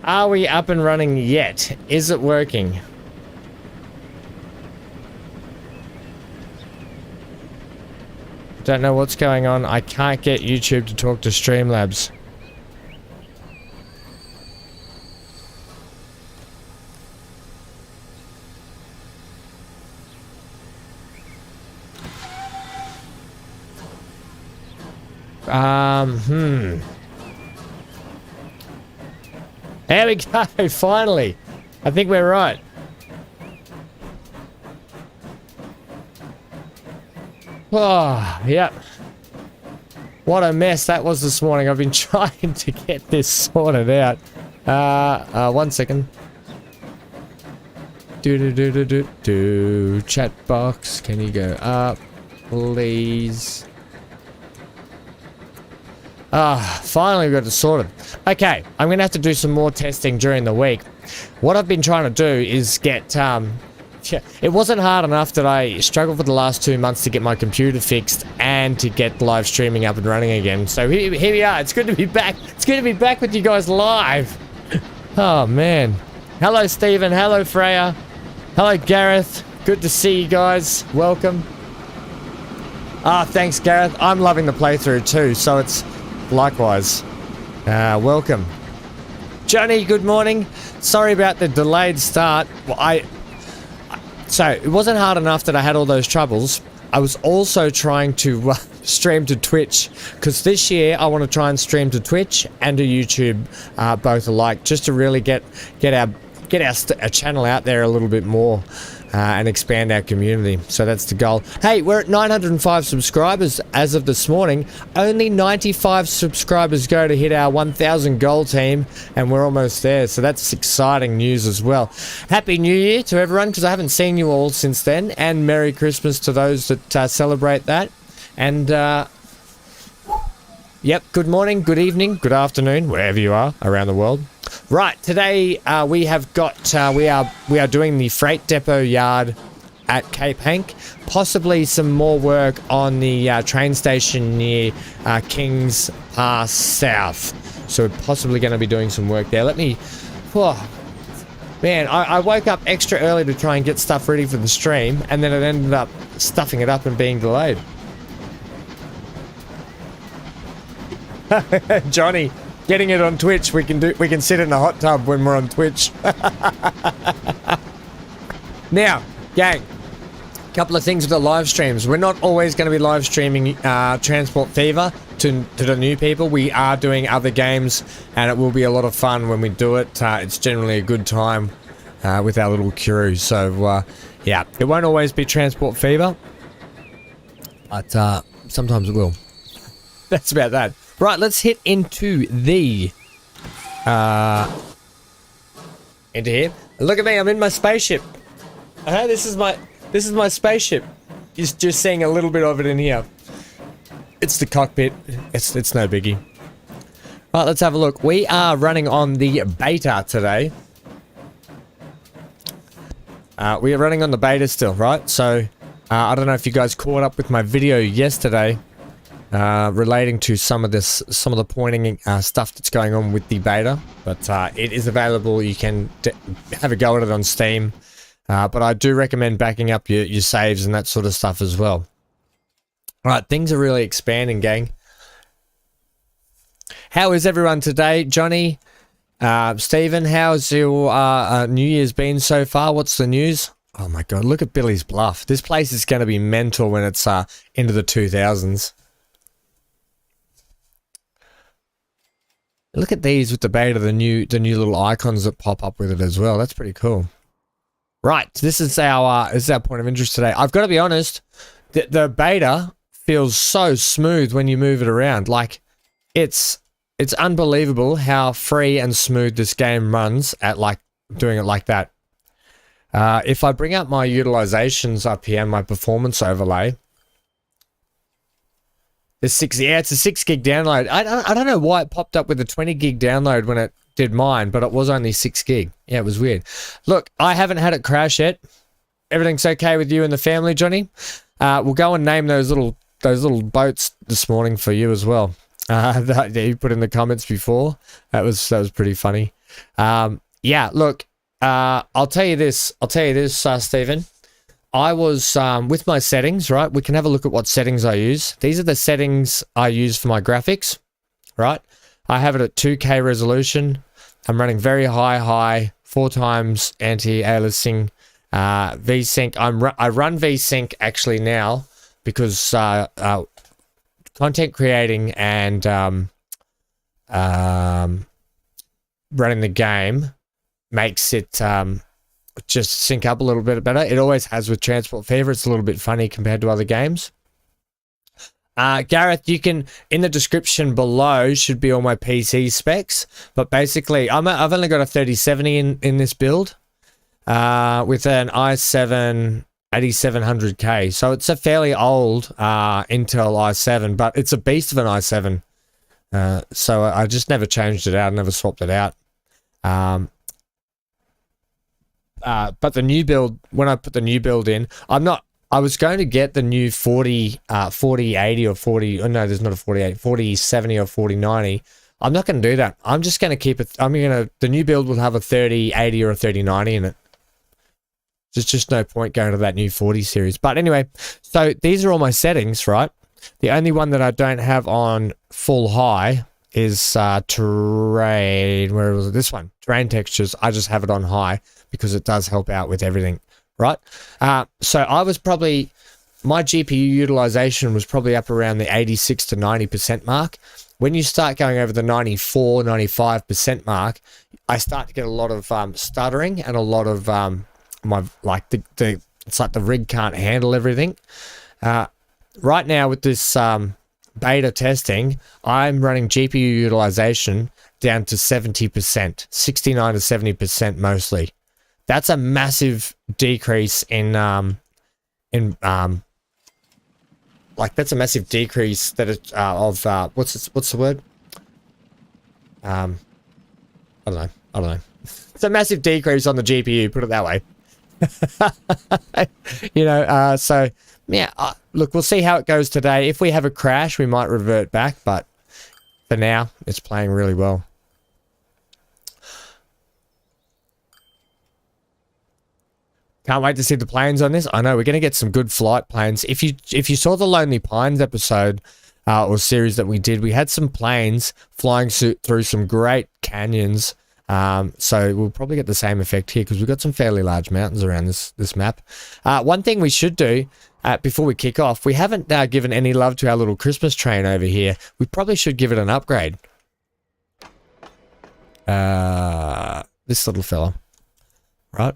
Are we up and running yet? Is it working? Don't know what's going on. I can't get YouTube to talk to Streamlabs. There we go, finally. I think we're right. Oh, yep. What a mess that was this morning. I've been trying to get this sorted out. 1 second. Chat box, can you go up, please? Finally we got it sorted. Okay, I'm gonna have to do some more testing during the week. What I've been trying to do is get, it wasn't hard enough that I struggled for the last 2 months to get my computer fixed and to get live streaming up and running again. So here we are. It's good to be back. It's good to be back with you guys live. Oh, man. Hello, Stephen. Hello, Freya. Hello, Gareth. Good to see you guys. Welcome. Thanks, Gareth. I'm loving the playthrough too, so it's likewise. Welcome. Johnny, good morning. Sorry about the delayed start. Well, so it wasn't hard enough that I had all those troubles. I was also trying to stream to Twitch, because this year I want to try and stream to Twitch and to YouTube, both alike, just to really get our channel out there a little bit more. And expand our community. So that's the goal. Hey, we're at 905 subscribers as of this morning. Only 95 subscribers go to hit our 1,000 goal team, and we're almost there. So that's exciting news as well. Happy New Year to everyone, because I haven't seen you all since then. And Merry Christmas to those that celebrate that. And, yep, good morning, good evening, good afternoon, wherever you are around the world. Right, today we have got, we are doing the freight depot yard at Cape Hank. Possibly some more work on the train station near Kings Pass South. So we're possibly going to be doing some work there. Let me, man, I woke up extra early to try and get stuff ready for the stream, and then it ended up stuffing it up and being delayed. Johnny, getting it on Twitch, we can sit in a hot tub when we're on Twitch. Now, gang, a couple of things with the live streams. We're not always going to be live streaming Transport Fever to the new people. We are doing other games, and it will be a lot of fun when we do it. It's generally a good time with our little crew. So, yeah, it won't always be Transport Fever, but sometimes it will. That's about that. Right, let's hit into the into here. Look at me, I'm in my spaceship. This is my spaceship. Just seeing a little bit of it in here. It's the cockpit. It's no biggie. Right, let's have a look. We are running on the beta today. We are running on the beta still, right? So I don't know if you guys caught up with my video yesterday. Relating to some of the pointing stuff that's going on with the beta, but it is available. You can have a go at it on Steam, but I do recommend backing up your saves and that sort of stuff as well. All right, things are really expanding, gang. How is everyone today? Johnny, Stephen, how's your New Year's been so far? What's the news? Oh my god, look at Billy's Bluff. This place is going to be mental when it's into the 2000s. Look at these with the beta, the new little icons that pop up with it as well. That's pretty cool. Right, this is our point of interest today. I've got to be honest, the beta feels so smooth when you move it around. Like, it's unbelievable how free and smooth this game runs at doing it like that. If I bring up my utilizations up here, my performance overlay. It's a 6 gig download. I don't know why it popped up with a 20 gig download when it did mine, but it was only 6 gig. Yeah, it was weird. Look, I haven't had it crash yet. Everything's okay with you and the family, Johnny? We'll go and name those little boats this morning for you as well. That you put in the comments before. That was pretty funny. Yeah, look, I'll tell you this, Stephen. I was with my settings, right? We can have a look at what settings I use. These are the settings I use for my graphics, right? I have it at 2K resolution. I'm running very high, 4 times anti-aliasing, VSync. I run VSync actually now because content creating and running the game makes it just sync up a little bit better. It always has with Transport Fever. It's a little bit funny compared to other games. Gareth, you can, in the description below should be all my PC specs, but basically I've only got a 3070 in this build with an i7 8700K, so it's a fairly old Intel i7, but it's a beast of an i7, so I just never changed it out, never swapped it out. But the new build, when I put the new build in, I was going to get the new 4080 or 40, oh no, there's not a 48, 4070 or 4090. I'm not going to do that. I'm just going to keep it, the new build will have a 3080 or a 3090 in it. There's just no point going to that new 40 series. But anyway, so these are all my settings, right? The only one that I don't have on full high is terrain, where was it? This one, terrain textures. I just have it on high because it does help out with everything. Right, so I was probably, my GPU utilization was probably up around the 86 to 90% mark. When you start going over the 94, 95% mark, I start to get a lot of stuttering and a lot of it's like the rig can't handle everything. Right now with this beta testing, I'm running GPU utilization down to 70%, 69 to 70% mostly. That's a massive decrease in that's a massive decrease that it, of what's the word? I don't know. It's a massive decrease on the GPU, put it that way. So yeah, look, we'll see how it goes today. If we have a crash, we might revert back, but for now, it's playing really well. Can't wait to see the planes on this. I know we're going to get some good flight planes. If you saw the Lonely Pines episode or series that we did, we had some planes flying through some great canyons. So we'll probably get the same effect here because we've got some fairly large mountains around this map. One thing we should do before we kick off, we haven't given any love to our little Christmas train over here. We probably should give it an upgrade. This little fella, right?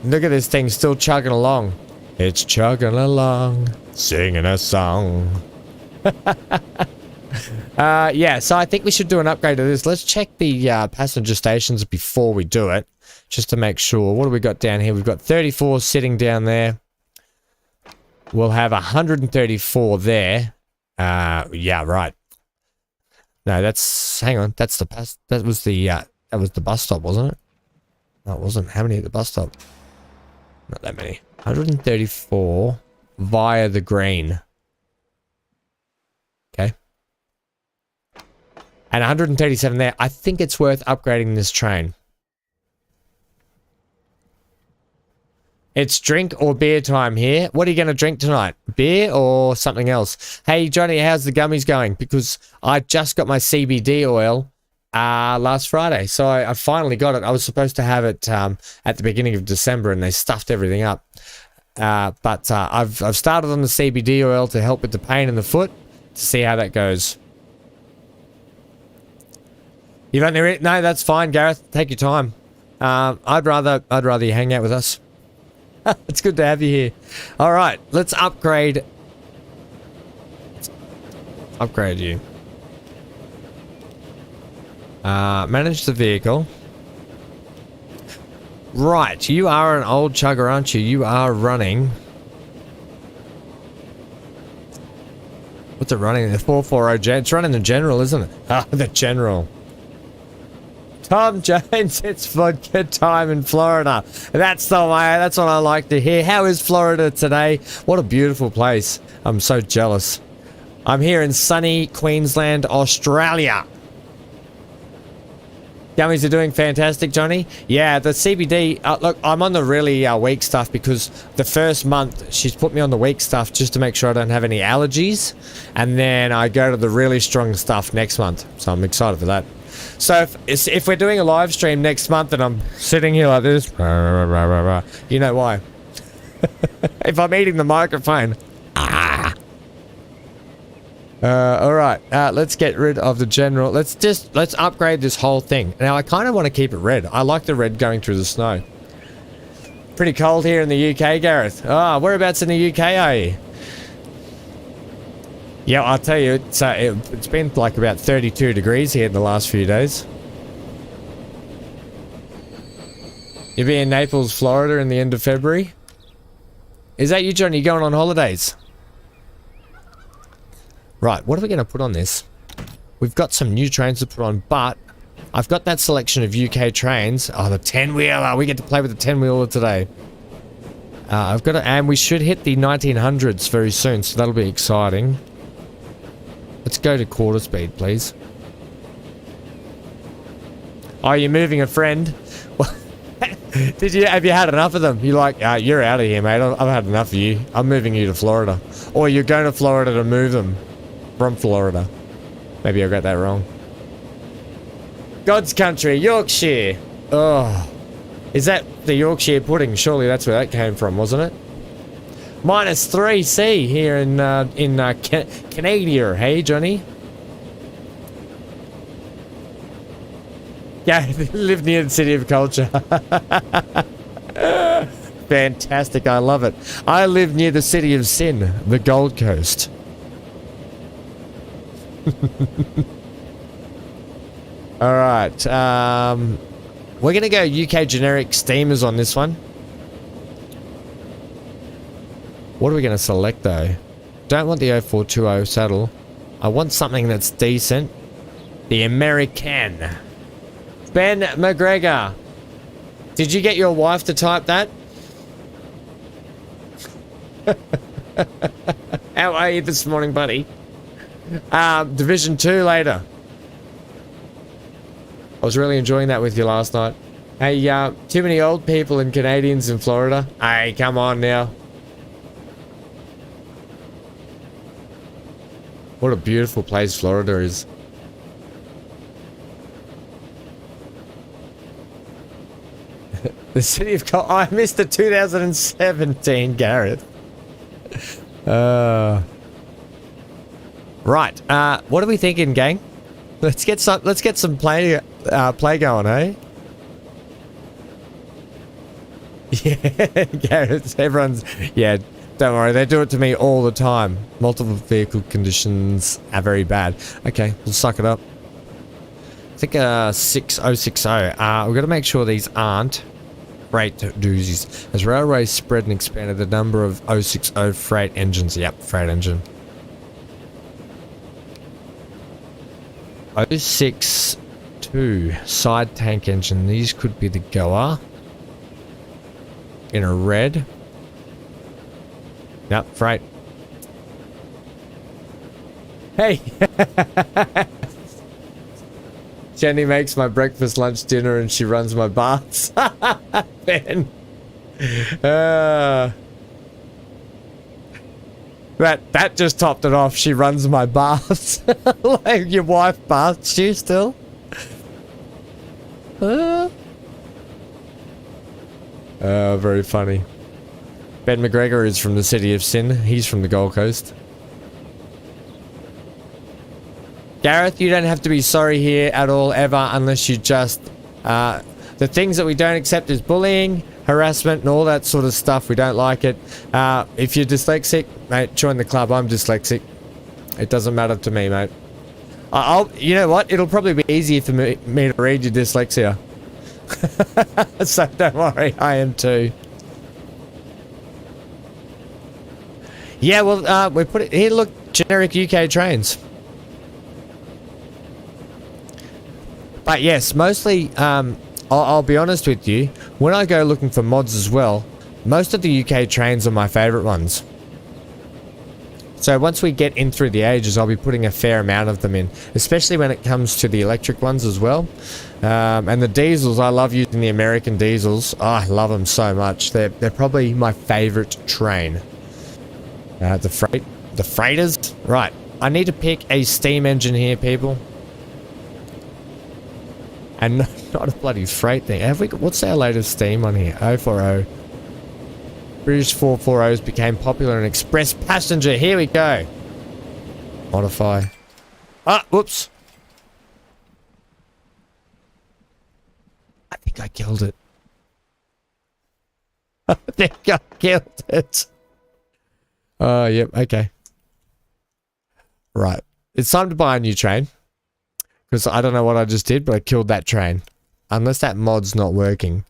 Look at this thing still chugging along. It's chugging along, singing a song. Yeah, so I think we should do an upgrade to this. Let's check the passenger stations before we do it, just to make sure. What do we got down here? We've got 34 sitting down there. We'll have 134 there. Yeah, right. No, that's, hang on, that's the that was the bus stop, wasn't it? No, it wasn't. How many at the bus stop? Not that many. 134 via the green. Okay. And 137 there. I think it's worth upgrading this train. It's drink or beer time here. What are you going to drink tonight? Beer or something else? Hey, Johnny, how's the gummies going? Because I just got my CBD oil last Friday. So I finally got it. I was supposed to have it at the beginning of December and they stuffed everything up. But I've started on the CBD oil to help with the pain in the foot to see how that goes. You've only no, that's fine, Gareth. Take your time. I'd rather you hang out with us. It's good to have you here. All right, let's upgrade. Upgrade you. Manage the vehicle. Right, you are an old chugger, aren't you? You are running. What's it running? The 440 Gen. It's running the General, isn't it? Ah, the General. Tom Jones, it's vodka time in Florida. That's the way. That's what I like to hear. How is Florida today? What a beautiful place. I'm so jealous. I'm here in sunny Queensland, Australia. Gummies are doing fantastic, Johnny. Yeah, the CBD, look, I'm on the really weak stuff because the first month she's put me on the weak stuff just to make sure I don't have any allergies. And then I go to the really strong stuff next month. So I'm excited for that. So if we're doing a live stream next month and I'm sitting here like this, you know why. If I'm eating the microphone. Alright, let's get rid of the general. Let's upgrade this whole thing. Now, I kind of want to keep it red. I like the red going through the snow. Pretty cold here in the UK, Gareth. Whereabouts in the UK are you? Yeah, I'll tell you, it's been like about 32 degrees here in the last few days. You'll be in Naples, Florida in the end of February? Is that you, Johnny? You going on holidays? Right, what are we going to put on this? We've got some new trains to put on, but I've got that selection of UK trains. Oh, the 10-wheeler. We get to play with the 10-wheeler today. And we should hit the 1900s very soon, so that'll be exciting. Let's go to quarter speed, please. Oh, you're moving a friend? Have you had enough of them? You're like, you're out of here, mate. I've had enough of you. I'm moving you to Florida. Or you're going to Florida to move them. From Florida. Maybe I got that wrong. God's country, Yorkshire. Oh. Is that the Yorkshire pudding? Surely that's where that came from, wasn't it? -3C here in Canada. Hey, Johnny? Yeah, live near the City of Culture. Fantastic, I love it. I live near the City of Sin, the Gold Coast. Alright, we're gonna go UK generic steamers on this one. What are we gonna select though? Don't want the 0420 saddle. I want something that's decent. The American. Ben McGregor. Did you get your wife to type that? How are you this morning, buddy? Division 2 later. I was really enjoying that with you last night. Hey, too many old people and Canadians in Florida. Hey, come on now. What a beautiful place Florida is. The City of I missed the 2017, Gareth. Right, what are we thinking, gang? Let's get some play going, eh? Yeah, Gareth, everyone's... Yeah, don't worry, they do it to me all the time. Multiple vehicle conditions are very bad. Okay, we'll suck it up. I think 6060. We've got to make sure these aren't freight doozies. As railways spread and expanded the number of 060 freight engines. Yep, freight engine. 062 side tank engine. These could be the goer. In a red. Yep, freight. Hey! Jenny makes my breakfast, lunch, dinner, and she runs my baths. Ben. That just topped it off. She runs my baths. Like your wife baths you still? Very funny. Ben McGregor is from the City of Sin. He's from the Gold Coast. Gareth, you don't have to be sorry here at all, ever, unless you just... the things that we don't accept is bullying, harassment, and all that sort of stuff. We don't like it. If you're dyslexic, mate, join the club. I'm dyslexic. It doesn't matter to me, mate. You know what? It'll probably be easier for me to read your dyslexia. So don't worry, I am too. Yeah, well, we put it here. Look, generic UK trains. But yes, mostly, I'll be honest with you, when I go looking for mods as well, most of the UK trains are my favourite ones. So once we get in through the ages, I'll be putting a fair amount of them in, especially when it comes to the electric ones as well. And the diesels, I love using the American diesels. Oh, I love them so much. They're probably my favourite train. The freighters. Right, I need to pick a steam engine here, people. And not a bloody freight thing. Have we got, what's our latest steam on here? 040. British 440s became popular in express passenger. Here we go. Modify. Ah, whoops. I think I killed it. I think I killed it. Oh, yep, okay. Right. It's time to buy a new train. Because I don't know what I just did, but I killed that train. Unless that mod's not working.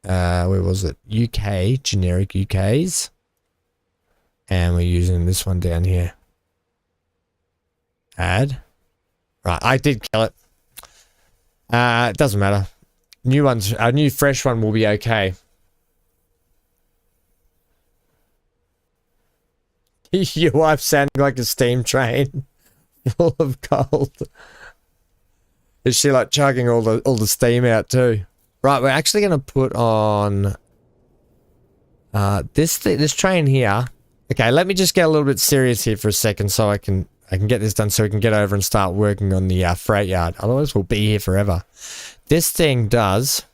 Where was it? UK, generic UKs. And we're using this one down here. Add. Right, I did kill it. It doesn't matter. New ones, a new fresh one will be okay. Your wife sounding like a steam train full of cold. Is she like chugging all the steam out too? Right, we're actually going to put on this train here. Okay, let me just get a little bit serious here for a second so I can get this done so we can get over and start working on the freight yard. Otherwise, we'll be here forever. This thing does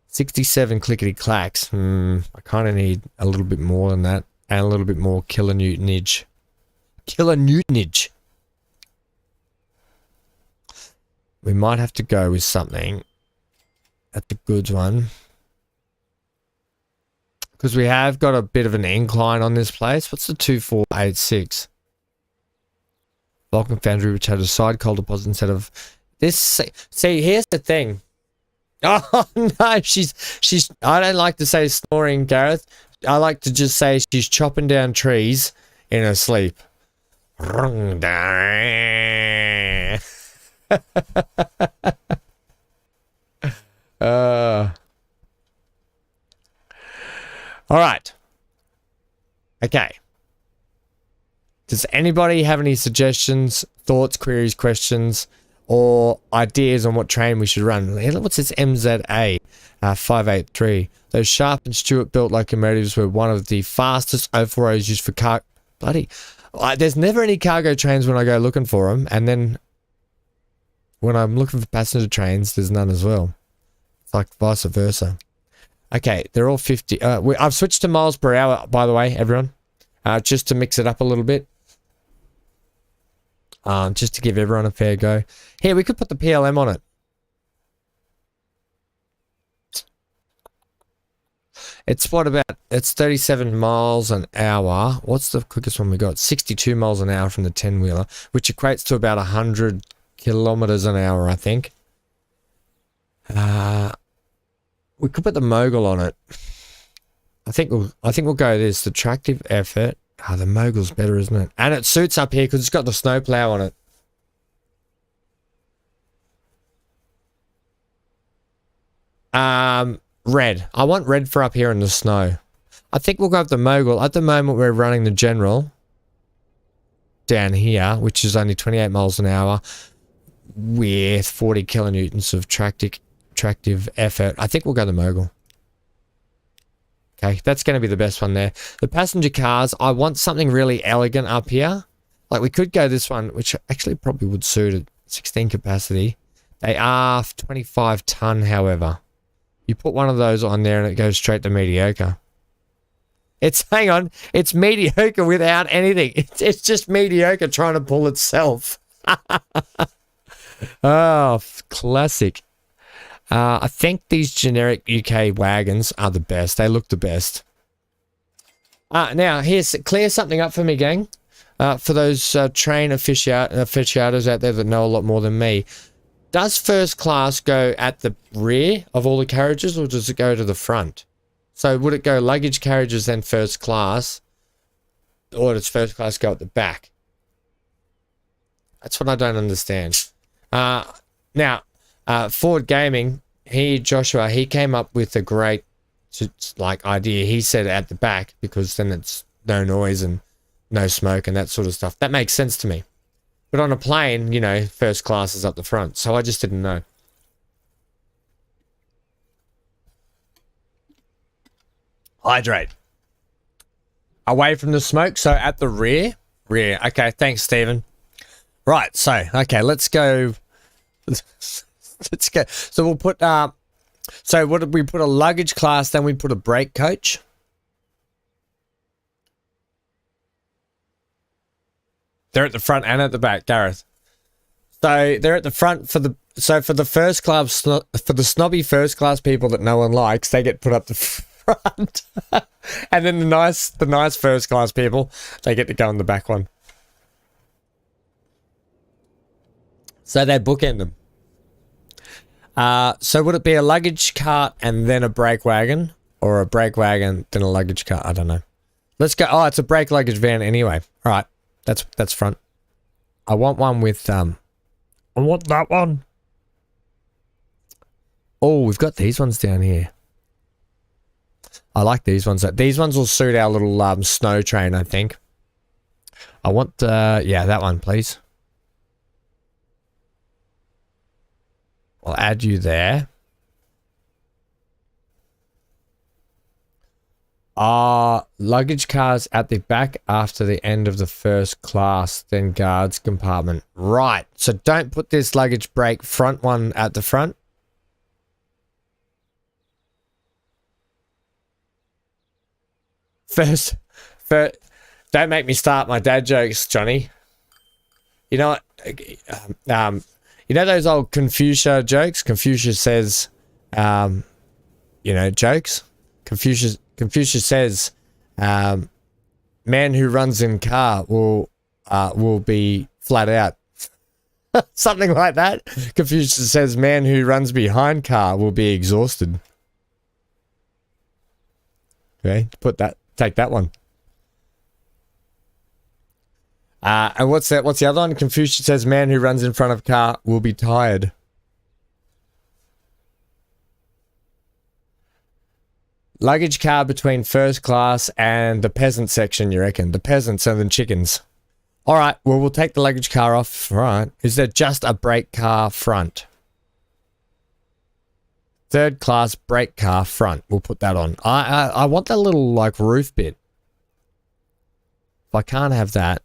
67 clickety clacks. I kind of need a little bit more than that and a little bit more kilonewtonage. Kilonewtonage. We might have to go with something at the goods one. Because we have got a bit of an incline on this place. What's the 2486? Vulcan Foundry, which had a side coal deposit instead of this. See, here's the thing. Oh no, she's. I don't like to say snoring, Gareth. I like to just say she's chopping down trees in her sleep. All right. Okay. Does anybody have any suggestions, thoughts, queries, questions, or ideas on what train we should run? What's this MZA 583? Those Sharp and Stewart built locomotives were one of the fastest 040s used for car. Bloody. There's never any cargo trains when I go looking for them, and then when I'm looking for passenger trains, there's none as well. It's like vice versa. Okay, they're all 50. I've switched to miles per hour, by the way, everyone. Just to mix it up a little bit. Just to give everyone a fair go. Here, we could put the PLM on it. It's what about, it's 37 miles an hour. What's the quickest one we got? 62 miles an hour from the 10-wheeler, which equates to about 100 kilometers an hour, I think. We could put the mogul on it. I think we'll go this. The tractive effort. The mogul's better, isn't it? And it suits up here because it's got the snowplow on it. Red. I want red for up here in the snow. I think we'll go with the mogul. At the moment, we're running the general down here, which is only 28 miles an hour with 40 kilonewtons of tractive effort. I think we'll go the mogul. Okay, that's going to be the best one there. The passenger cars, I want something really elegant up here. Like we could go this one, which actually probably would suit at 16 capacity. They are 25 ton, however. You put one of those on there and it goes straight to mediocre. Hang on, it's mediocre without anything. It's just mediocre trying to pull itself. Oh, classic. I think these generic UK wagons are the best. They look the best. Now, clear something up for me, gang. For those train aficionados out there that know a lot more than me. Does first class go at the rear of all the carriages, or does it go to the front? So would it go luggage carriages then first class, or does first class go at the back? That's what I don't understand. Now, Ford Gaming, Joshua, he came up with a great like idea. He said at the back because then it's no noise and no smoke and that sort of stuff. That makes sense to me. But on a plane, you know, first class is up the front. So I just didn't know. Hydrate. Away from the smoke, so at the rear. Rear. Okay, thanks, Stephen. Right, so, okay, let's go. Let's go. So we'll put, so what did we put? A luggage class, then we put a brake coach. They're at the front and at the back, Gareth. So they're at the front for the, so for the first class, for the snobby first class people that no one likes, they get put up the front. And then the nice first class people, they get to go in the back one. So they bookend them. So would it be a luggage cart and then a brake wagon, or a brake wagon then a luggage cart? I don't know. Let's go. Oh, it's a brake luggage van anyway. All right, that's front. I want one with I want that one. Oh, we've got these ones down here. I like these ones. These ones will suit our little snow train, I think. I want yeah, that one, please. I'll add you there. Luggage cars at the back after the end of the first class, then guards compartment. Right. So don't put this luggage brake front one at the front. First, don't make me start my dad jokes, Johnny. You know what? You know those old Confucius jokes? Confucius says, you know, jokes. Confucius says, man who runs in car will be flat out. Something like that. Confucius says, man who runs behind car will be exhausted. Okay, take that one. And what's that? What's the other one? Confucius says, man who runs in front of car will be tired. Luggage car between first class and the peasant section, you reckon? The peasants and the chickens. All right, well, we'll take the luggage car off. All right. Is there just a brake car front? Third class brake car front. We'll put that on. I want that little, like, roof bit. If I can't have that.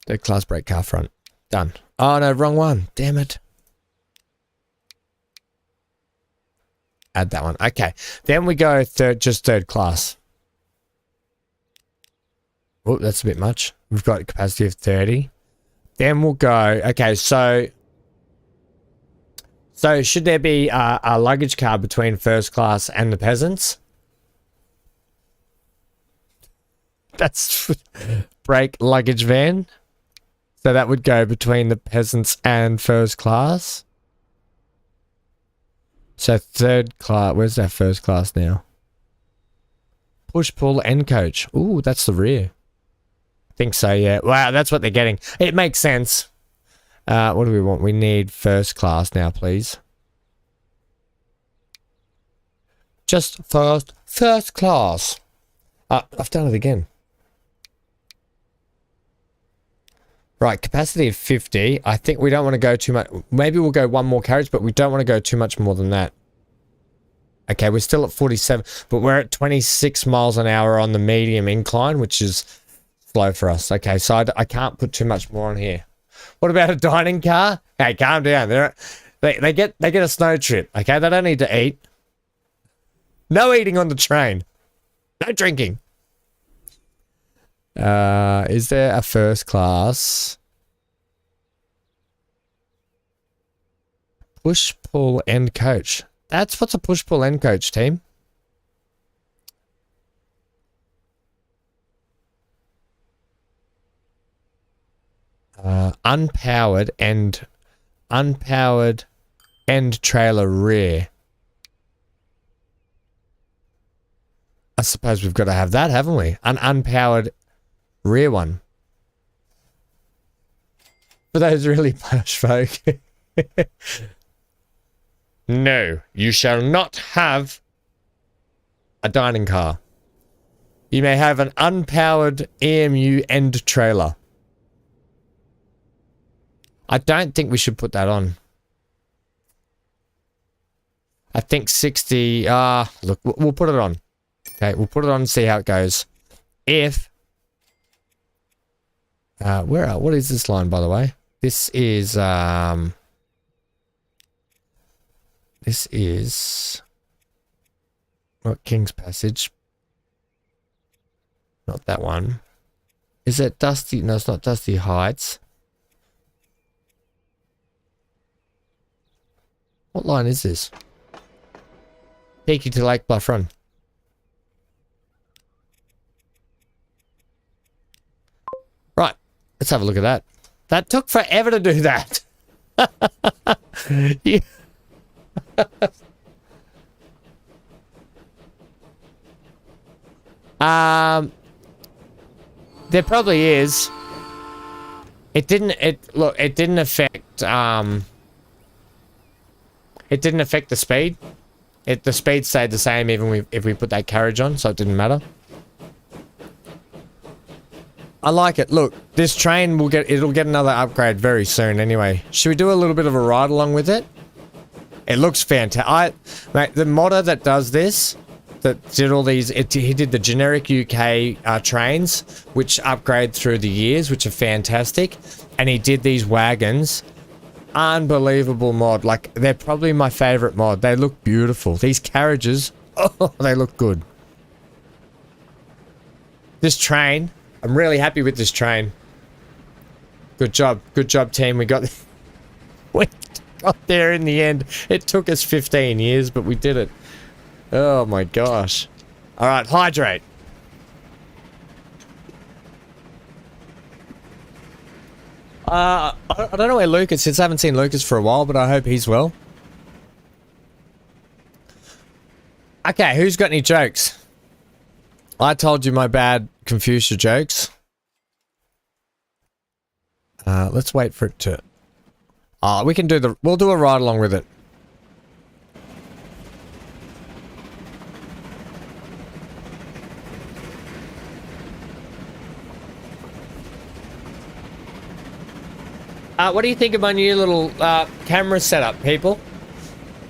Third class brake car front. Done. Oh, no, wrong one. Damn it. Add that one. Okay. Then we go just third class. Oh, that's a bit much. We've got a capacity of 30. Then we'll go... Okay, so should there be a luggage car between first class and the peasants? That's brake luggage van. So that would go between the peasants and first class. So third class, where's that first class now? Push, pull, and coach. Ooh, that's the rear. I think so, yeah. Wow, that's what they're getting. It makes sense. What do we want? We need first class now, please. Just first class. I've done it again. Right, capacity of 50. I think we don't want to go too much. Maybe we'll go one more carriage, but we don't want to go too much more than that. Okay, we're still at 47, but we're at 26 miles an hour on the medium incline, which is slow for us. Okay, so I can't put too much more on here. What about a dining car? Hey, calm down. They get a snow trip. Okay, they don't need to eat. No eating on the train. No drinking. Is there a first class? Push, pull, and coach. What's a push, pull, and coach, team? Unpowered and trailer rear. I suppose we've got to have that, haven't we? An unpowered rear one. for those really posh folk. No, you shall not have a dining car. You may have an unpowered EMU end trailer. I don't think we should put that on. I think 60... look, we'll put it on. Okay, we'll put it on and see how it goes. If... what is this line, by the way? This is... This is... Not King's Passage. Not that one. Is it Dusty? No, it's not Dusty Heights. What line is this? Peaky to Lake Bluff Run. Right. Let's have a look at that. That took forever to do that. Yeah. There probably is. It didn't affect it didn't affect the speed. The speed stayed the same even if we put that carriage on, so it didn't matter. I like it. Look, this train it'll get another upgrade very soon anyway. Should we do a little bit of a ride along with it? It looks fantastic. Mate, the modder that does this, that did all these, he did the generic UK trains, which upgrade through the years, which are fantastic. And he did these wagons. Unbelievable mod. Like, they're probably my favorite mod. They look beautiful. These carriages, oh, they look good. This train, I'm really happy with this train. Good job. Good job, team. We got there in the end. It took us 15 years, but we did it. Oh my gosh. Alright, hydrate. I don't know where Lucas is. I haven't seen Lucas for a while, but I hope he's well. Okay, who's got any jokes? I told you my bad Confucius jokes. Let's wait for it to... we can do we'll do a ride along with it. What do you think of my new little camera setup, people?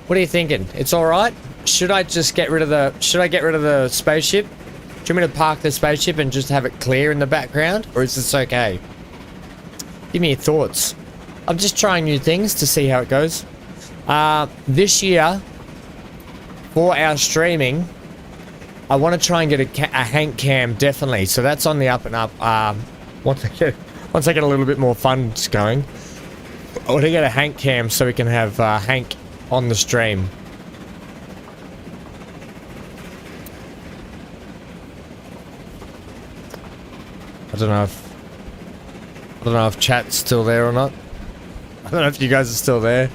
What are you thinking? It's all right? Should I just get rid of the spaceship? Do you want me to park the spaceship and just have it clear in the background, or is this okay? Give me your thoughts. I'm just trying new things to see how it goes. This year, for our streaming, I want to try and get a Hank cam, definitely. So that's on the up and up. Once I get a little bit more funds going, I want to get a Hank cam so we can have Hank on the stream. I don't know if chat's still there or not. I don't know if you guys are still there.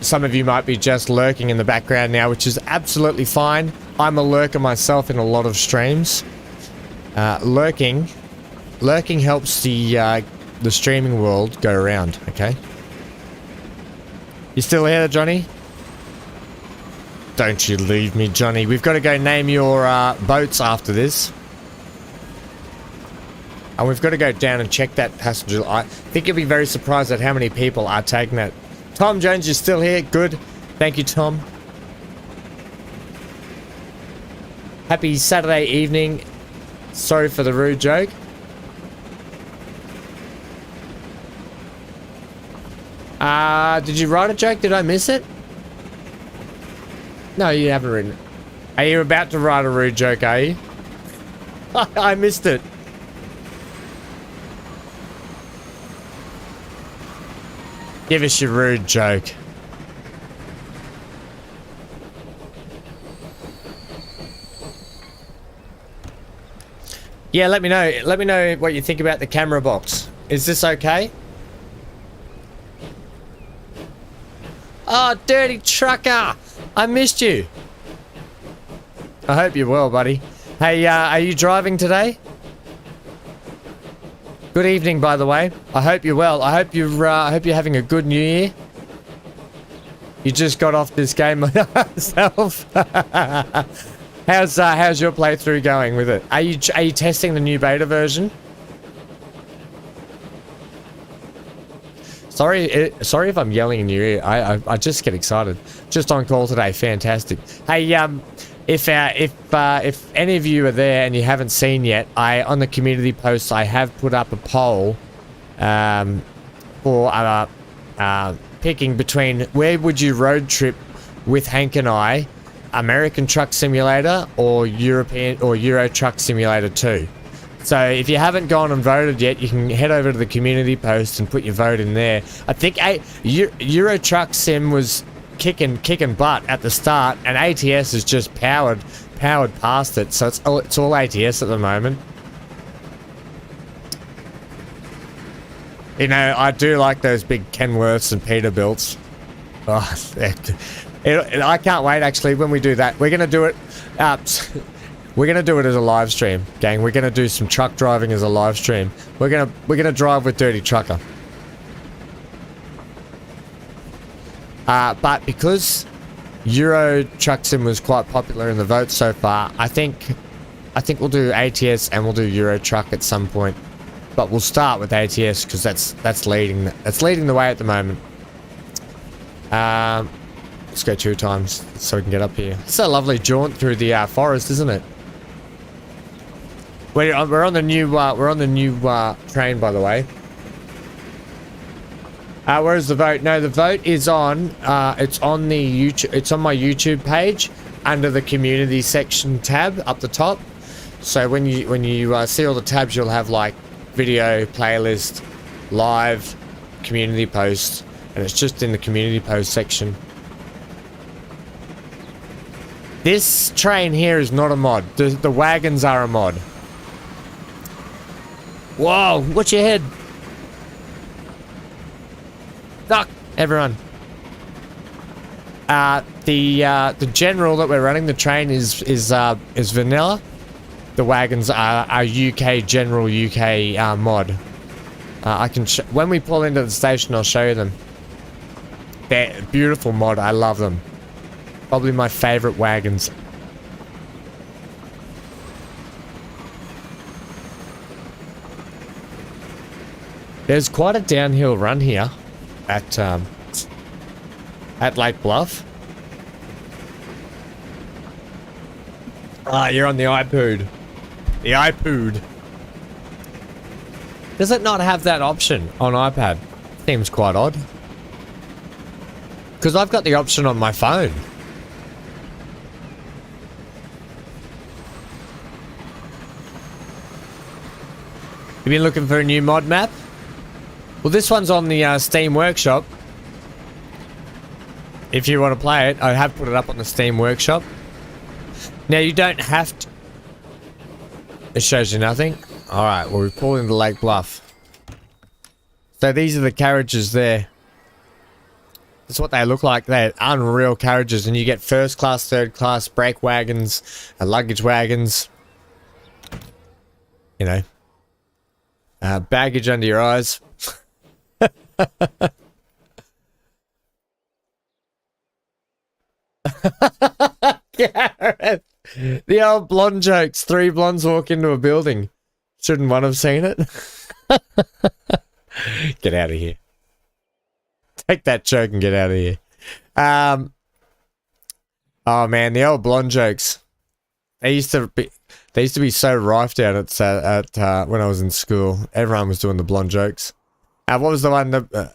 Some of you might be just lurking in the background now, which is absolutely fine. I'm a lurker myself in a lot of streams. Lurking helps the streaming world go around, okay? You still here, Johnny? Don't you leave me, Johnny. We've got to go name your boats after this. And we've got to go down and check that passenger. I think you'll be very surprised at how many people are taking that. Tom Jones, you're still here. Good. Thank you, Tom. Happy Saturday evening. Sorry for the rude joke. Did you write a joke? Did I miss it? No, you haven't written it. Are you about to write a rude joke, are you? I missed it. Give us your rude joke. Yeah, let me know. Let me know what you think about the camera box. Is this okay? Oh, dirty trucker! I missed you. I hope you're well, buddy. Hey, are you driving today? Good evening, by the way. I hope you're well. I hope you're having a good New Year. You just got off this game myself. How's your playthrough going with it? Are you testing the new beta version? Sorry if I'm yelling in your ear. I just get excited. Just on call today. Fantastic. Hey, if any of you are there and you haven't seen yet, on the community post I have put up a poll for picking between where would you road trip with Hank and I, American Truck Simulator or European or Euro Truck Simulator 2. So if you haven't gone and voted yet, you can head over to the community post and put your vote in there. I think Euro Truck Sim was kicking butt at the start, and ATS is just powered past it. So it's all ATS at the moment. You know, I do like those big Kenworths and Peterbilts. Oh, I can't wait, actually, when we do that. We're going to do it... we're going to do it as a live stream, gang. We're going to do some truck driving as a live stream. We're going to drive with Dirty Trucker. But because Euro Truck Sim was quite popular in the vote so far, I think we'll do ATS and we'll do Euro Truck at some point. But we'll start with ATS because that's leading the way at the moment. Let's go 2 times so we can get up here. It's a lovely jaunt through the forest, isn't it? We're on the new train, by the way. Where's the vote? No, the vote is on. It's on the YouTube. It's on my YouTube page under the community section tab up the top. So when you see all the tabs, you'll have like video, playlist, live, community post, and it's just in the community post section. This train here is not a mod. The wagons are a mod. Whoa, watch your head. Duck, everyone. The general that we're running, the train is vanilla. The wagons are UK general UK mod. I can when we pull into the station, I'll show you them. They're a beautiful mod. I love them. Probably my favorite wagons. There's quite a downhill run here at Lake Bluff. You're on the iPod. The iPod. Does it not have that option on iPad? Seems quite odd. Because I've got the option on my phone. You been looking for a new mod map? Well, this one's on the Steam Workshop. If you want to play it, I have put it up on the Steam Workshop. Now, you don't have to... It shows you nothing. Alright, well, we pull into Lake Bluff. So these are the carriages there. That's what they look like. They're unreal carriages, and you get first class, third class, brake wagons, and luggage wagons. You know. Baggage under your eyes. Gareth, the old blonde jokes. 3 blondes walk into a building. Shouldn't one have seen it? Get out of here. Take that joke and get out of here. Oh man, the old blonde jokes. They used to be so rife down at when I was in school. Everyone was doing the blonde jokes. What was the one that...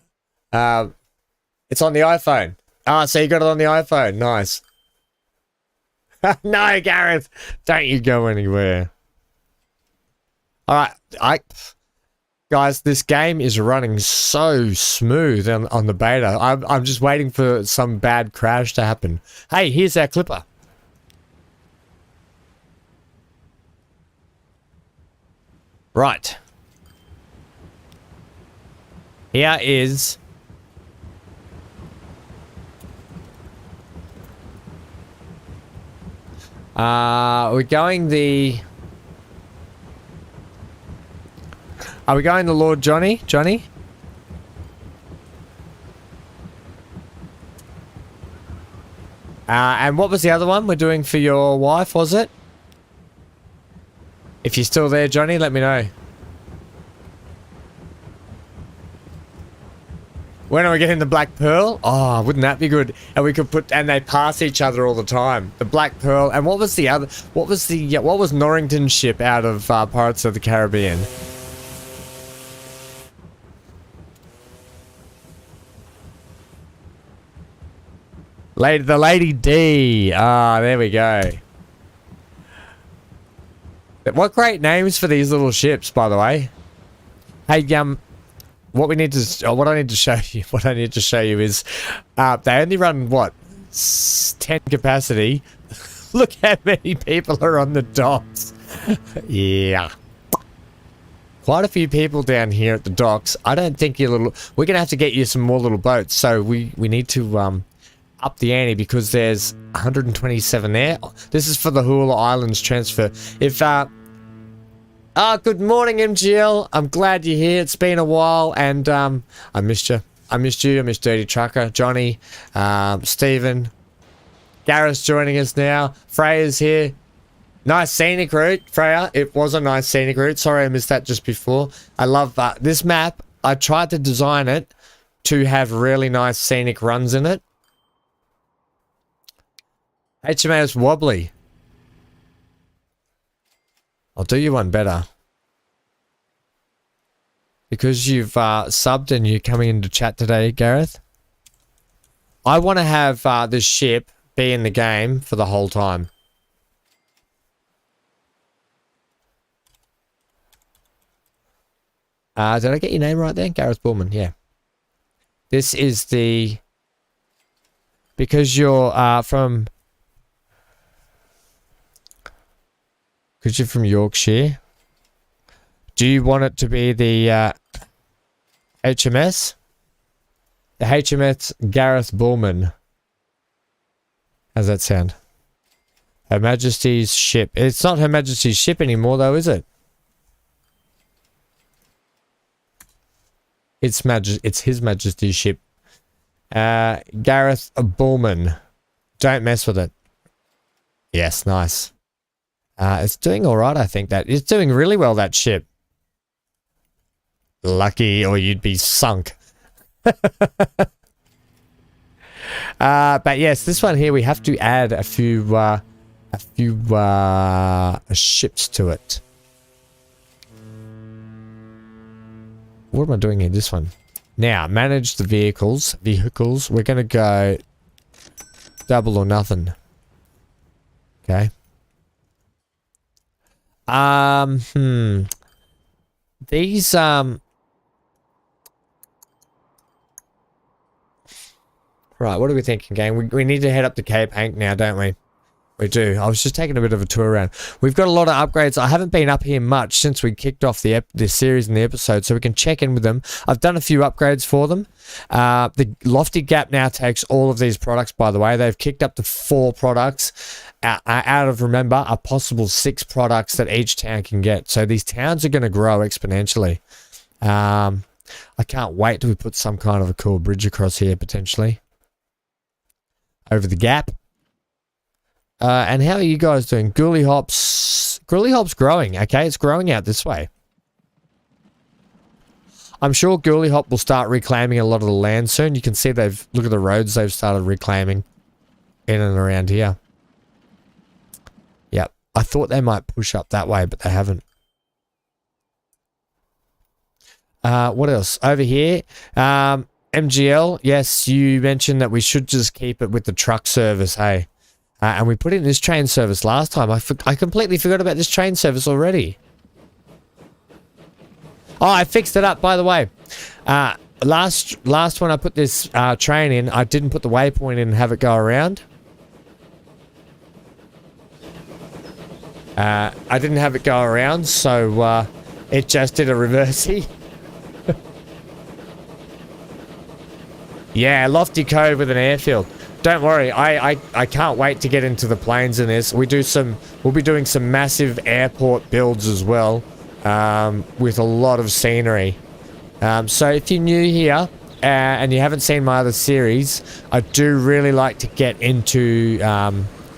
it's on the iPhone. So you got it on the iPhone. Nice. No, Gareth. Don't you go anywhere. Alright. Guys, this game is running so smooth on the beta. I'm just waiting for some bad crash to happen. Hey, here's our clipper. Right. Here is... we're going the... Are we going to Lord Johnny? Johnny? And what was the other one we're doing for your wife, was it? If you're still there, Johnny, let me know. When are we getting the Black Pearl? Oh, wouldn't that be good? And we could put, and they pass each other all the time. The Black Pearl, and what was the other, what was Norrington's ship out of Pirates of the Caribbean? The Lady D. Ah, there we go. What great names for these little ships, by the way. Hey, what I need to show you is, they only run what, 10 capacity. Look how many people are on the docks. Yeah, quite a few people down here at the docks. I don't think we're gonna have to get you some more little boats. So we need to up the ante because there's 127 there. This is for the Hula Islands transfer. If good morning, MGL. I'm glad you're here. It's been a while, and I missed you. I missed Dirty Trucker, Johnny, Stephen, Gareth's joining us now. Freya's here. Nice scenic route, Freya. It was a nice scenic route. Sorry I missed that just before. I love this map. I tried to design it to have really nice scenic runs in it. HMAS wobbly. I'll do you one better. Because you've subbed and you're coming into chat today, Gareth. I want to have this ship be in the game for the whole time. Did I get your name right there? Gareth Bullman, yeah. This is the... Because you're from... Because you're from Yorkshire. Do you want it to be the HMS? The HMS Gareth Bullman. How's that sound? Her Majesty's ship. It's not Her Majesty's ship anymore though, is it? It's His Majesty's ship. Gareth Bullman. Don't mess with it. Yes, nice. It's doing alright, I think. It's doing really well, that ship. Lucky, or you'd be sunk. But yes, this one here, we have to add a few ships to it. What am I doing here? This one. Now, manage the vehicles. We're going to go double or nothing. Okay. These, right, what are we thinking, gang? We need to head up to Cape Hank now, don't we? We do. I was just taking a bit of a tour around. We've got a lot of upgrades. I haven't been up here much since we kicked off the series and the episode, so we can check in with them. I've done a few upgrades for them. The Lofty Gap now takes all of these products, by the way. They've kicked up to 4 products out of, remember, a possible 6 products that each town can get. So these towns are going to grow exponentially. I can't wait till we put some kind of a cool bridge across here, potentially. Over the gap. And how are you guys doing? Ghoulie Hop's growing, okay? It's growing out this way. I'm sure Ghoulie Hop will start reclaiming a lot of the land soon. You can see look at the roads they've started reclaiming in and around here. Yep. I thought they might push up that way, but they haven't. What else? Over here. MGL, yes, you mentioned that we should just keep it with the truck service, hey? And we put in this train service last time. I completely forgot about this train service already. Oh, I fixed it up, by the way. Last when I put this train in, I didn't put the waypoint in and have it go around. I didn't have it go around, so it just did a reversey. Yeah, Lofty Cove with an airfield. Don't worry, I can't wait to get into the planes in this. We'll be doing some massive airport builds as well. with a lot of scenery. So if you're new here and you haven't seen my other series, I do really like to get into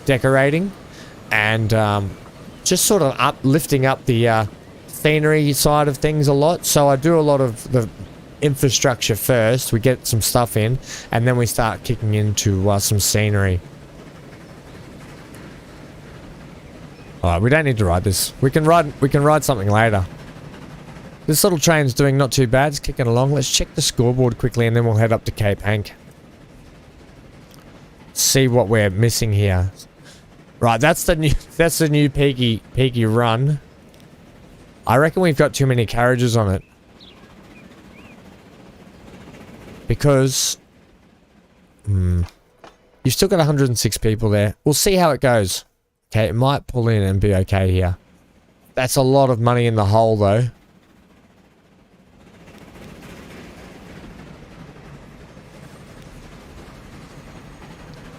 decorating and just sort of lifting up the scenery side of things a lot. So I do a lot of the infrastructure first. We get some stuff in, and then we start kicking into some scenery. Alright, we don't need to ride this. We can ride something later. This little train's doing not too bad. It's kicking along. Let's check the scoreboard quickly, and then we'll head up to Cape Hank. See what we're missing here. Right, that's the new peaky run. I reckon we've got too many carriages on it. Because you've still got 106 people there. We'll see how it goes. Okay, it might pull in and be okay here. That's a lot of money in the hole though.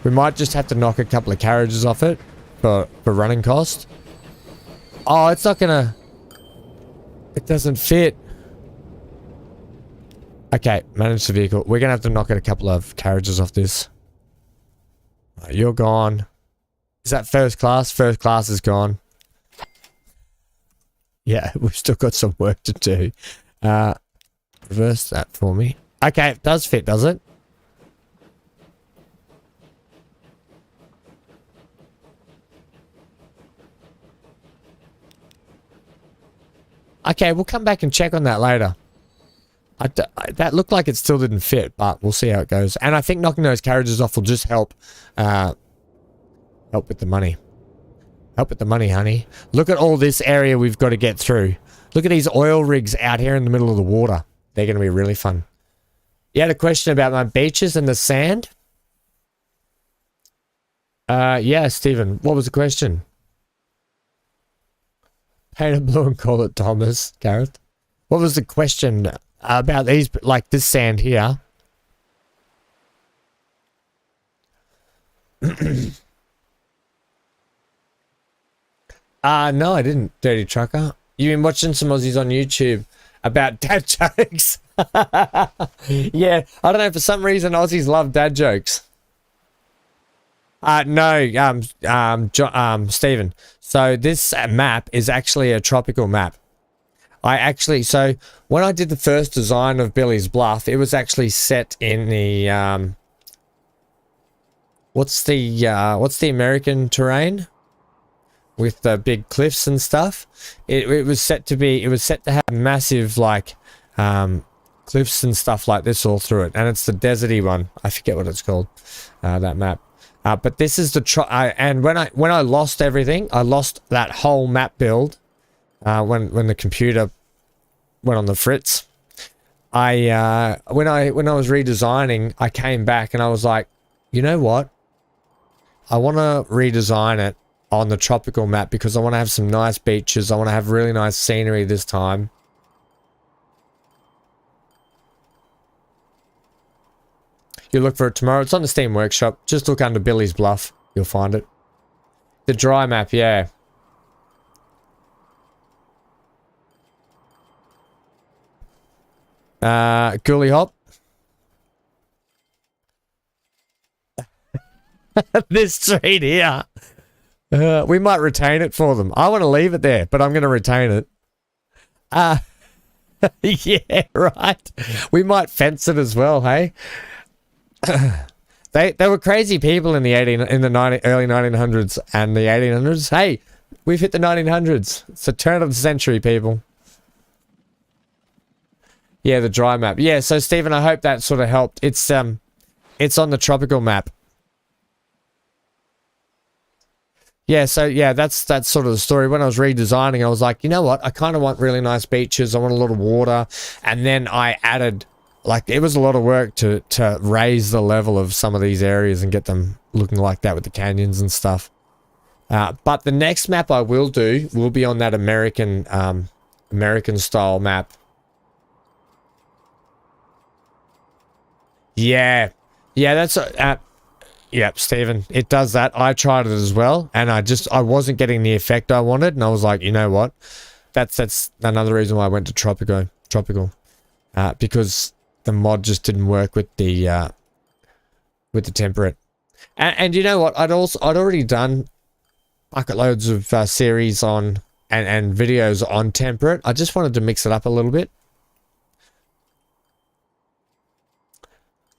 We might just have to knock a couple of carriages off it for running cost. Oh, it's not gonna... It doesn't fit. Okay, manage the vehicle. We're gonna have to knock out a couple of carriages off this. You're gone. Is that first class? First class is gone. Yeah, we've still got some work to do. Reverse that for me. Okay, it does fit, does it? Okay, we'll come back and check on that later. That looked like it still didn't fit, but we'll see how it goes. And I think knocking those carriages off will just help with the money. Help with the money, honey. Look at all this area we've got to get through. Look at these oil rigs out here in the middle of the water. They're going to be really fun. You had a question about my beaches and the sand? Yeah, Stephen. What was the question? Paint it blue and call it Thomas, Gareth. What was the question about these, like this sand here? No, I didn't, Dirty Trucker. You've been watching some Aussies on YouTube about dad jokes. Yeah, I don't know, for some reason Aussies love dad jokes. No, Stephen. So this map is actually a tropical map. So when I did the first design of Billy's Bluff, it was actually set in the, what's the American terrain? With the big cliffs and stuff. It was set to have massive, like, cliffs and stuff like this all through it. And it's the deserty one. I forget what it's called, that map. But this is the and when I lost everything, I lost that whole map build. When the computer went on the fritz, when I was redesigning, I came back and I was like, you know what? I want to redesign it on the tropical map because I want to have some nice beaches. I want to have really nice scenery this time. You look for it tomorrow. It's on the Steam Workshop. Just look under Billy's Bluff. You'll find it. The dry map, yeah. Ghoulie Hop. This street here. We might retain it for them. I want to leave it there, but I'm going to retain it. Yeah, right. We might fence it as well, hey? They were crazy people in the early 1900s and the 1800s. Hey, we've hit the 1900s. It's the turn of the century, people. Yeah, the dry map. Yeah, so Stephen, I hope that sort of helped. It's on the tropical map. Yeah, so yeah, that's sort of the story. When I was redesigning, I was like, you know what? I kind of want really nice beaches. I want a lot of water. And then I added, like, it was a lot of work to raise the level of some of these areas and get them looking like that with the canyons and stuff. But the next map I will do will be on that American style map. Yeah. Yeah, that's... Yep, Stephen, it does that. I tried it as well, and I wasn't getting the effect I wanted, and I was like, you know what? that's another reason why I went to tropical, because the mod just didn't work with the temperate. And you know what? I'd already done bucket loads of series on and videos on temperate. I just wanted to mix it up a little bit.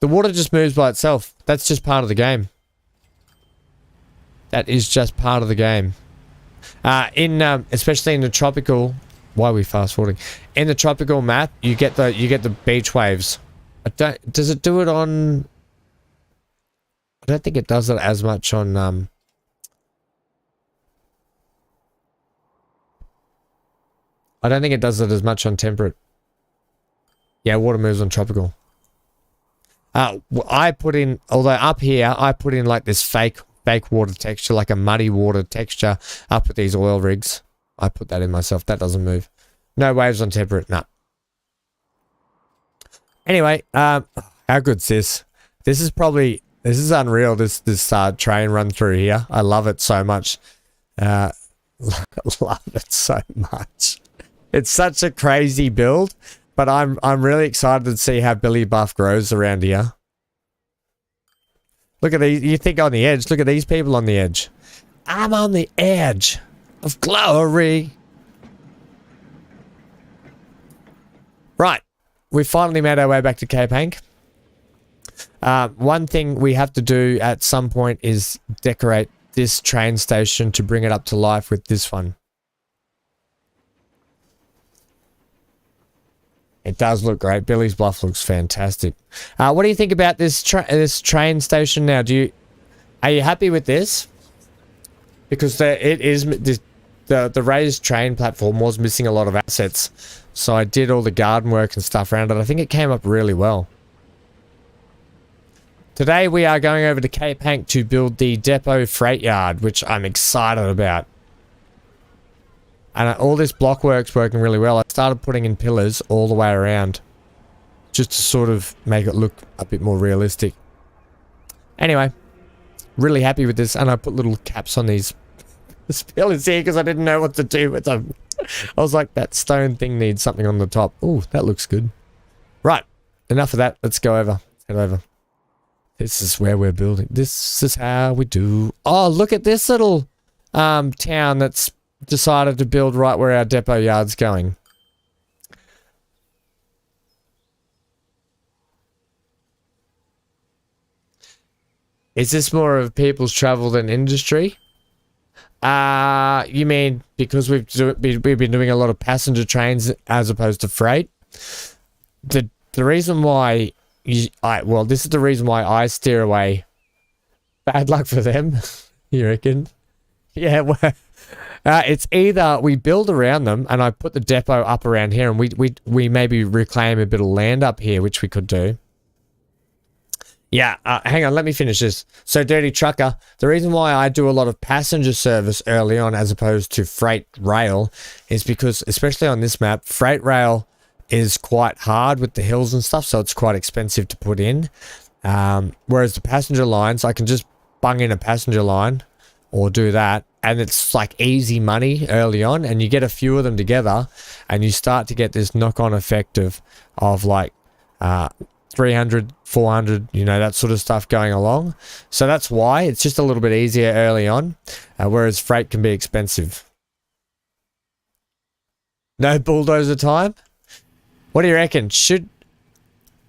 The water just moves by itself. That's just part of the game. That is just part of the game. Especially in the tropical, why are we fast forwarding? In the tropical map, you get the beach waves. Does it do it on? I don't think it does it as much on. I don't think it does it as much on temperate. Yeah, water moves on tropical. I put in, although up here, I put in like this fake water texture, like a muddy water texture up with these oil rigs. I put that in myself. That doesn't move. No waves on temperate. Nah. Anyway, how good's this? This is unreal. This train run through here. I love it so much. Love it so much. It's such a crazy build. But I'm really excited to see how Billy Buff grows around here. Look at these. You think on the edge. Look at these people on the edge. I'm on the edge of glory. Right. We finally made our way back to Cape Hank. One thing we have to do at some point is decorate this train station to bring it up to life with this one. It does look great. Billy's Bluff looks fantastic. What do you think about this train station now? Are you happy with this? Because the raised train platform was missing a lot of assets, so I did all the garden work and stuff around it. I think it came up really well. Today we are going over to Cape Hank to build the depot freight yard, which I'm excited about. And all this block work's working really well. I started putting in pillars all the way around, just to sort of make it look a bit more realistic. Anyway, really happy with this, and I put little caps on these pillars here because I didn't know what to do with them. I was like, that stone thing needs something on the top. Ooh, that looks good. Right, enough of that. Let's go over. Let's head over. This is where we're building. This is how we do. Oh, look at this little town that's decided to build right where our depot yard's going. Is this more of people's travel than industry? You mean because we've been doing a lot of passenger trains as opposed to freight? The reason why this is the reason why I steer away. Bad luck for them, you reckon? Yeah, well, it's either we build around them and I put the depot up around here and we maybe reclaim a bit of land up here, which we could do. Yeah, hang on, let me finish this. So, Dirty Trucker, the reason why I do a lot of passenger service early on as opposed to freight rail is because, especially on this map, freight rail is quite hard with the hills and stuff, so it's quite expensive to put in. Whereas the passenger lines, I can just bung in a passenger line or do that, and it's like easy money early on, and you get a few of them together, and you start to get this knock-on effect of like 300, 400, you know, that sort of stuff going along. So that's why it's just a little bit easier early on, whereas freight can be expensive. No bulldozer time? What do you reckon? Should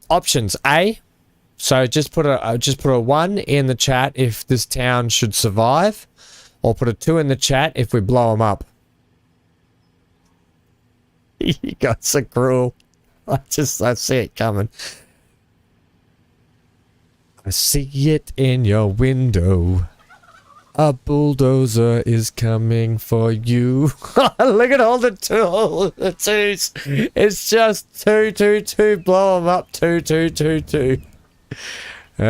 options A? So just put a 1 in the chat if this town should survive, or put a 2 in the chat if we blow them up. You guys are cruel. I see it coming. I see it in your window. A bulldozer is coming for you. Look at all the twos. It's just 2, 2, 2. Blow them up. 2, 2, 2, 2. All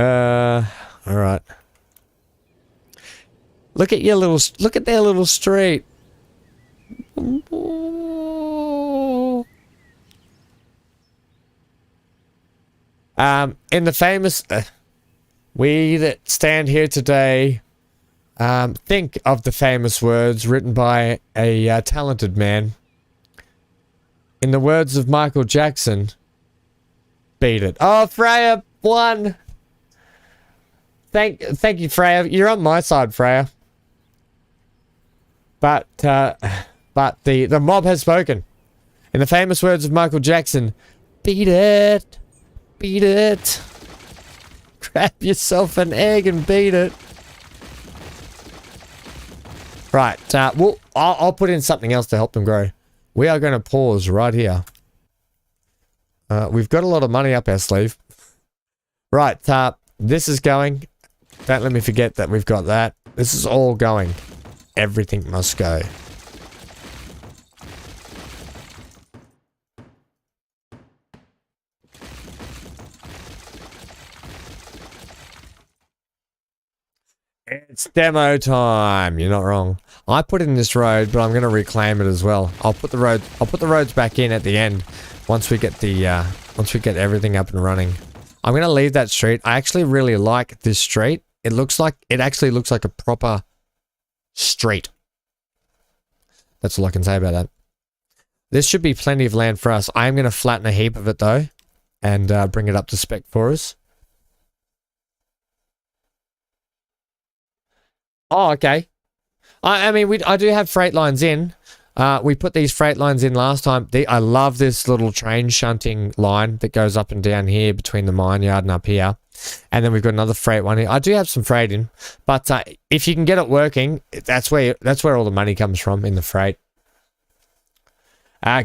right. Look at their little street. In the famous, we that stand here today, think of the famous words written by a talented man In the words of Michael Jackson, beat it. Oh, Freya won. Thank you, Freya. You're on my side, Freya. But the mob has spoken. In the famous words of Michael Jackson, beat it. Beat it. Grab yourself an egg and beat it. Right. Well, I'll put in something else to help them grow. We are going to pause right here. We've got a lot of money up our sleeve. Right. This is going. Don't let me forget that we've got that. This is all going. Everything must go. It's demo time. You're not wrong. I put in this road, but I'm going to reclaim it as well. I'll put the roads back in at the end once we get everything up and running. I'm going to leave that street. I actually really like this street. It actually looks like a proper street. That's all I can say about that. This should be plenty of land for us. I'm going to flatten a heap of it though and bring it up to spec for us. Oh, okay. I mean, I do have freight lines in. We put these freight lines in last time. I love this little train shunting line that goes up and down here between the mine yard and up here. And then we've got another freight one here. I do have some freight in, but if you can get it working, that's where all the money comes from, in the freight.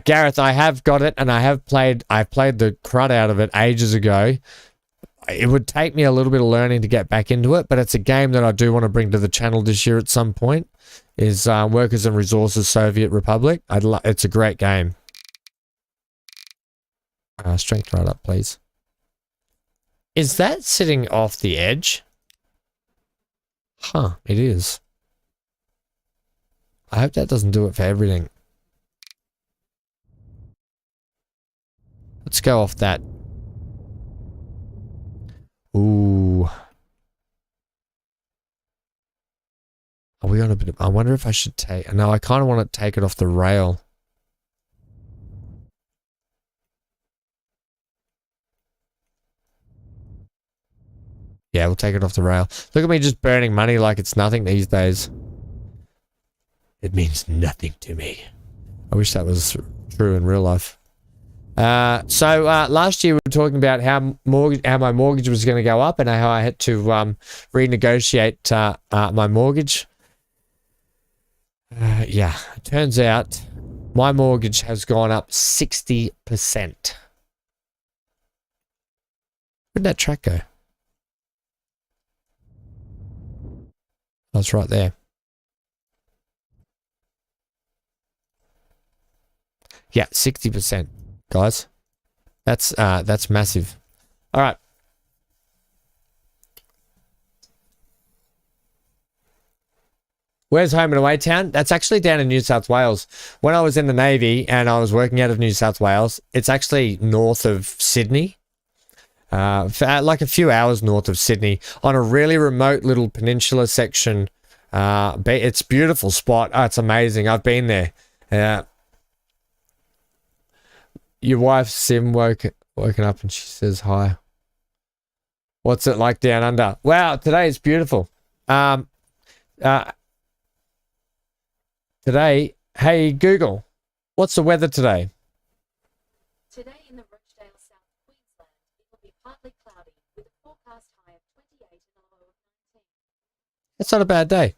Gareth, I have got it, and I played the crud out of it ages ago. It would take me a little bit of learning to get back into it, but it's a game that I do want to bring to the channel this year at some point. Is Workers and Resources Soviet Republic. It's a great game. Strength right up, please. Is that sitting off the edge? Huh, it is. I hope that doesn't do it for everything. Let's go off that. Ooh. Are we on a bit of, I wonder if I should take... No, I kind of want to take it off the rail. Yeah, we'll take it off the rail. Look at me just burning money like it's nothing these days. It means nothing to me. I wish that was true in real life. So last year we were talking about how my mortgage was going to go up and how I had to renegotiate my mortgage. Yeah, it turns out my mortgage has gone up 60%. Where'd that track go? That's right there. Yeah, 60%, guys. That's massive. All right. Where's home and away town? That's actually down in New South Wales. When I was in the Navy and I was working out of New South Wales, it's actually north of Sydney. Like a few hours north of Sydney on a really remote little peninsula section. It's a beautiful spot. Oh, it's amazing. I've been there. Your wife Sim woken up and she says hi. What's it like down under? Wow, today is beautiful. Today, hey Google, what's the weather today? Today in the Rochdale, South Queensland, it will be partly cloudy with a forecast high of 28 and a low of 19. That's not a bad day.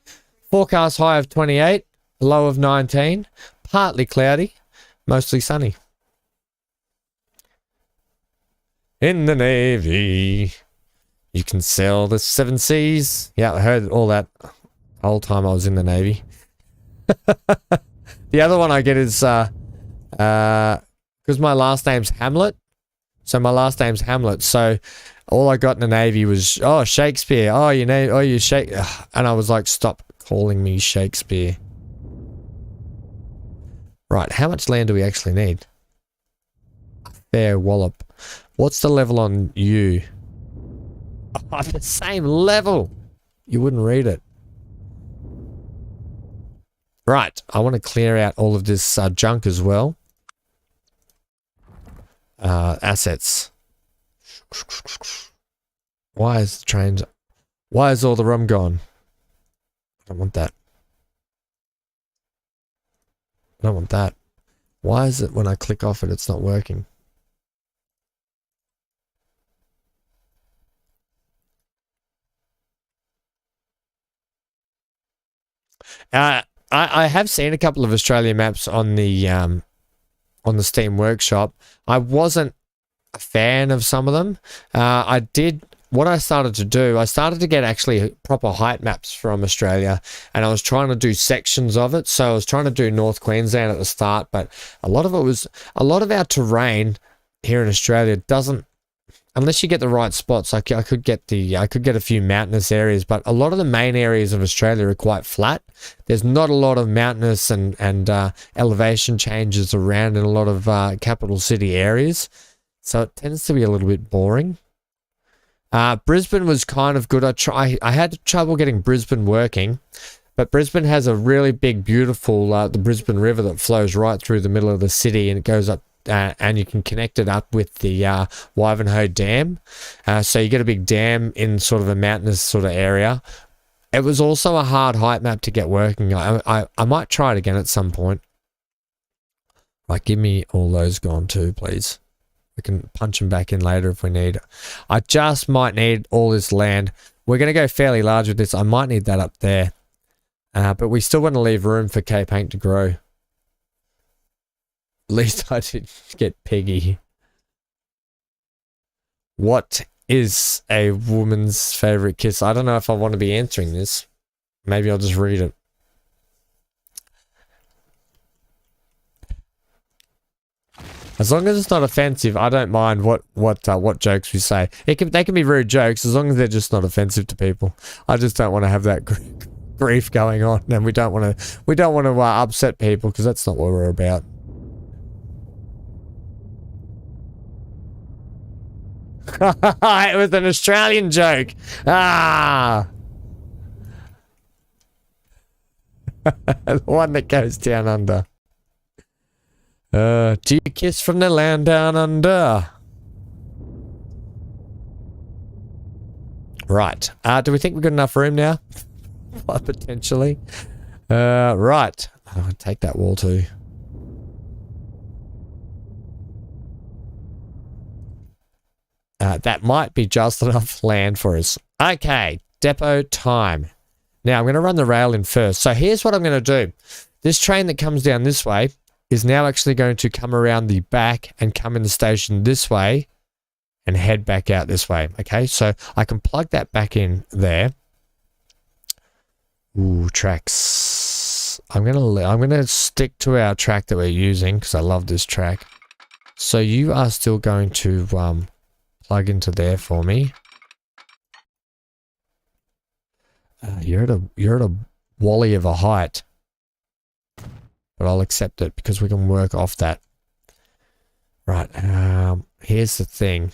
Forecast high of 28, low of 19, partly cloudy, mostly sunny. In the Navy, you can sail the 7 seas. Yeah, I heard all that the whole time I was in the Navy. The other one I get is because my last name's Hamlet. So my last name's Hamlet. So all I got in the Navy was, oh, Shakespeare. Oh, you know, oh, you Shake. And I was like, stop calling me Shakespeare. Right, how much land do we actually need? Fair wallop. What's the level on you? Oh, the same level. You wouldn't read it. Right, I want to clear out all of this junk as well. assets. Why is the trains... Why is all the rum gone? I don't want that. I don't want that. Why is it when I click off it, it's not working? I have seen a couple of Australian maps on the Steam Workshop. I wasn't a fan of some of them. What I started to do, I started to get actually proper height maps from Australia, and I was trying to do sections of it. So I was trying to do North Queensland at the start, but a lot of our terrain here in Australia doesn't, unless you get the right spots. I could get a few mountainous areas, but a lot of the main areas of Australia are quite flat. There's not a lot of mountainous and elevation changes around in a lot of capital city areas, so it tends to be a little bit boring. Brisbane was kind of good. I had trouble getting Brisbane working, but Brisbane has a really big, beautiful, the Brisbane River that flows right through the middle of the city, and it goes up, and you can connect it up with the Wivenhoe Dam. So you get a big dam in sort of a mountainous sort of area. It was also a hard height map to get working. I might try it again at some point. Right, give me all those gone too, please. We can punch them back in later if we need. I just might need all this land. We're going to go fairly large with this. I might need that up there. But we still want to leave room for K-Paint to grow. At least I didn't get piggy. What is a woman's favorite kiss? I don't know if I want to be answering this. Maybe I'll just read it. As long as it's not offensive, I don't mind what jokes we say. They can be rude jokes as long as they're just not offensive to people. I just don't want to have that grief going on, and we don't want to upset people, because that's not what we're about. It was an Australian joke. Ah, the one that goes down under. Do you kiss from the land down under? Right. Do we think we've got enough room now? Potentially. Right. I'll take that wall too. That might be just enough land for us. Okay. Depot time. Now, I'm going to run the rail in first. So here's what I'm going to do. This train that comes down this way is now actually going to come around the back and come in the station this way and head back out this way. Okay, so I can plug that back in there. Ooh, tracks. I'm gonna stick to our track that we're using because I love this track. So you are still going to plug into there for me. You're at a wally of a height. But I'll accept it because we can work off that. Right, here's the thing.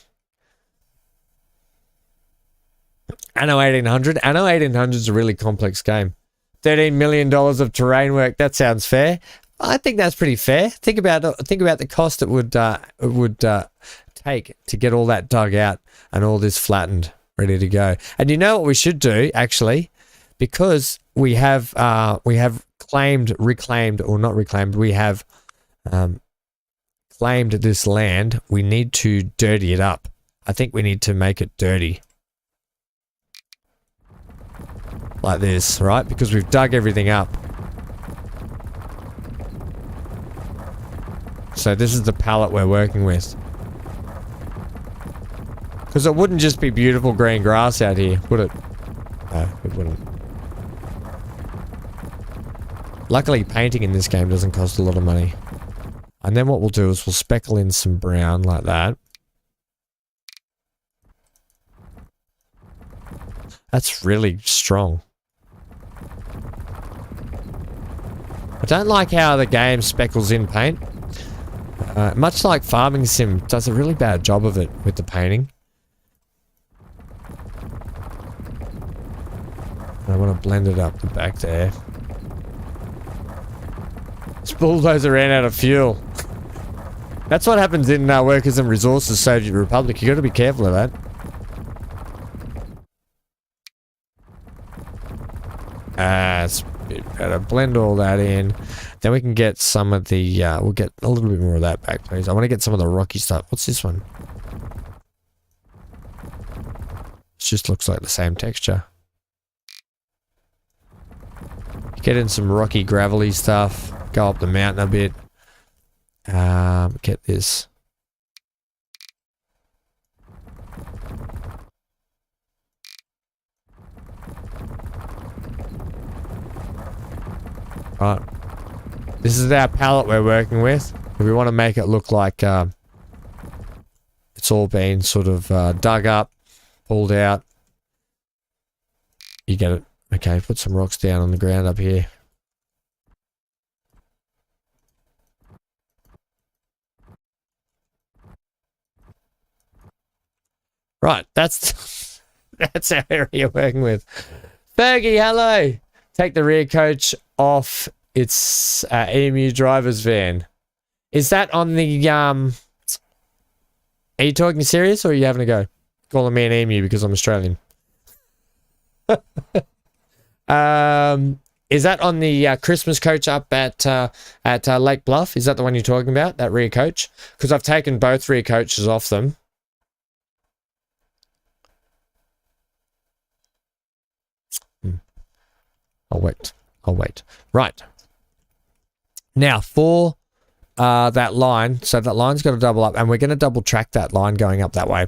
Anno 1800. Anno 1800 is a really complex game. $13 million of terrain work. That sounds fair. I think that's pretty fair. Think about the cost it would take to get all that dug out and all this flattened, ready to go. And you know what we should do, actually? Because we have reclaimed, or not reclaimed, we have claimed this land. We need to dirty it up. I think we need to make it dirty. Like this, right? Because we've dug everything up. So this is the palette we're working with. Because it wouldn't just be beautiful green grass out here, would it? No, it wouldn't. Luckily, painting in this game doesn't cost a lot of money. And then what we'll do is we'll speckle in some brown like that. That's really strong. I don't like how the game speckles in paint. Much like Farming Sim does a really bad job of it with the painting. I want to blend it up the back there. This bulldozer ran out of fuel. That's what happens in Workers and Resources Soviet Republic. You got to be careful of that. Better blend all that in. Then we can get some of the, we'll get a little bit more of that back, please. I want to get some of the rocky stuff. What's this one? It just looks like the same texture. Get in some rocky, gravelly stuff. Go up the mountain a bit. Get this. Right. This is our palette we're working with. We want to make it look like it's all been sort of dug up, pulled out. You get it. Okay, put some rocks down on the ground up here. Right, that's our area you're working with. Fergie, hello. Take the rear coach off its EMU driver's van. Is that on the Are you talking serious or are you having a go? Calling me an EMU because I'm Australian. Is that on the Christmas coach up at Lake Bluff? Is that the one you're talking about? That rear coach? Because I've taken both rear coaches off them. I'll wait. Right. Now, for that line, so that line's got to double up, and we're going to double track that line going up that way,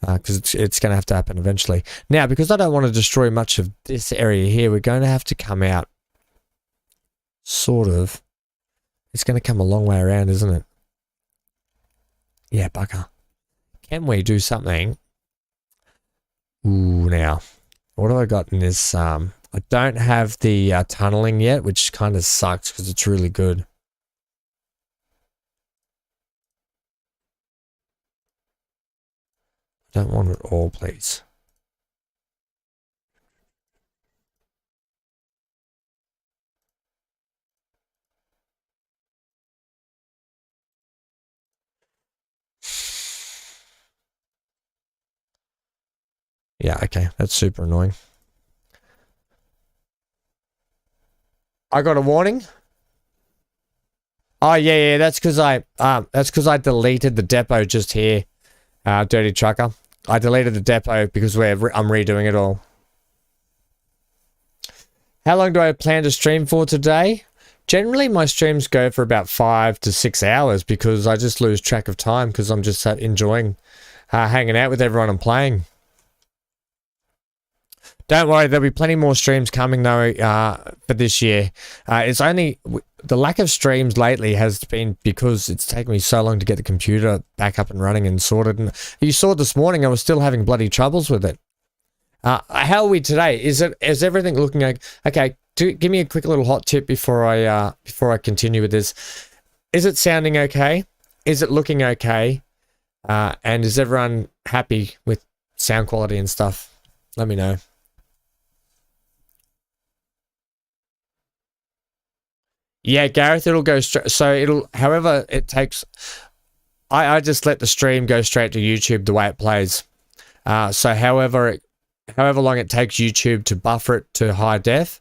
because it's going to have to happen eventually. Now, because I don't want to destroy much of this area here, we're going to have to come out, sort of. It's going to come a long way around, isn't it? Yeah, bugger. Can we do something? Ooh, now, what have I got in this? I don't have the tunneling yet, which kind of sucks because it's really good. I don't want it all, please. Yeah, okay, that's super annoying. I got a warning. Oh yeah, that's because I deleted the depot just here, dirty trucker. I deleted the depot because I'm redoing it all. How long do I plan to stream for today? Generally, my streams go for about 5 to 6 hours because I just lose track of time because I'm just enjoying hanging out with everyone and playing. Don't worry, there'll be plenty more streams coming though for this year. It's only the lack of streams lately has been because it's taken me so long to get the computer back up and running and sorted. And you saw this morning I was still having bloody troubles with it. How are we today? Is everything looking like okay? Give me a quick little hot tip before I continue with this. Is it sounding okay? Is it looking okay? And is everyone happy with sound quality and stuff? Let me know. Yeah, Gareth, it'll go straight. So it'll, however it takes, I just let the stream go straight to YouTube the way it plays. So however long it takes YouTube to buffer it to high def,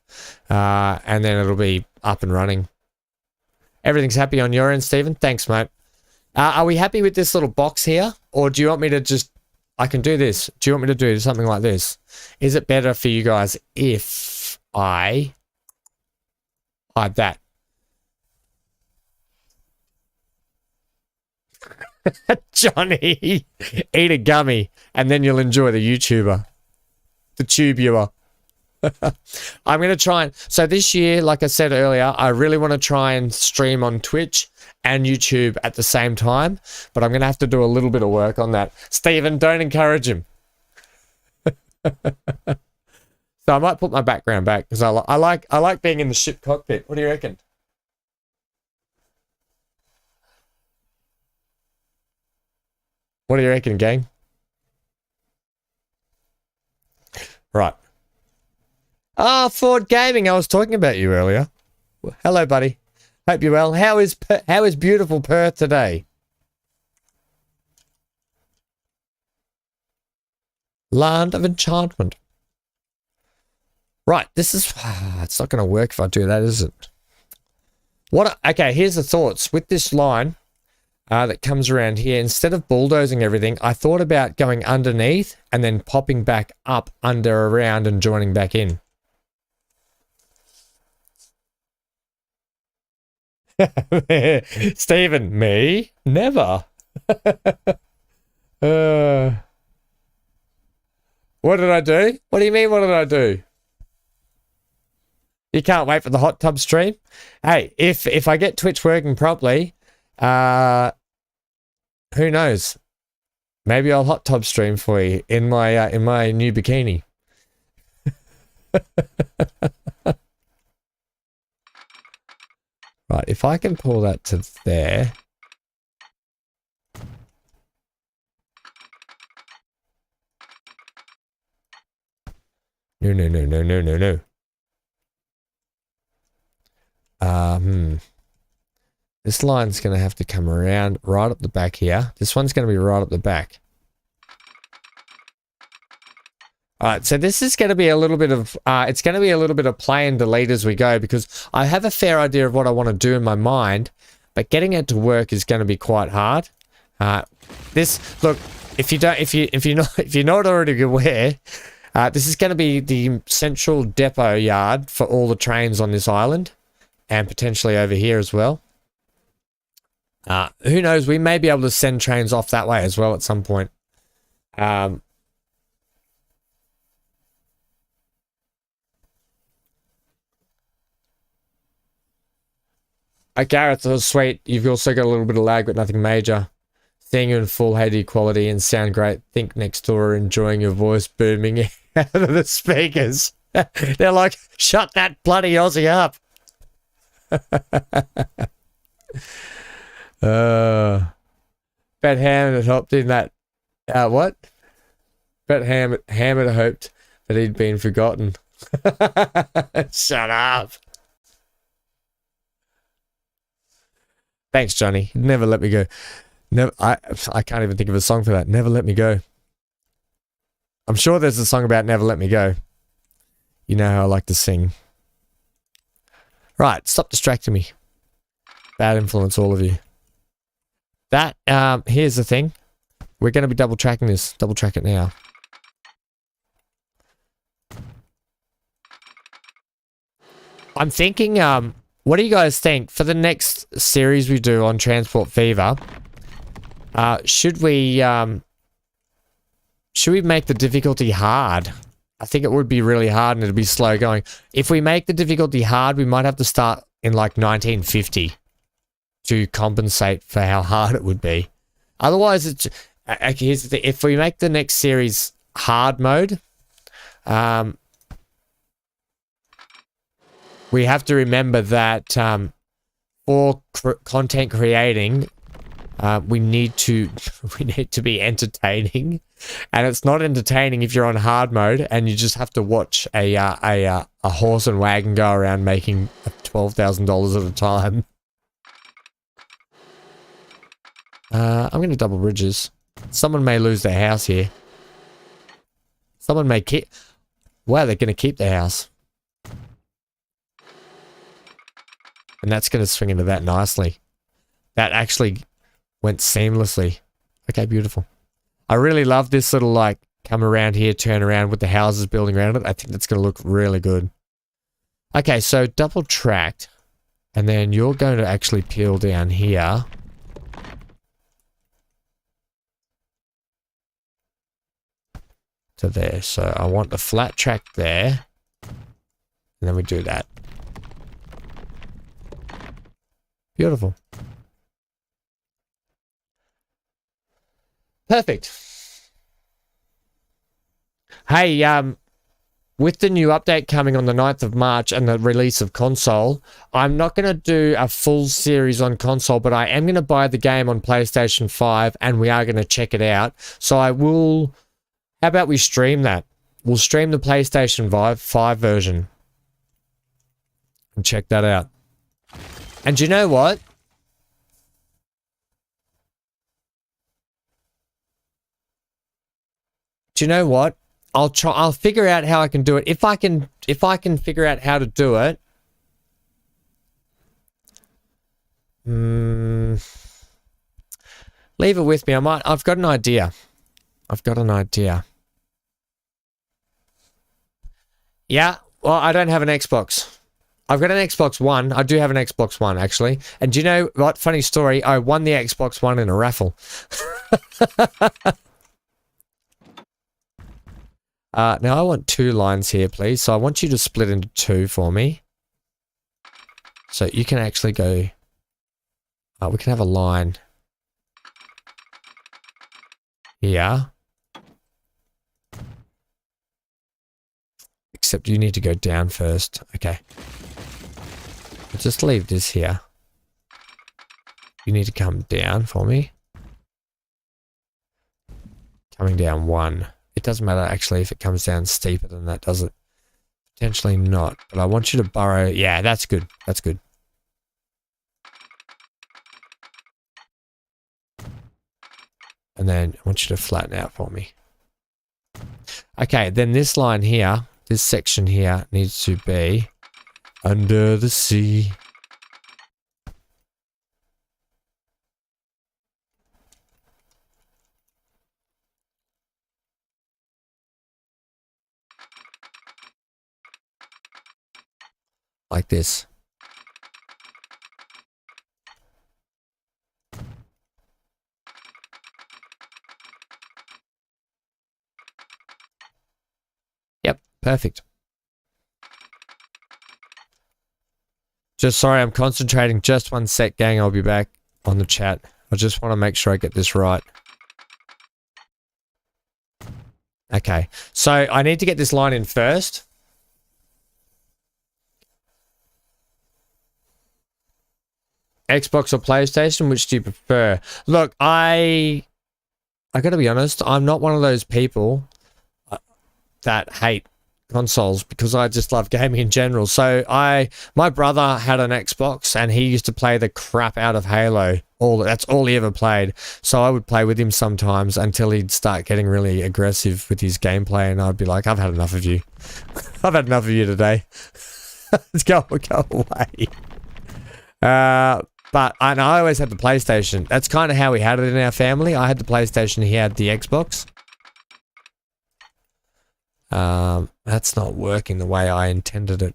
and then it'll be up and running. Everything's happy on your end, Stephen? Thanks, mate. Are we happy with this little box here? Or do you want me to just, I can do this. Do you want me to do something like this? Is it better for you guys if I hide that? Johnny, eat a gummy and then you'll enjoy the YouTuber. The tubular. I'm going to try and... So this year, like I said earlier, I really want to try and stream on Twitch and YouTube at the same time. But I'm going to have to do a little bit of work on that. Stephen, don't encourage him. So I might put my background back because I like being in the ship cockpit. What do you reckon? What do you reckon, gang? Right. Ah, Ford Gaming. I was talking about you earlier. Hello, buddy. Hope you're well. How is beautiful Perth today? Land of enchantment. Right, this is... it's not going to work if I do that, is it? Okay, here's the thoughts. With this line that comes around here, instead of bulldozing everything, I thought about going underneath and then popping back up, under, around, and joining back in. Stephen, me? Never. What did I do? What do you mean, what did I do? You can't wait for the hot tub stream? Hey, if I get Twitch working properly, who knows? Maybe I'll hot tub stream for you in my new bikini. Right, if I can pull that to there. No. This line's going to have to come around right up the back here. This one's going to be right up the back. Alright, so this is going to be a little bit of, it's going to be a little bit of play and delete as we go, because I have a fair idea of what I want to do in my mind, but getting it to work is going to be quite hard. Look, if you're not already aware, this is going to be the central depot yard for all the trains on this island, and potentially over here as well. Who knows, we may be able to send trains off that way as well at some point. Gareth, oh, sweet. You've also got a little bit of lag, but nothing major. Seeing you in full HD quality and sound great. Think next door, enjoying your voice booming out of the speakers. They're like, shut that bloody Aussie up. Bet Ham had hoped in that. What? Bet Ham had hoped that he'd been forgotten. Shut up. Thanks, Johnny. Never let me go. Never. I can't even think of a song for that. Never let me go. I'm sure there's a song about Never Let Me Go. You know how I like to sing. Right, stop distracting me. Bad influence, all of you. That, here's the thing. We're going to be double tracking this. Double track it now. I'm thinking, what do you guys think for the next series we do on Transport Fever? Should we make the difficulty hard? I think it would be really hard and it'd be slow going. If we make the difficulty hard, we might have to start in like 1950 to compensate for how hard it would be. Otherwise, it's here's the thing. If we make the next series hard mode, we have to remember that for content creating, we need to be entertaining, and it's not entertaining if you're on hard mode and you just have to watch a horse and wagon go around making $12,000 at a time. I'm going to double bridges. Someone may lose their house here. Someone may keep... Wow, they're going to keep their house. And that's going to swing into that nicely. That actually went seamlessly. Okay, beautiful. I really love this little, like, come around here, turn around with the houses building around it. I think that's going to look really good. Okay, so double tracked. And then you're going to actually peel down here. To there. So I want the flat track there. And then we do that. Beautiful. Perfect. Hey, with the new update coming on the 9th of March and the release of console, I'm not going to do a full series on console, but I am going to buy the game on PlayStation 5 and we are going to check it out. So I will... How about we stream that? We'll stream the PlayStation 5 version. And check that out. And do you know what? Do you know what? I'll try. I'll figure out how I can do it. If I can figure out how to do it. Leave it with me. I've got an idea. Yeah. Well, I don't have an Xbox. I've got an Xbox One. I do have an Xbox One, actually. And do you know what? Funny story. I won the Xbox One in a raffle. Now I want 2 lines here, please. So I want you to split into 2 for me. So you can actually go... we can have a line here. Except you need to go down first. Okay. I'll just leave this here. You need to come down for me. Coming down 1. It doesn't matter actually if it comes down steeper than that, does it? Potentially not. But I want you to burrow. Yeah, that's good. That's good. And then I want you to flatten out for me. Okay, then this line here, this section here needs to be under the sea. Like this. Yep, perfect. Just sorry, I'm concentrating. Just 1 sec, gang. I'll be back on the chat. I just want to make sure I get this right. Okay, so I need to get this line in first. Xbox or PlayStation, which do you prefer? Look, I gotta be honest, I'm not one of those people that hate consoles because I just love gaming in general. So my brother had an Xbox and he used to play the crap out of Halo. That's all he ever played. So I would play with him sometimes until he'd start getting really aggressive with his gameplay and I'd be like, I've had enough of you. I've had enough of you today. Let's go away. But I always had the PlayStation. That's kind of how we had it in our family. I had the PlayStation, he had the Xbox. That's not working the way I intended it.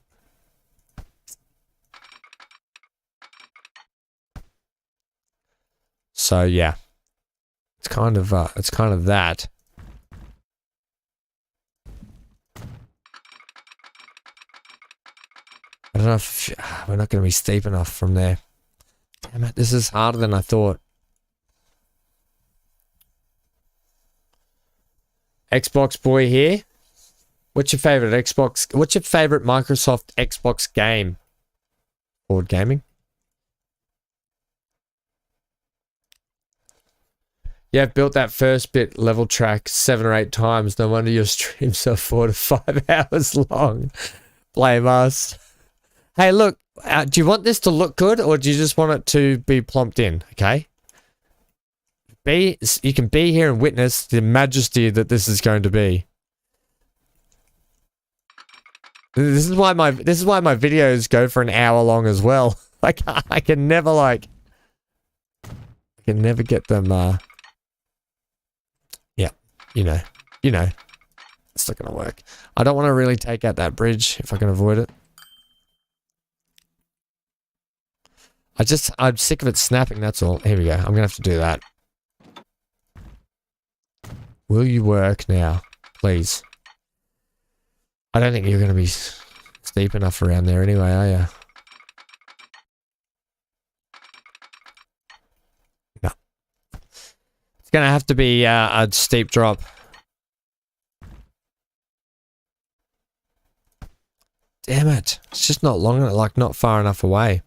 So yeah, it's kind of that. I don't know if we're not going to be steep enough from there. Damn it, this is harder than I thought. Xbox boy here. What's your favorite Xbox? What's your favorite Microsoft Xbox game? Board gaming. Yeah, I've built that first bit level track 7 or 8 times. No wonder your streams are 4 to 5 hours long. Blame us. Hey, look, do you want this to look good or do you just want it to be plopped in? Okay. You can be here and witness the majesty that this is going to be. This is why my videos go for an hour long as well. Like I can never get them. Yeah, you know, it's not gonna work. I don't want to really take out that bridge if I can avoid it. I'm sick of it snapping. That's all. Here we go. I'm gonna have to do that. Will you work now, please? I don't think you're going to be steep enough around there anyway, are you? No. It's going to have to be a steep drop. Damn it. It's just not long enough, like not far enough away.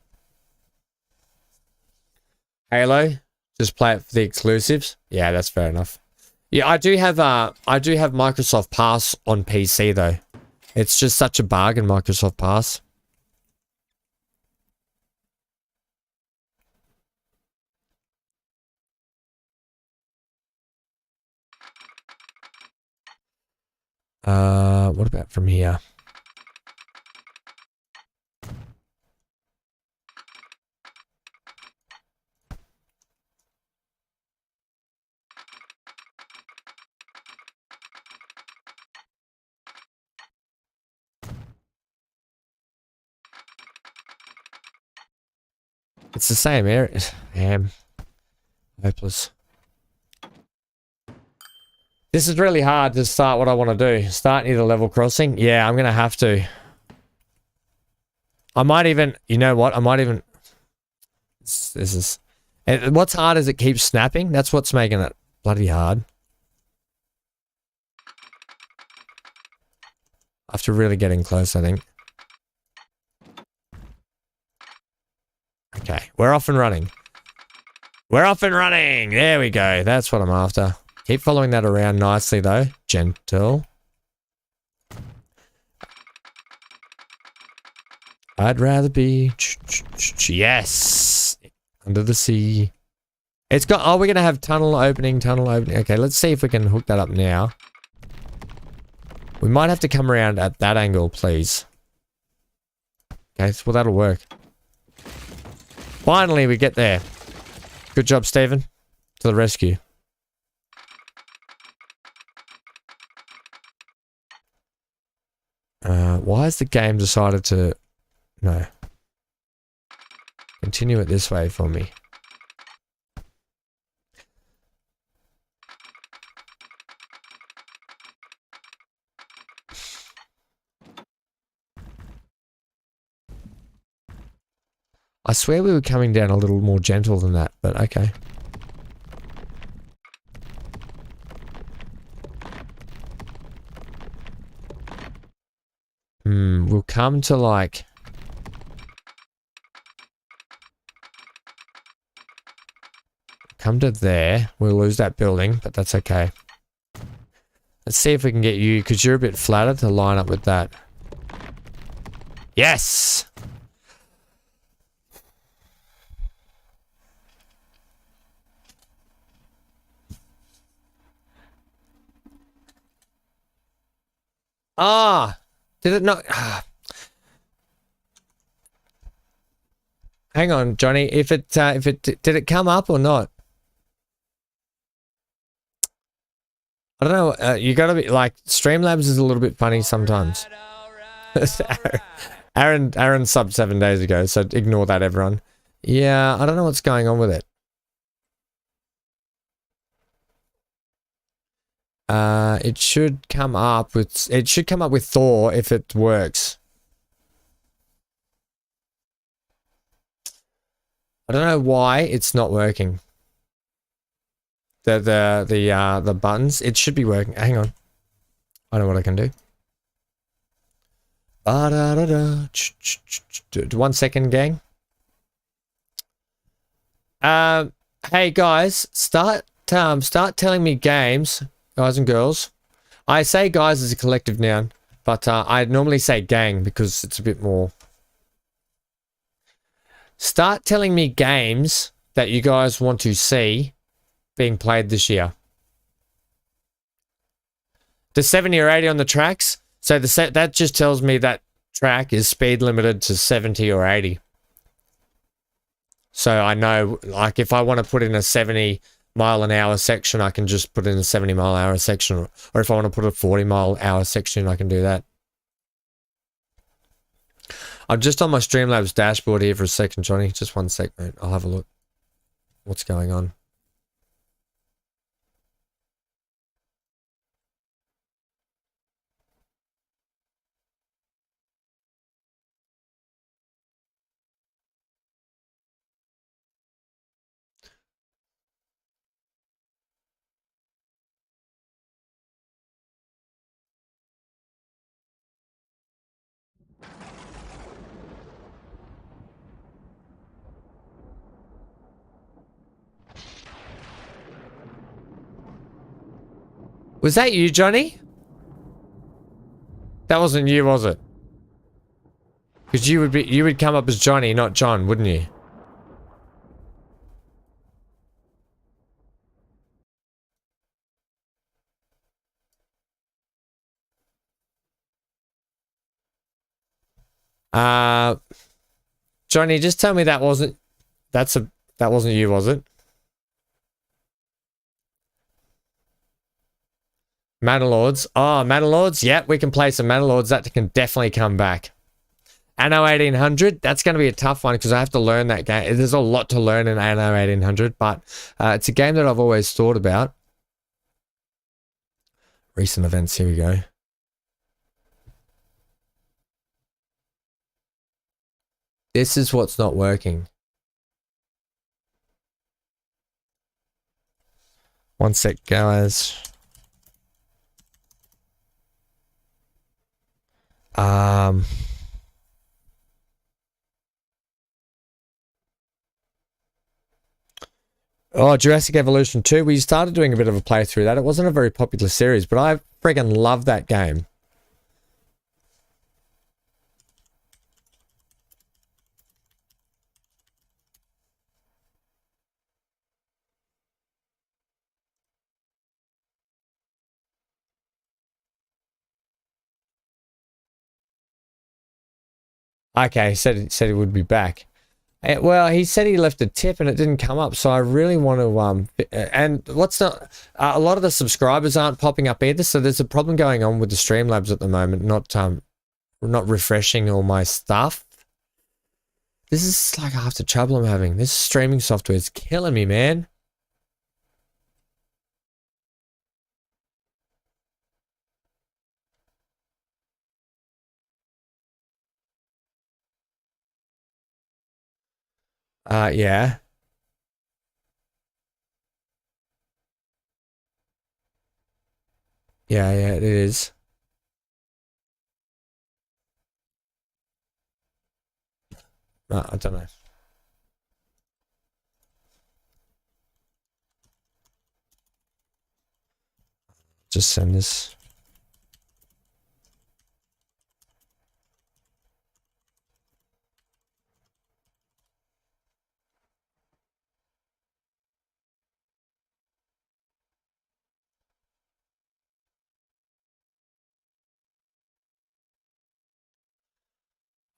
Halo? Just play it for the exclusives? Yeah, that's fair enough. Yeah, I do have Microsoft Pass on PC though. It's just such a bargain, Microsoft Pass. What about from here? It's the same area. Damn. Hopeless. This is really hard to start what I want to do. Start near the level crossing. Yeah, I'm going to have to. I might even... You know what? I might even... This is... And what's hard is it keeps snapping. That's what's making it bloody hard. After really getting close, I think. Okay, we're off and running. We're off and running! There we go. That's what I'm after. Keep following that around nicely, though. Gentle. I'd rather be... Yes! Under the sea. It's got... Oh, we're going to have tunnel opening, tunnel opening. Okay, let's see if we can hook that up now. We might have to come around at that angle, please. Okay, well, that'll work. Finally, we get there. Good job, Stephen. To the rescue. Why has the game decided to... No. Continue it this way for me. I swear we were coming down a little more gentle than that, but okay. We'll come to like... Come to there. We'll lose that building, but that's okay. Let's see if we can get you, because you're a bit flatter to line up with that. Yes! Ah! Did it not... Hang on, Johnny. If it did it come up or not? I don't know. You gotta be like Streamlabs is a little bit funny sometimes. Aaron subbed 7 days ago, so ignore that, everyone. Yeah, I don't know what's going on with it. It should come up with Thor if it works. I don't know why it's not working. The buttons. It should be working. Hang on. I know what I can do. 1 second, gang. Hey guys, start telling me games, guys and girls. I say guys as a collective noun, but I normally say gang because it's a bit more. Start telling me games that you guys want to see being played this year. The 70 or 80 on the tracks. So that just tells me that track is speed limited to 70 or 80. So I know, like, if I want to put in a 70-mile-an-hour section, I can just put in a 70-mile-an-hour section. Or if I want to put a 40-mile-an-hour section, I can do that. I'm just on my Streamlabs dashboard here for a second, Johnny. Just 1 sec, mate. I'll have a look. What's going on? Was that you, Johnny? That wasn't you, was it? Because you would come up as Johnny, not John, wouldn't you? Johnny, just tell me that wasn't you, was it? Manalords. Oh, Manalords. Yeah, we can play some Manalords. That can definitely come back. Anno 1800. That's going to be a tough one because I have to learn that game. There's a lot to learn in Anno 1800, but it's a game that I've always thought about. Recent events. Here we go. This is what's not working. One sec, guys. Oh, Jurassic Evolution 2. We started doing a bit of a playthrough that. It wasn't a very popular series, but I friggin' love that game. Okay, he said he would be back. Well, he said he left a tip and it didn't come up, so I really want to and what's not a lot of the subscribers aren't popping up either, so there's a problem going on with the Streamlabs at the moment, not refreshing all my stuff. This is like half the trouble I'm having. This streaming software is killing me, man. Yeah. Yeah, it is. I don't know. Just send this.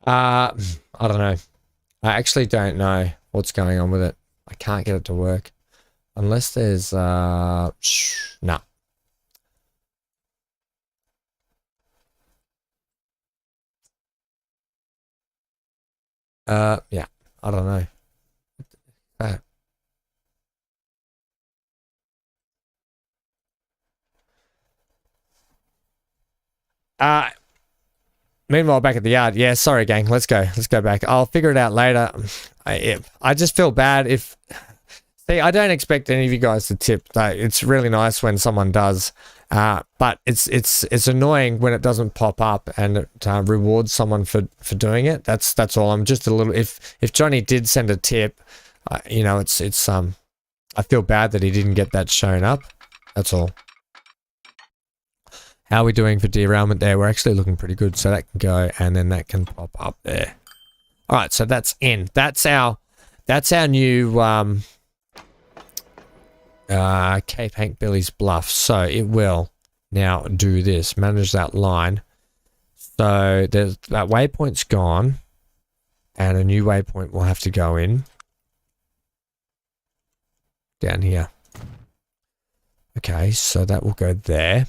I don't know. I actually don't know what's going on with it. I can't get it to work. Unless there's, nah. Yeah, I don't know. Meanwhile, back at the yard. Yeah, sorry, gang. Let's go. Let's go back. I'll figure it out later. I just feel bad if... See, I don't expect any of you guys to tip. It's really nice when someone does. But it's annoying when it doesn't pop up and it rewards someone for doing it. That's all. I'm just a little... If Johnny did send a tip, you know, it's I feel bad that he didn't get that shown up. That's all. How are we doing for derailment there? We're actually looking pretty good, so that can go, and then that can pop up there. All right, so that's in. That's our new Cape Hank Billy's Bluff. So it will now do this. Manage that line. So there's that waypoint's gone, and a new waypoint will have to go in down here. Okay, so that will go there.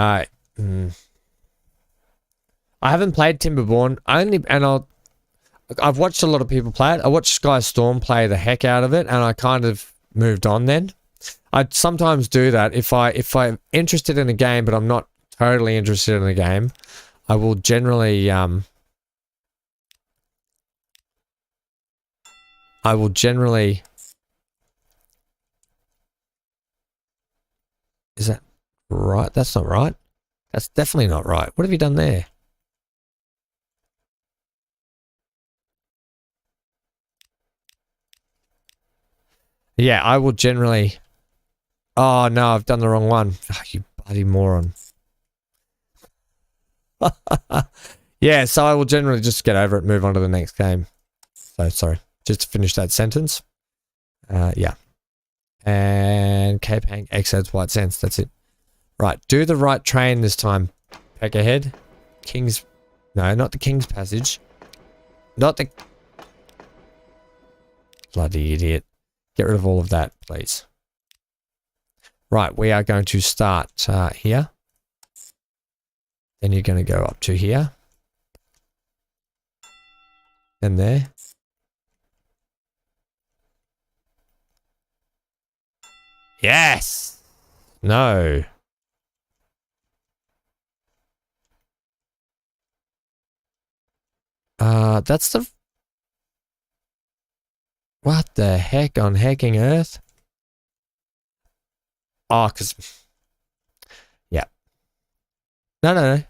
I haven't played Timberborn. I've watched a lot of people play it. I watched Sky Storm play the heck out of it, and I kind of moved on then. I sometimes do that if I'm interested in a game, but I'm not totally interested in a game. I will generally Is that right? That's not right. That's definitely not right. What have you done there? Yeah, I will generally... Oh, no, I've done the wrong one. Oh, you bloody moron. Yeah, so I will generally just get over it, move on to the next game. So, sorry. Just to finish that sentence. Yeah. And Cape Hank X adds white sense. That's it. Right, do the right train this time. Back ahead. King's... No, not the King's Passage. Not the... Bloody idiot. Get rid of all of that, please. Right, we are going to start here. Then you're going to go up to here. And there. Yes! No. That's the... What the heck on hecking earth? Oh, because... Yeah. No, no, no.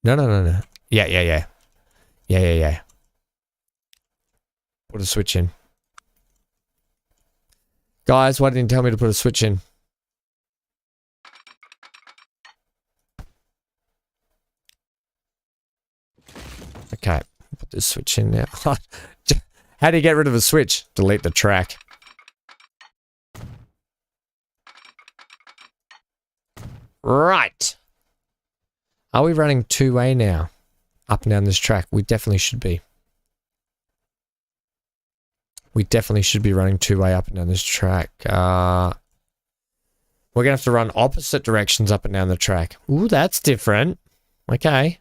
No, no, no, no. Yeah, yeah, yeah. Yeah, yeah, yeah. Put a switch in. Guys, why didn't you tell me to put a switch in? Okay. Put this switch in now. How do you get rid of a switch? Delete the track. Right. Are we running two-way now? Up and down this track? We definitely should be. We definitely should be running two-way up and down this track. We're going to have to run opposite directions up and down the track. Ooh, that's different. Okay.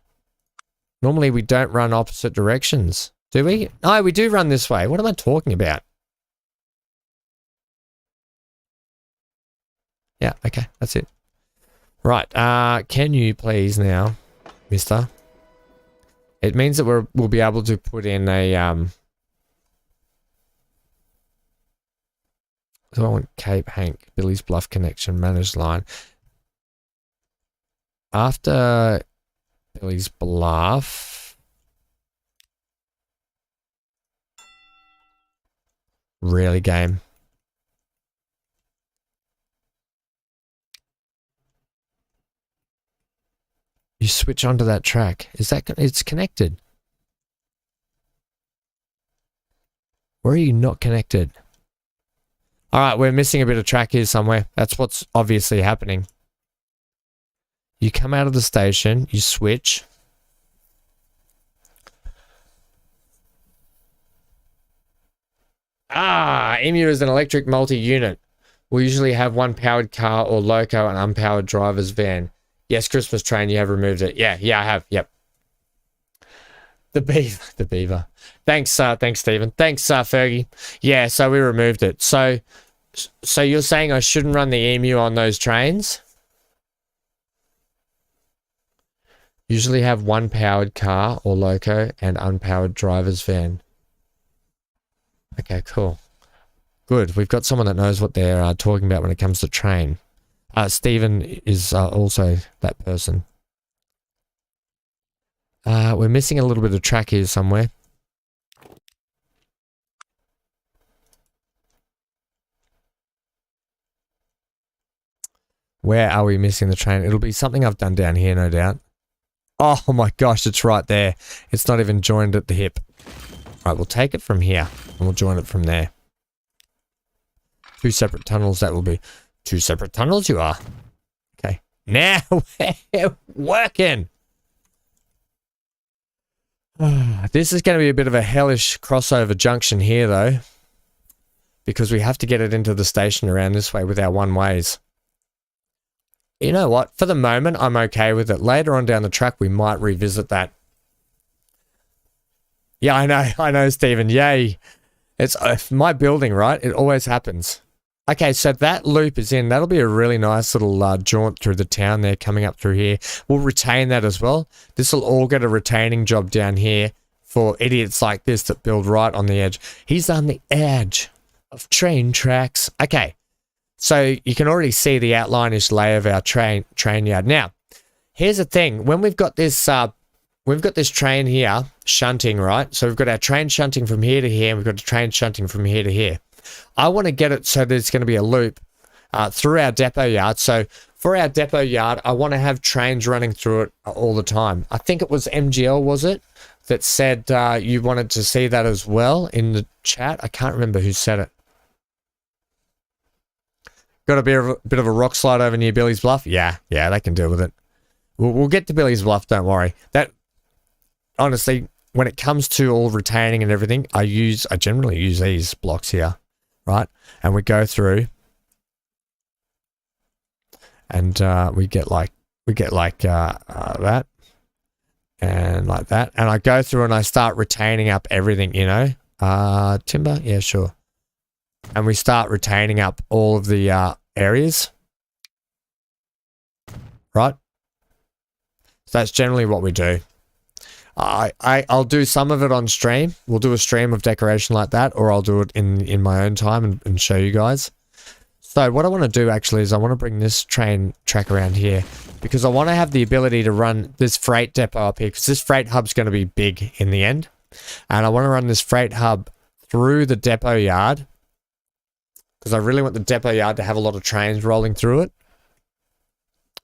Normally we don't run opposite directions. Do we? No, we do run this way. What am I talking about? Yeah, okay. That's it. Right. Can you please now, mister? It means that we'll be able to put in a... So I want Cape Hank, Billy's Bluff connection, managed line. After Billy's Bluff... Really, game? You switch onto that track. Is that... It's connected. Where are you not connected? Alright, we're missing a bit of track here somewhere. That's what's obviously happening. You come out of the station, you switch. EMU is an electric multi-unit. We usually have one powered car or loco and unpowered driver's van. Yes, Christmas train, you have removed it. Yeah, I have. Yep. The beaver. Thanks, Stephen. Thanks, Fergie. Yeah, so we removed it. So you're saying I shouldn't run the EMU on those trains? Usually have one powered car or loco and unpowered driver's van. Okay, cool. Good. We've got someone that knows what they're talking about when it comes to train. Stephen is also that person. We're missing a little bit of track here somewhere. Where are we missing the train? It'll be something I've done down here, no doubt. Oh my gosh, it's right there. It's not even joined at the hip. Right, we'll take it from here and we'll join it from there. Two separate tunnels, that will be. Two separate tunnels you are. Okay. Now we're working. This is going to be a bit of a hellish crossover junction here though. Because we have to get it into the station around this way with our one-ways. You know what? For the moment, I'm okay with it. Later on down the track, we might revisit that. Yeah, I know, Stephen. Yay. It's my building, right? It always happens. Okay, so that loop is in. That'll be a really nice little jaunt through the town there, coming up through here. We'll retain that as well. This will all get a retaining job down here for idiots like this that build right on the edge. He's on the edge of train tracks. Okay, so you can already see the outline-ish lay of our train yard. Now, here's the thing. When we've got this train here shunting, right? So we've got our train shunting from here to here, and we've got a train shunting from here to here. I want to get it so there's going to be a loop through our depot yard. So for our depot yard, I want to have trains running through it all the time. I think it was MGL, was it, that said you wanted to see that as well in the chat? I can't remember who said it. Got a bit of a rock slide over near Billy's Bluff? Yeah, they can deal with it. We'll get to Billy's Bluff, don't worry. That, honestly, when it comes to all retaining and everything, I generally use these blocks here, right? And we go through and we get like that and like that. And I go through and I start retaining up everything, you know. Timber? Yeah, sure. And we start retaining up all of the areas, right? So that's generally what we do. I'll do some of it on stream. We'll do a stream of decoration like that, or I'll do it in my own time and show you guys. So what I want to do actually is I want to bring this track around here because I want to have the ability to run this freight depot up here because this freight hub's going to be big in the end. And I want to run this freight hub through the depot yard because I really want the depot yard to have a lot of trains rolling through it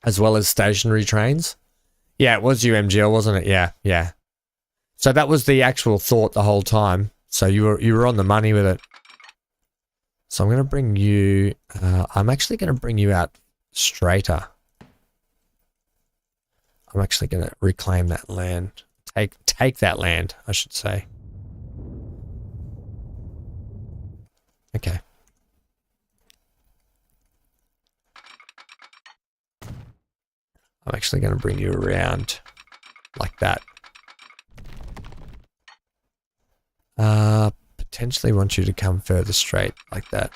as well as stationary trains. Yeah, it was UMGL, wasn't it? Yeah. So that was the actual thought the whole time. So you were on the money with it. So I'm going to bring you... I'm actually going to bring you out straighter. I'm actually going to reclaim that land. Take that land, I should say. Okay. I'm actually going to bring you around like that. Potentially want you to come further straight like that.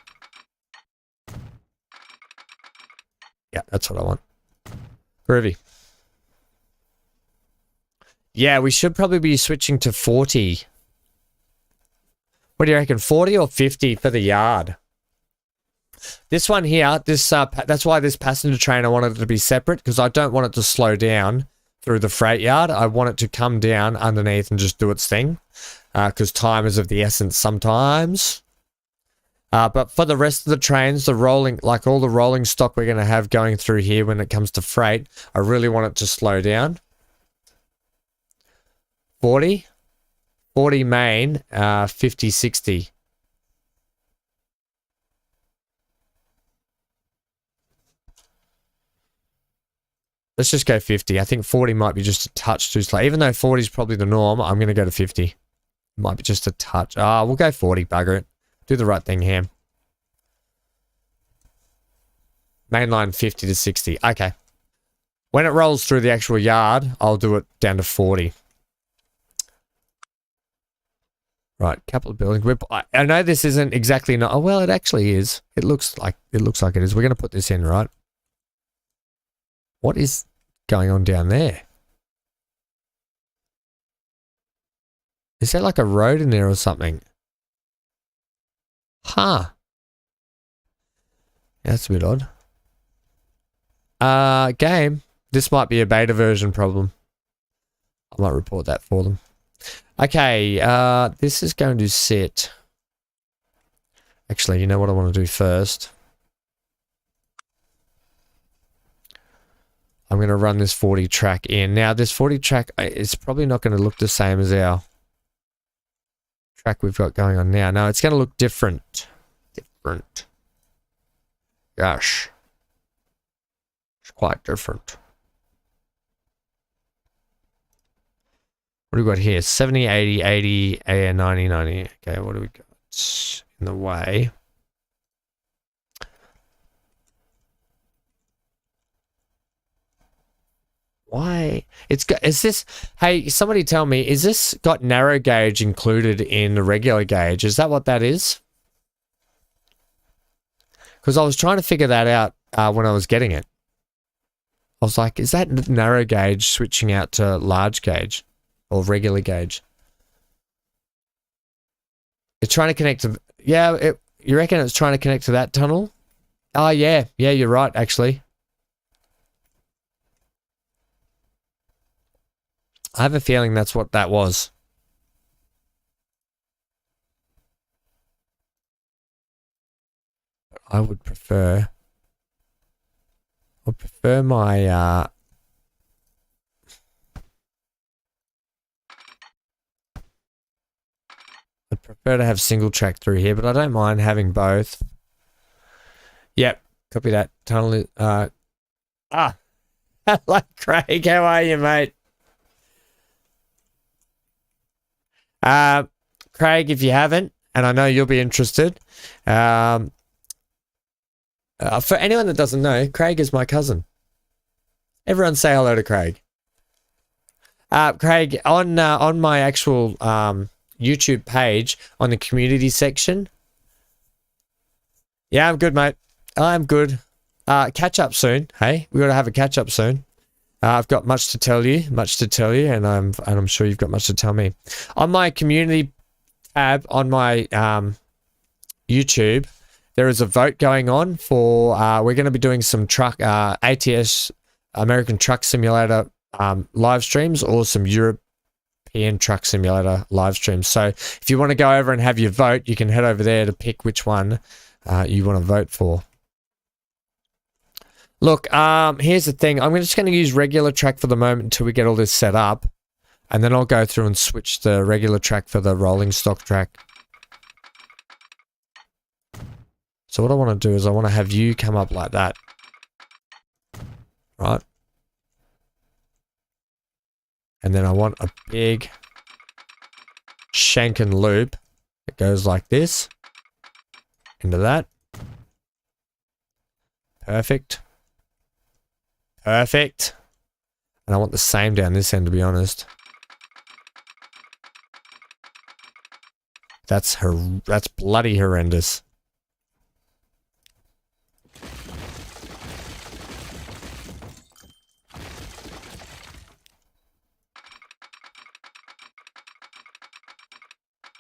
Yeah, that's what I want. Groovy. Yeah, we should probably be switching to 40. What do you reckon, 40 or 50 for the yard? This one here, that's why this passenger train, I wanted it to be separate because I don't want it to slow down through the freight yard. I want it to come down underneath and just do its thing because time is of the essence sometimes. But for the rest of the trains, the rolling, like all the rolling stock we're going to have going through here when it comes to freight, I really want it to slow down. 40 main, 50, 60. Let's just go 50. I think 40 might be just a touch too slow. Even though 40 is probably the norm, I'm going to go to 50. It might be just a touch. We'll go 40, bugger it. Do the right thing here. Mainline 50 to 60. Okay. When it rolls through the actual yard, I'll do it down to 40. Right, couple of buildings. I know this isn't exactly not. Oh well, it actually is. It looks like it is. We're going to put this in, right? What is going on down there? Is there like a road in there or something? Huh. Yeah, that's a bit odd. Game. This might be a beta version problem. I might report that for them. Okay, this is going to sit... Actually, you know what I want to do first? I'm going to run this 40 track in. Now, this 40 track is probably not going to look the same as our track we've got going on now. No, it's going to look different. Gosh. It's quite different. What do we got here? 70, 80, 80, 90, 90. Okay, what do we got in the way? Why? Is this... Hey, somebody tell me, is this got narrow gauge included in the regular gauge? Is that what that is? Because I was trying to figure that out when I was getting it. I was like, is that narrow gauge switching out to large gauge? Or regular gauge? It's trying to connect to... Yeah, you reckon it's trying to connect to that tunnel? Oh, yeah. Yeah, you're right, actually. I have a feeling that's what that was. I would prefer... my... I'd prefer to have single track through here, but I don't mind having both. Yep. Copy that. Tunnel. Hello, Craig. How are you, mate? Craig, if you haven't, and I know you'll be interested, for anyone that doesn't know, Craig is my cousin. Everyone say hello to Craig. Craig, on my actual YouTube page, on the community section. Yeah, I'm good, mate. I'm good. Catch up soon. Hey, we got to have a catch up soon. I've got much to tell you, and I'm sure you've got much to tell me. On my community tab on my YouTube, there is a vote going on for. We're going to be doing some truck ATS American Truck Simulator live streams or some European Truck Simulator live streams. So if you want to go over and have your vote, you can head over there to pick which one you want to vote for. Look, here's the thing. I'm just going to use regular track for the moment until we get all this set up. And then I'll go through and switch the regular track for the rolling stock track. So what I want to do is I want to have you come up like that. Right? And then I want a big shank and loop that goes like this. Into that. Perfect. Perfect. And I want the same down this end, to be honest. That's bloody horrendous.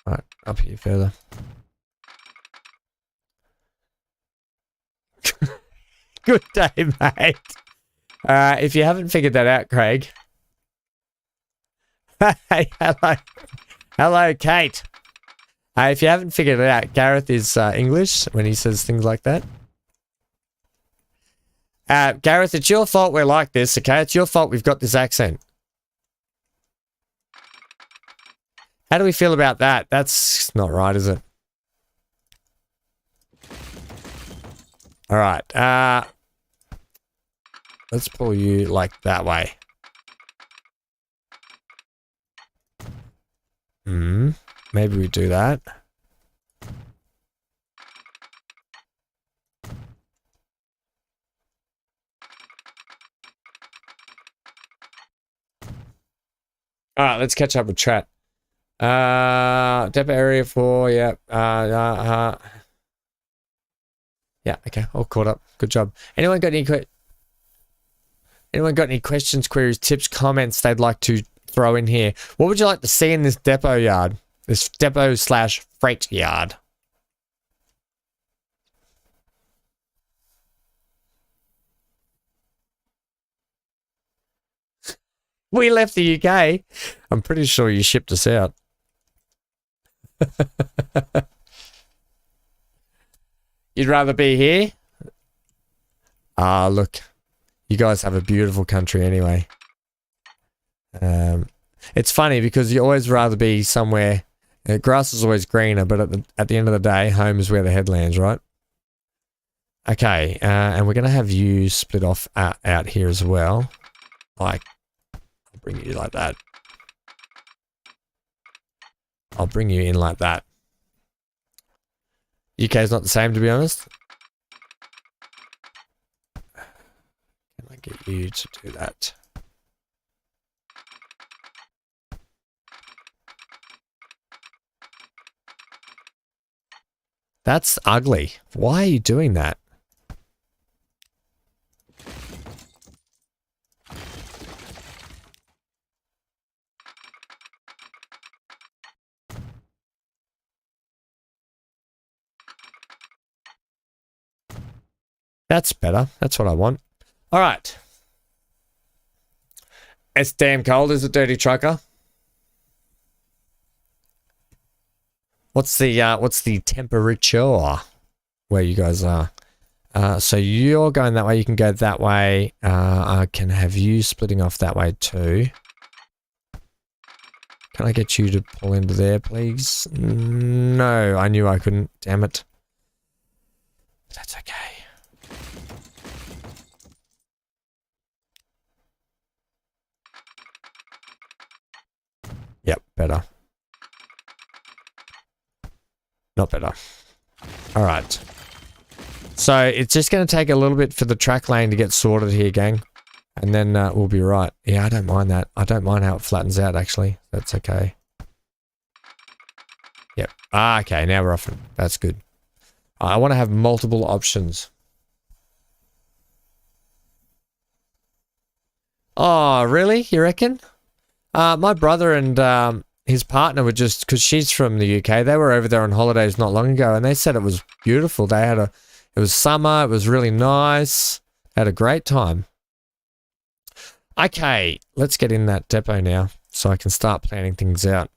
Right, up here further. Good day, mate. If you haven't figured that out, Craig. Hey, hello. Hello, Kate. If you haven't figured it out, Gareth is English when he says things like that. Gareth, it's your fault we're like this, okay? It's your fault we've got this accent. How do we feel about that? That's not right, is it? All right. Let's pull you like that way. Maybe we do that. All right, let's catch up with chat. Depot area 4, yeah. Yeah, okay, all caught up. Good job. Anyone got any questions, queries, tips, comments they'd like to throw in here? What would you like to see in this depot yard? This depot / freight yard. We left the UK. I'm pretty sure you shipped us out. You'd rather be here? Look. You guys have a beautiful country anyway. It's funny because you always rather be somewhere. Grass is always greener, but at the end of the day, home is where the head lands, right? Okay, and we're going to have you split off out here as well. Like, I'll bring you like that. I'll bring you in like that. UK is not the same, to be honest. Can I get you to do that? That's ugly. Why are you doing that? That's better. That's what I want. All right. It's damn cold, is it, Dirty Trucker? What's the temperature where you guys are? So you're going that way. You can go that way. I can have you splitting off that way too. Can I get you to pull into there, please? No, I knew I couldn't. Damn it. That's okay. Yep, better. Not better. All right. So it's just going to take a little bit for the track lane to get sorted here, gang. And then we'll be right. Yeah, I don't mind that. I don't mind how it flattens out, actually. That's okay. Yep. Ah, okay. Now we're off. That's good. I want to have multiple options. Oh, really? You reckon? My brother and his partner were just, because she's from the UK, they were over there on holidays not long ago, and they said it was beautiful. They had it was summer, it was really nice, had a great time. Okay, let's get in that depot now, so I can start planning things out.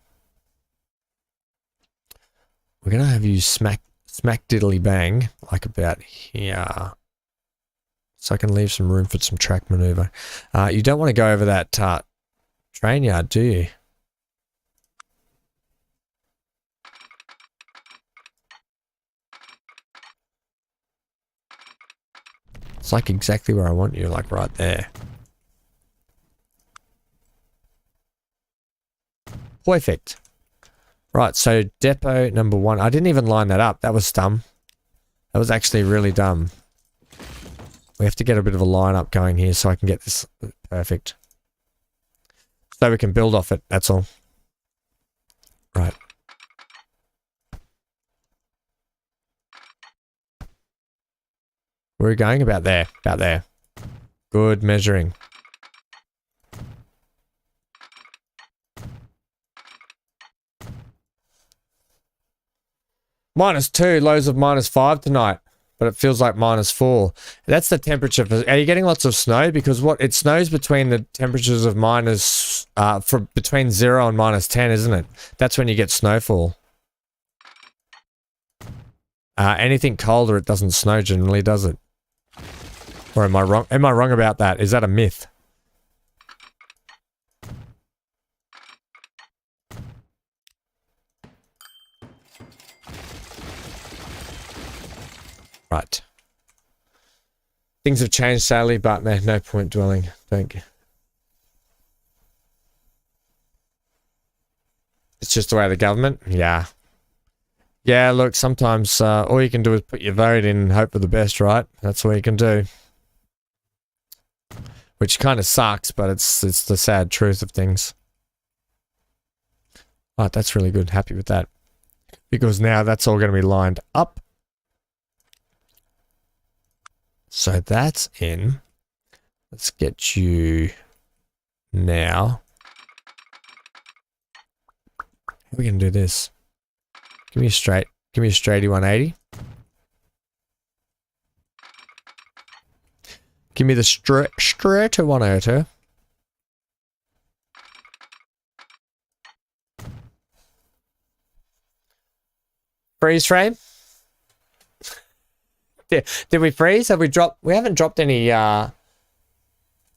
We're going to have you smack diddly bang, like about here. So I can leave some room for some track maneuver. You don't want to go over that train yard, do you? It's like exactly where I want you, like right there. Perfect. Right, so depot number 1. I didn't even line that up. That was dumb. That was actually really dumb. We have to get a bit of a line up going here so I can get this perfect. So we can build off it, that's all. Right. Where are we going? About there. About there. Good measuring. -2, lows of -5 tonight. But it feels like -4. That's the temperature. Are you getting lots of snow? Because it snows between the temperatures of between 0 and -10, isn't it? That's when you get snowfall. Anything colder, it doesn't snow generally, does it? Or am I wrong? Am I wrong about that? Is that a myth? Right. Things have changed sadly, but no point dwelling. Thank you. It's just the way of the government? Yeah. Yeah, look, sometimes all you can do is put your vote in and hope for the best, right? That's all you can do. Which kind of sucks, but it's the sad truth of things. Oh, that's really good. Happy with that. Because now that's all going to be lined up. So that's in. Let's get you now. How are we going to do this? Give me a straighty 180. Give me the straight 180. Freeze frame. Did we freeze? Have we dropped? We haven't dropped any, no,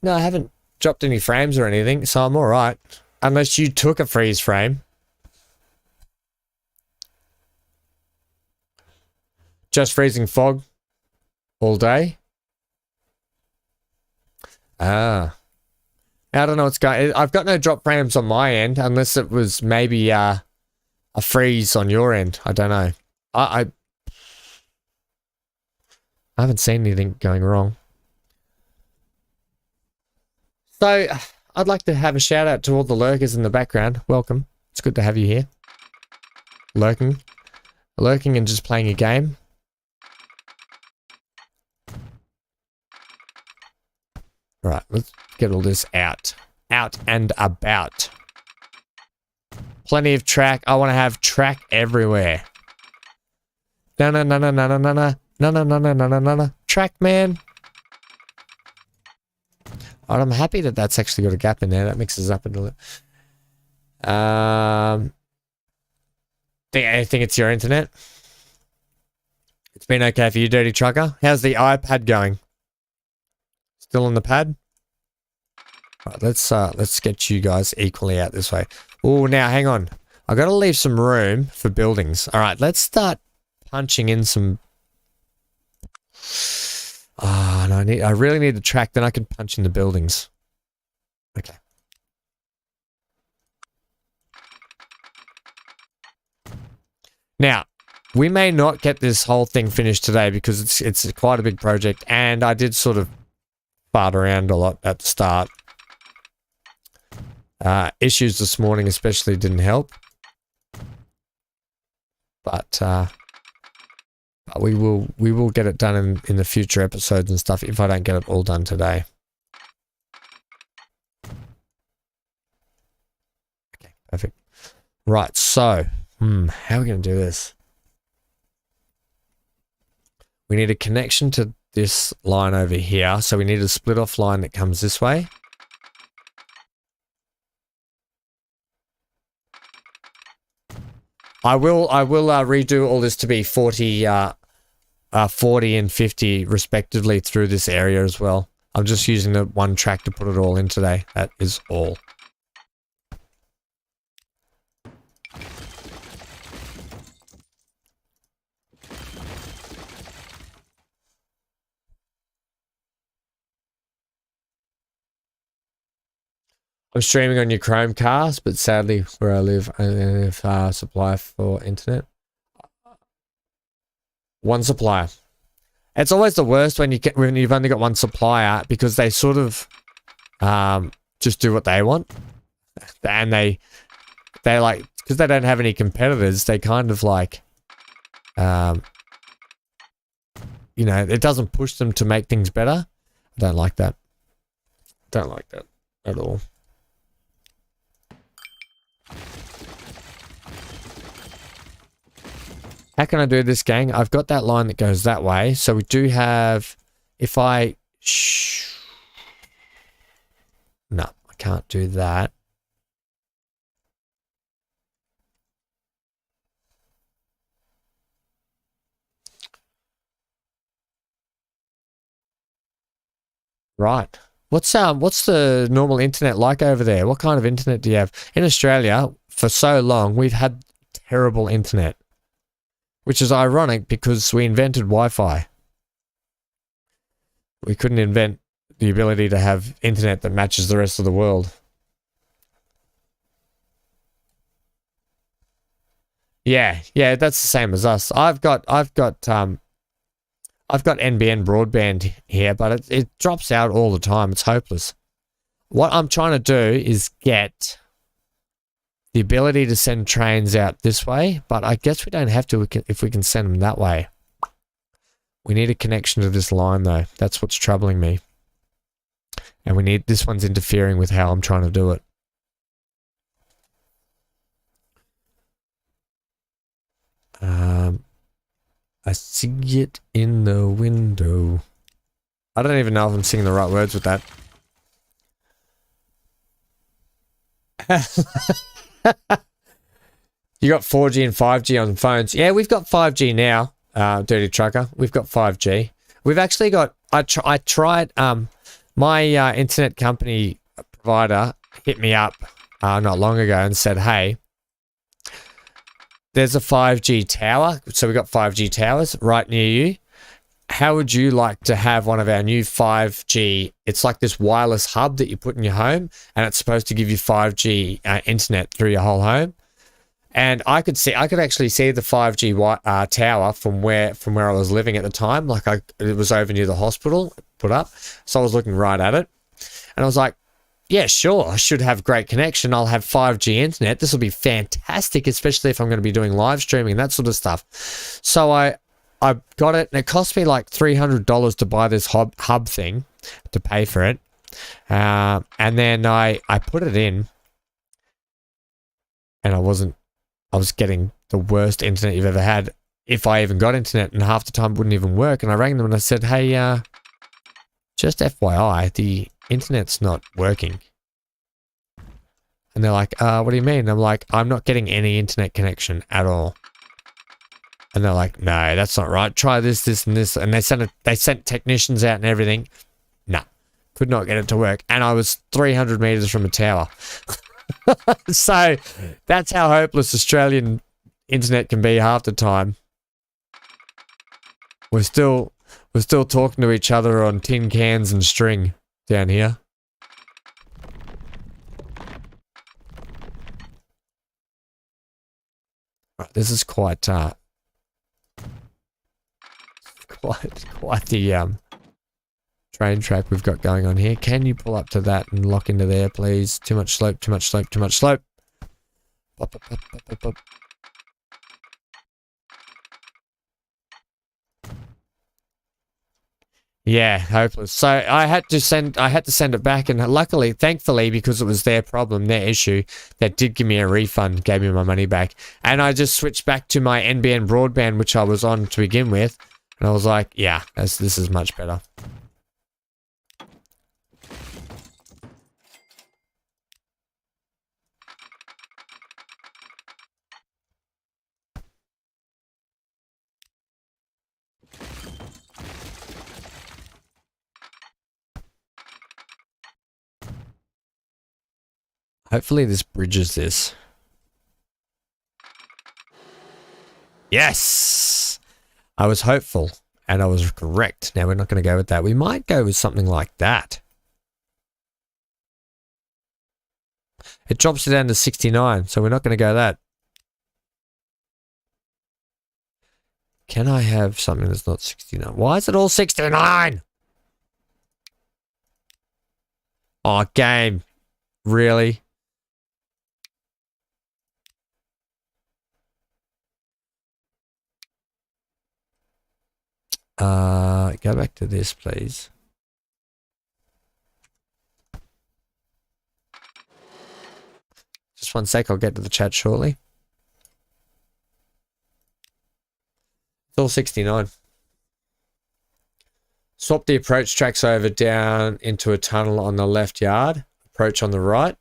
I haven't dropped any frames or anything, so I'm alright. Unless you took a freeze frame. Just freezing fog all day. I don't know what's going. I've got no drop frames on my end, unless it was maybe a freeze on your end. I don't know. I haven't seen anything going wrong. So, I'd like to have a shout out to all the lurkers in the background. Welcome. It's good to have you here. Lurking and just playing a game. Right, let's get all this out. Out and about. Plenty of track. I want to have track everywhere. No. Track, man. Alright, I'm happy that that's actually got a gap in there. That mixes up a little. I think it's your internet. It's been okay for you, Dirty Trucker. How's the iPad going? Still on the pad? Right, let's get you guys equally out this way. Oh, now hang on. I got to leave some room for buildings. All right, let's start punching in some. Ah, no, I really need the track. Then I can punch in the buildings. Okay. Now, we may not get this whole thing finished today because it's quite a big project, and I did sort of fart around a lot at the start. Issues this morning especially didn't help. But we will get it done in the future episodes and stuff if I don't get it all done today. Okay, perfect. Right, so how are we going to do this? We need a connection to this line over here, so we need a split off line that comes this way. I will redo all this to be 40 and 50 respectively through this area as well. I'm just using the one track to put it all in today. That is all. I'm streaming on your Chromecast, but sadly where I live, I only have supply for internet. One supplier. It's always the worst when you've only got one supplier because they sort of just do what they want, and they like, because they don't have any competitors. They kind of like, you know, it doesn't push them to make things better. I don't like that. Don't like that at all. How can I do this, gang? I've got that line that goes that way. So we do have, if I... No, I can't do that. Right. What's the normal internet like over there? What kind of internet do you have? In Australia, for so long, we've had terrible internet. Which is ironic because we invented Wi-Fi. We couldn't invent the ability to have internet that matches the rest of the world. Yeah, that's the same as us. I've got NBN broadband here, but it drops out all the time. It's hopeless. What I'm trying to do is get the ability to send trains out this way, but I guess we don't have to if we can send them that way. We need a connection to this line though. That's what's troubling me. And we need, this one's interfering with how I'm trying to do it. I see it in the window. I don't even know if I'm singing the right words with that. You got 4G and 5G on phones. Yeah, we've got 5G now, Dirty Trucker. We've got 5G. We've actually got... I tried... my internet company provider hit me up not long ago and said, hey, there's a 5G tower. So we've got 5G towers right near you. How would you like to have one of our new 5G? It's like this wireless hub that you put in your home, and it's supposed to give you 5G internet through your whole home. And I could actually see the 5G tower from where I was living at the time. Like it was over near the hospital, put up. So I was looking right at it, and I was like, yeah, sure, I should have great connection. I'll have 5G internet. This will be fantastic, especially if I'm going to be doing live streaming and that sort of stuff. So I got it, and it cost me like $300 to buy this hub thing, to pay for it. And then I put it in, and I was getting the worst internet you've ever had, if I even got internet, and half the time it wouldn't even work. And I rang them and I said, hey, just FYI, the internet's not working. And they're like, what do you mean? I'm like, I'm not getting any internet connection at all. And they're like, no, that's not right. Try this, this, and this. And they sent technicians out and everything. Nah, could not get it to work. And I was 300 meters from a tower. So that's how hopeless Australian internet can be half the time. We're still talking to each other on tin cans and string down here. Right, this is quite quite the train track we've got going on here. Can you pull up to that and lock into there, please? Too much slope, too much slope, too much slope. Up, up, up, up, up, up. Yeah, hopeless. So I had to send it back, and luckily, thankfully, because it was their problem, their issue, that did give me a refund, gave me my money back. And I just switched back to my NBN broadband, which I was on to begin with, and I was like, yeah, this is much better. Hopefully this bridges this. Yes! I was hopeful, and I was correct. Now we're not going to go with that. We might go with something like that. It drops it down to 69, so we're not going to go that. Can I have something that's not 69? Why is it all 69? Oh, game. Really? Go back to this, please. Just one sec, I'll get to the chat shortly. It's all 69. Swap the approach tracks over down into a tunnel on the left yard. Approach on the right.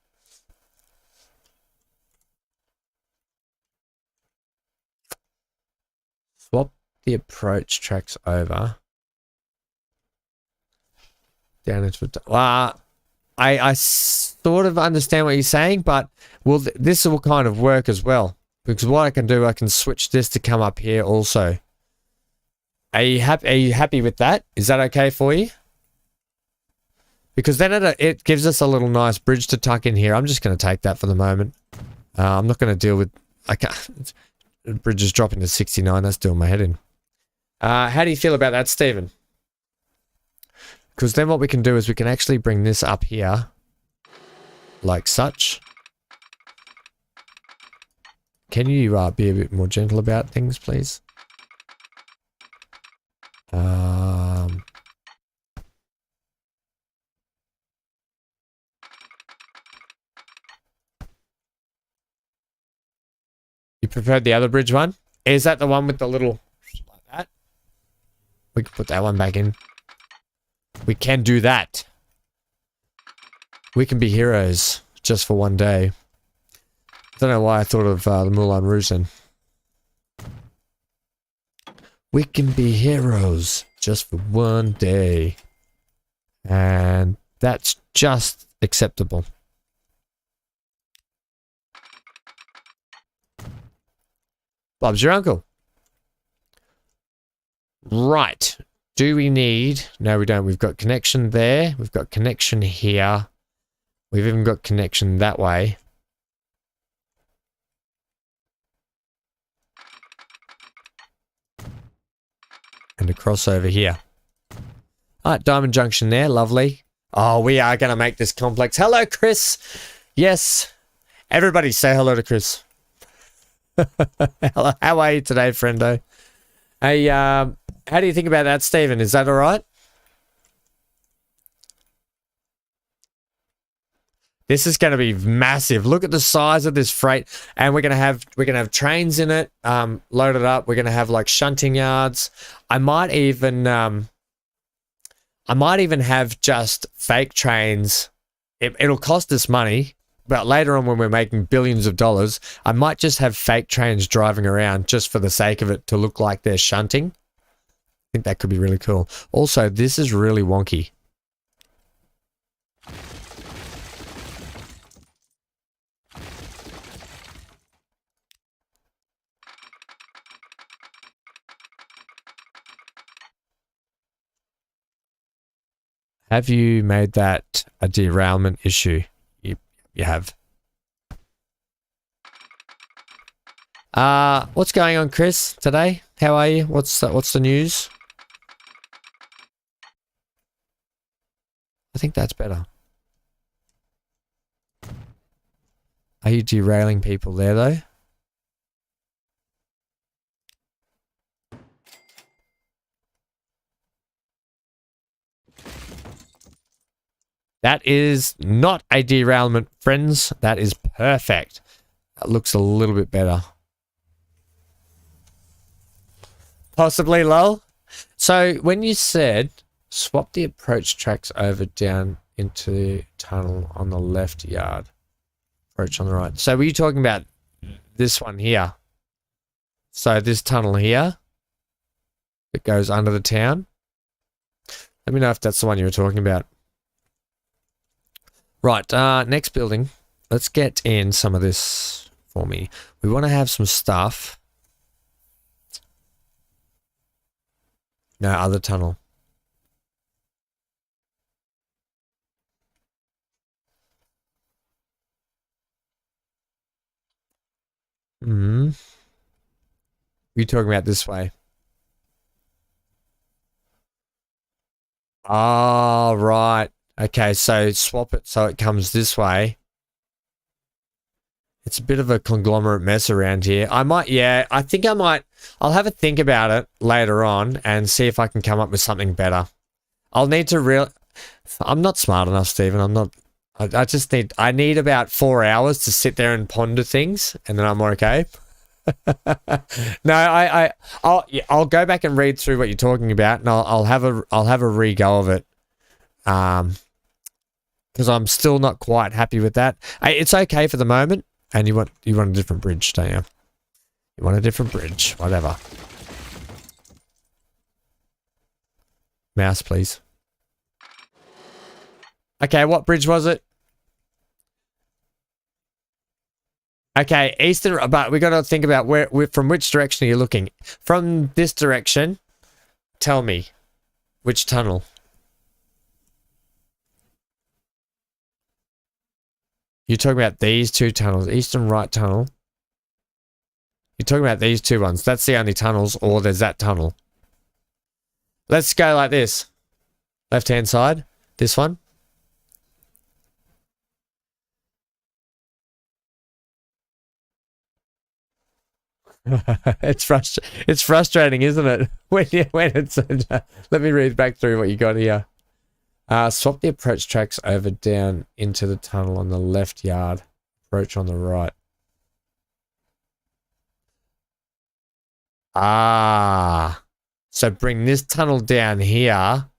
Swap the approach tracks over down into a... I sort of understand what you're saying, but this will kind of work as well. Because what I can do, I can switch this to come up here also. Are you happy with that? Is that okay for you? Because then it gives us a little nice bridge to tuck in here. I'm just going to take that for the moment. I'm not going to deal with... I can't... The bridge is dropping to 69. That's doing my head in. How do you feel about that, Stephen? Because then what we can do is we can actually bring this up here. Like such. Can you be a bit more gentle about things, please? You preferred the other bridge one? Is that the one with the little... like that? We can put that one back in. We can do that. We can be heroes just for one day. I don't know why I thought of the Moulin Rouge then. We can be heroes just for one day. And that's just acceptable. Bob's your uncle. Right. Do we need... No, we don't. We've got connection there. We've got connection here. We've even got connection that way. And a crossover here. Alright, Diamond Junction there. Lovely. Oh, we are going to make this complex. Hello, Chris. Yes. Everybody say hello to Chris. Hello. How are you today, friendo? Hey, how do you think about that, Stephen? Is that all right? This is going to be massive. Look at the size of this freight, and we're going to have trains in it, loaded up. We're going to have like shunting yards. I might even have just fake trains. It'll cost us money, but later on when we're making billions of dollars, I might just have fake trains driving around just for the sake of it to look like they're shunting. I think that could be really cool. Also, this is really wonky. Have you made that a derailment issue? You have. What's going on, Chris, today? How are you? What's the news? I think that's better. Are you derailing people there, though? That is not a derailment, friends. That is perfect. That looks a little bit better. Possibly, lol. So, when you said swap the approach tracks over down into the tunnel on the left yard, approach on the right. So, were you talking about this one here? So, this tunnel here that goes under the town? Let me know if that's the one you were talking about. Right, next building. Let's get in some of this for me. We want to have some stuff. No, other tunnel. Hmm. You're talking about this way. Oh, right. Okay, so swap it so it comes this way. It's a bit of a conglomerate mess around here. I think I'll have a think about it later on and see if I can come up with something better. I'll need to I'm not smart enough, Stephen. I need about 4 hours to sit there and ponder things, and then I'm okay. No, I'll go back and read through what you're talking about, and I'll have a re-go of it. Because I'm still not quite happy with that. It's okay for the moment, and you want a different bridge, don't you? You want a different bridge, whatever. Mouse, please. Okay, what bridge was it? Okay, eastern, but we got to think about from which direction are you looking? From this direction, tell me which tunnel. You're talking about these two tunnels, east and right tunnel. You're talking about these two ones. That's the only tunnels, or there's that tunnel. Let's go like this. Left-hand side, this one. It's frustrating, isn't it? When it's let me read back through what you got here. Swap the approach tracks over down into the tunnel on the left yard. Approach on the right. So bring this tunnel down here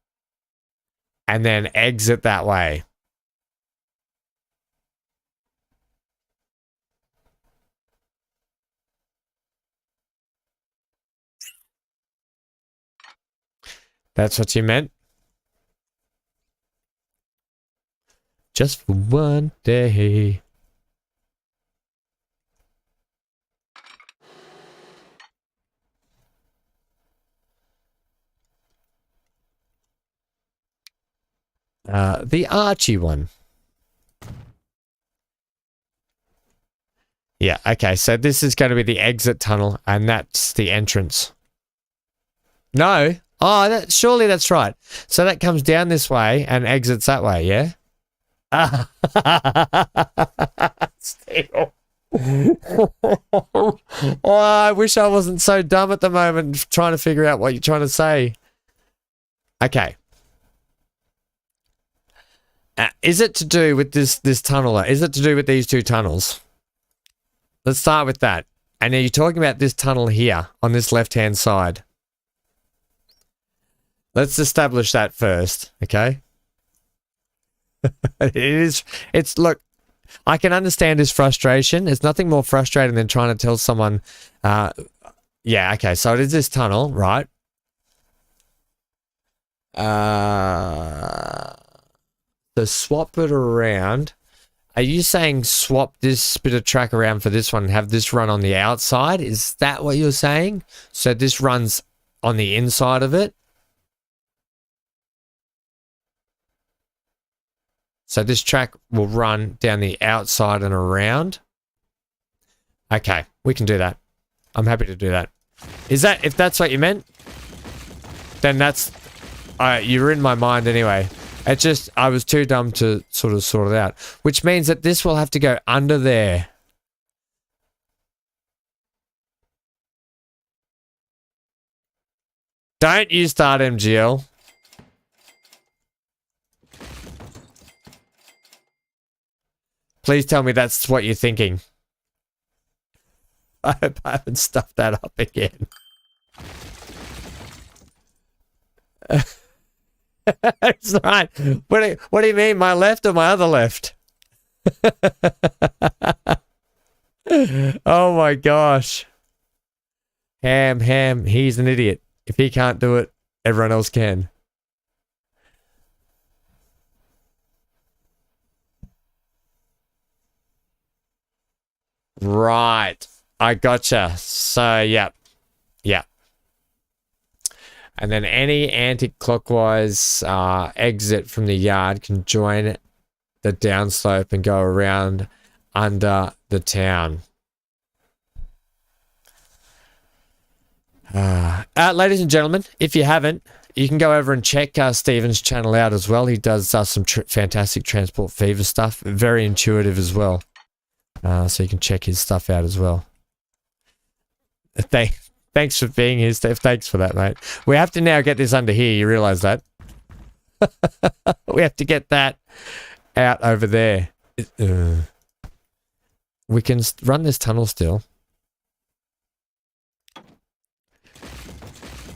and then exit that way. That's what you meant? Just for one day. The Archie one. Yeah, okay, so this is going to be the exit tunnel, and that's the entrance. No? Oh, surely that's right. So that comes down this way and exits that way, yeah? Still. Oh, I wish I wasn't so dumb at the moment trying to figure out what you're trying to say. Okay. Is it to do with this tunnel? Is it to do with these two tunnels? Let's start with that. And are you talking about this tunnel here on this left-hand side? Let's establish that first, okay? Look, I can understand his frustration. There's nothing more frustrating than trying to tell someone, yeah, okay, so it is this tunnel, right? So swap it around. Are you saying swap this bit of track around for this one and have this run on the outside? Is that what you're saying? So this runs on the inside of it? So this track will run down the outside and around? Okay, we can do that. I'm happy to do that. Is that, if that's what you meant, then that's, you're in my mind anyway. It's just, I was too dumb to sort it out. Which means that this will have to go under there. Don't you start, MGL. Please tell me that's what you're thinking. I hope I haven't stuffed that up again. That's right. What do you mean, my left or my other left? Oh my gosh. Ham, he's an idiot. If he can't do it, everyone else can. Right. I gotcha. So, yeah. And then any anti-clockwise exit from the yard can join the downslope and go around under the town. Ladies and gentlemen, if you haven't, you can go over and check Stephen's channel out as well. He does some fantastic Transport Fever stuff. Very intuitive as well. So you can check his stuff out as well. Thanks for being here, Steph. Thanks for that, mate. We have to now get this under here. You realise that? We have to get that out over there. We can run this tunnel still.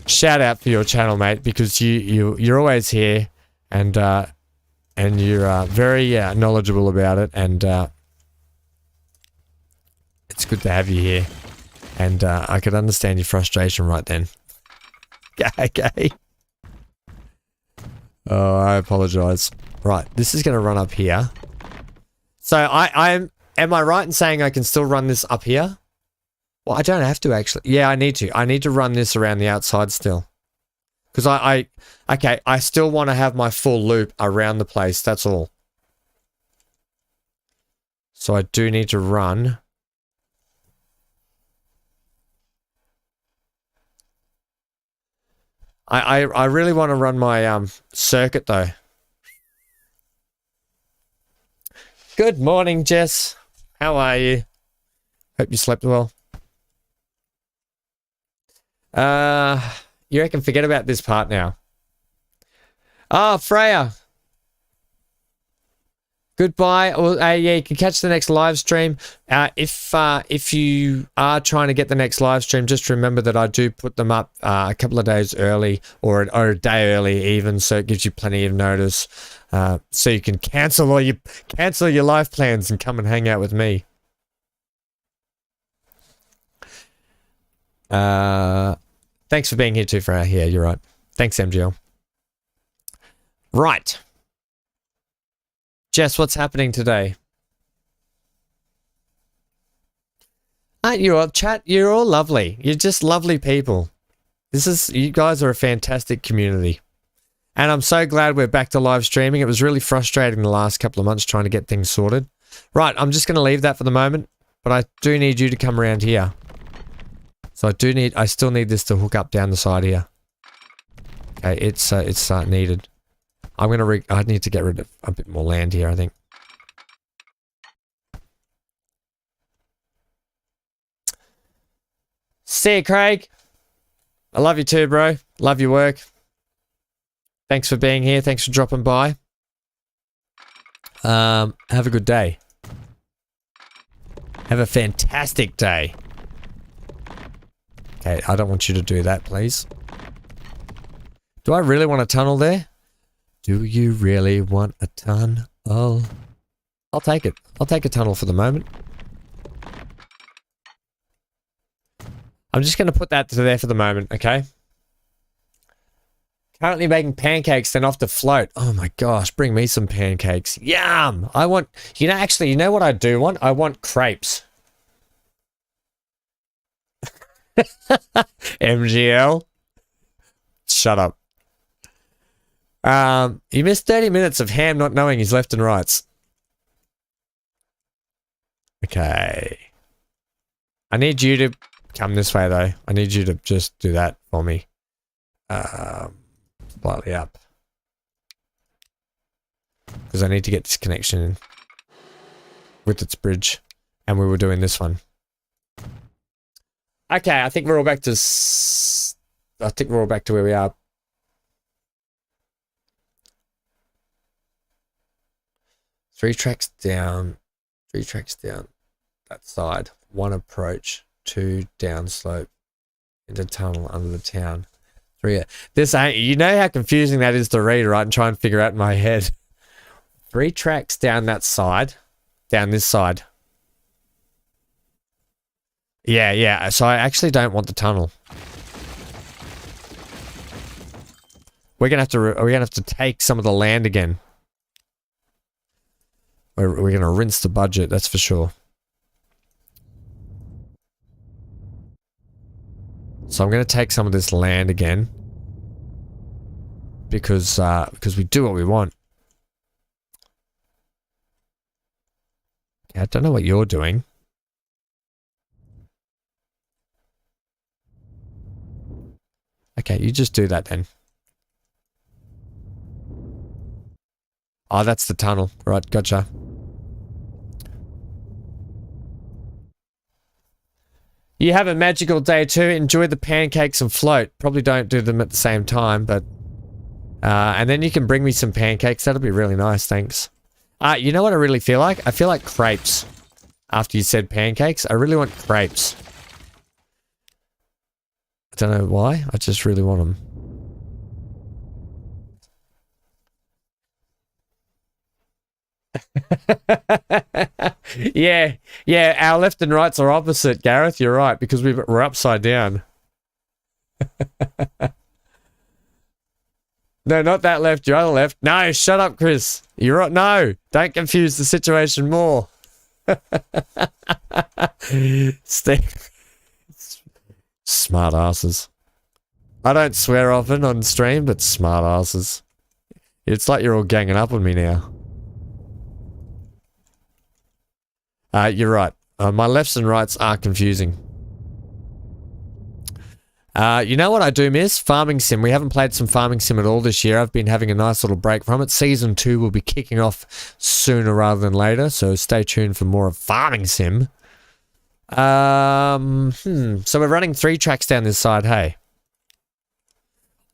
Shout out for your channel, mate, because you're always here, and you're very knowledgeable about it, and it's good to have you here. And I could understand your frustration right then. Okay. Oh, I apologize. Right, this is going to run up here. So am I right in saying I can still run this up here? Well, I don't have to actually. Yeah, I need to. I need to run this around the outside still. Because I still want to have my full loop around the place, that's all. So I do need to run. I really want to run my circuit though. Good morning, Jess. How are you? Hope you slept well. You reckon forget about this part now? Ah, Freya. Goodbye. Well, yeah, you can catch the next live stream. If you are trying to get the next live stream, just remember that I do put them up a couple of days early, or a day early even, so it gives you plenty of notice, so you can cancel your life plans and come and hang out with me. Thanks for being here too, Freya. Yeah, you're right. Thanks, MGL. Right. Jess, what's happening today? Aren't you all, chat? You're all lovely. You're just lovely people. You guys are a fantastic community. And I'm so glad we're back to live streaming. It was really frustrating the last couple of months trying to get things sorted. Right, I'm just going to leave that for the moment, but I do need you to come around here. So I still need this to hook up down the side here. Okay, it's needed. I need to get rid of a bit more land here, I think. See you, Craig. I love you too, bro. Love your work. Thanks for being here. Thanks for dropping by. Have a good day. Have a fantastic day. Okay, I don't want you to do that, please. Do I really want a tunnel there? Do you really want a tunnel? I'll take it. I'll take a tunnel for the moment. I'm just going to put that to there for the moment, okay? Currently making pancakes, then off to float. Oh my gosh, bring me some pancakes. Yum! I want, you know what I do want? I want crepes. MGL? Shut up. You missed 30 minutes of Ham not knowing his left and rights. Okay. I need you to come this way though. I need you to just do that for me. Slightly up. Because I need to get this connection in with its bridge. And we were doing this one. Okay, I think we're all back to... I think we're all back to where we are. Three tracks down that side. One approach, two downslope into tunnel under the town. Three. This ain't, you know how confusing that is to read, right? And try and figure out in my head. 3 tracks down that side, down this side. Yeah. So I actually don't want the tunnel. We're gonna have to take some of the land again. We're gonna rinse the budget, that's for sure. So I'm gonna take some of this land again because we do what we want. I don't know what you're doing. Okay, you just do that then. Oh, that's the tunnel. Right, gotcha. You have a magical day too. Enjoy the pancakes and float. Probably don't do them at the same time, but... and then you can bring me some pancakes. That'll be really nice, thanks. You know what I really feel like? I feel like crepes. After you said pancakes, I really want crepes. I don't know why. I just really want them. Yeah, our left and rights are opposite, Gareth. You're right, because we're upside down. No, not that left, your other left. No, shut up, Chris. You're right. No, don't confuse the situation more. Steve. Smart asses. I don't swear often on stream, but smart asses. It's like you're all ganging up on me now. You're right. My lefts and rights are confusing. You know what I do miss? Farming Sim. We haven't played some Farming Sim at all this year. I've been having a nice little break from it. Season 2 will be kicking off sooner rather than later, so stay tuned for more of Farming Sim. So we're running 3 tracks down this side, hey?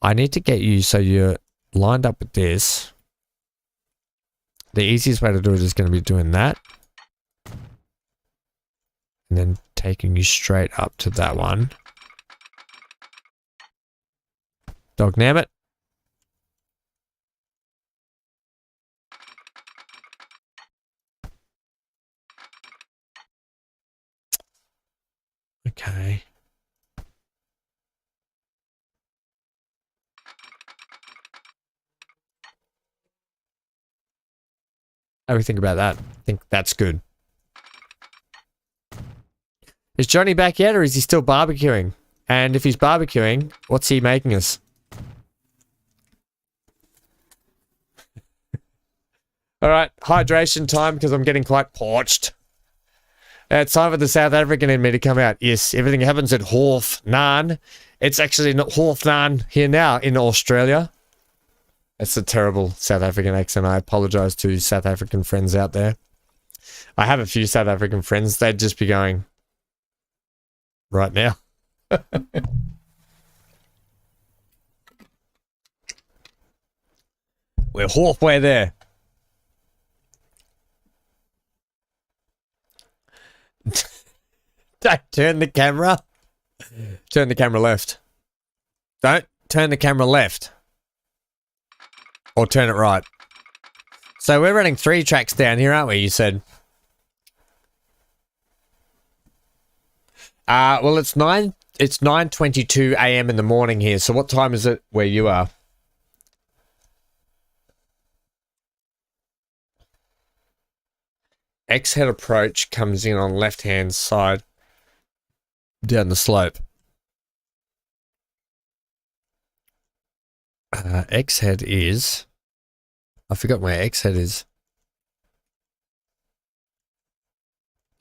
I need to get you so you're lined up with this. The easiest way to do it is going to be doing that. And then taking you straight up to that one. Dog nabbit. it. Okay. How do we think about that? I think that's good. Is Johnny back yet, or is he still barbecuing? And if he's barbecuing, what's he making us? Alright, hydration time because I'm getting quite parched. It's time for the South African in me to come out. Yes, everything happens at Hoofdnan. It's actually not Hoofdnan here now in Australia. That's a terrible South African accent. I apologise to South African friends out there. I have a few South African friends. They'd just be going... right now. We're halfway there. Don't turn the camera. Turn the camera left. Don't turn the camera left. Or turn it right. So we're running 3 tracks down here, aren't we? You said. Well, it's 9:22 a.m. in the morning here. So what time is it where you are? X-head approach comes in on left-hand side down the slope. X-head is... I forgot where X-head is.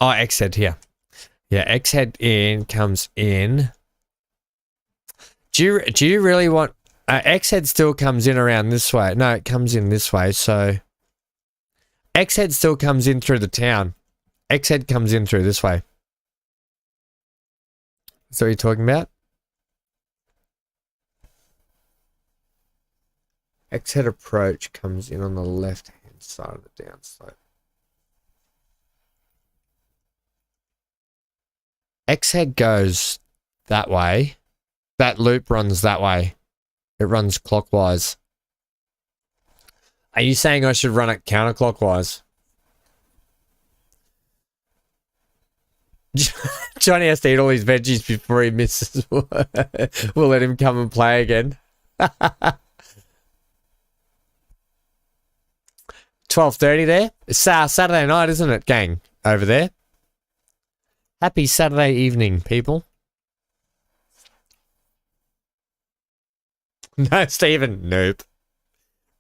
Oh, X-head here. Yeah, X head in comes in. Do you really want... X head still comes in around this way. No, it comes in this way, so... X head still comes in through the town. X head comes in through this way. Is that what you're talking about? X head approach comes in on the left-hand side of the downslope. X head goes that way. That loop runs that way. It runs clockwise. Are you saying I should run it counterclockwise? Johnny has to eat all his veggies before he misses. We'll let him come and play again. 12:30 there. It's Saturday night, isn't it, gang? Over there. Happy Saturday evening, people. No, Stephen. Nope.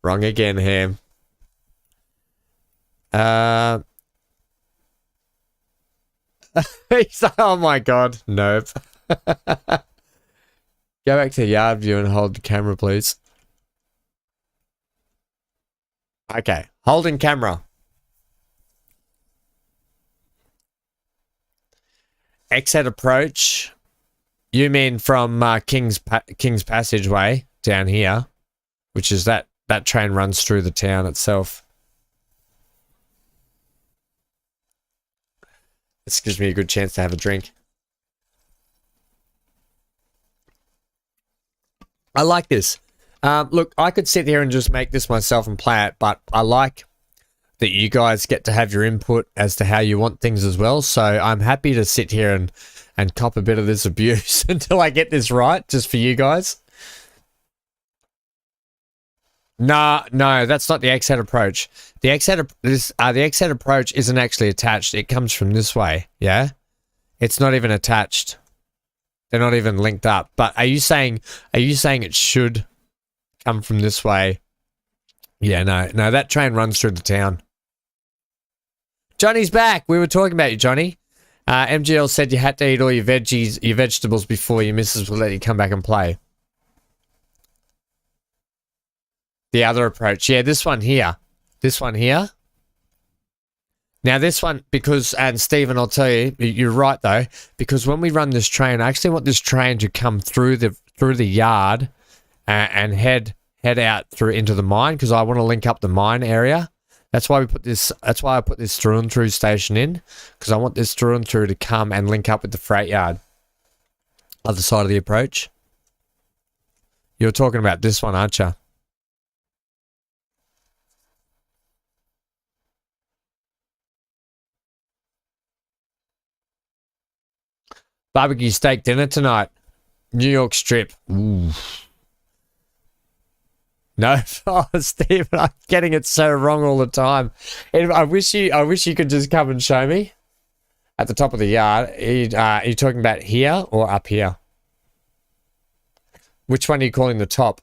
Wrong again, Ham. He's like, oh my god. Nope. Go back to yard view and hold the camera, please. Okay. Holding camera. Exit approach. You mean from King's Passageway down here, which is that train runs through the town itself. This gives me a good chance to have a drink. I like this. Look, I could sit here and just make this myself and play it, but I like that you guys get to have your input as to how you want things as well. So I'm happy to sit here and cop a bit of this abuse until I get this right, just for you guys. No, that's not the X-head approach. The X-head approach isn't actually attached. It comes from this way, yeah? It's not even attached. They're not even linked up. But are you saying it should come from this way? Yeah, no, that train runs through the town. Johnny's back. We were talking about you, Johnny. MGL said you had to eat all your vegetables before your missus will let you come back and play. The other approach. Yeah, this one here. This one here. Now this one, because, and Stephen, I'll tell you, you're right though, because when we run this train, I actually want this train to come through the yard and head out through into the mine, because I want to link up the mine area. That's why we put this. That's why I put this through and through station in, because I want this through and through to come and link up with the freight yard. Other side of the approach. You're talking about this one, aren't you? Barbecue steak dinner tonight. New York strip. Ooh. No, oh, Steve, I'm getting it so wrong all the time. I wish you could just come and show me at the top of the yard. Are you talking about here or up here? Which one are you calling the top?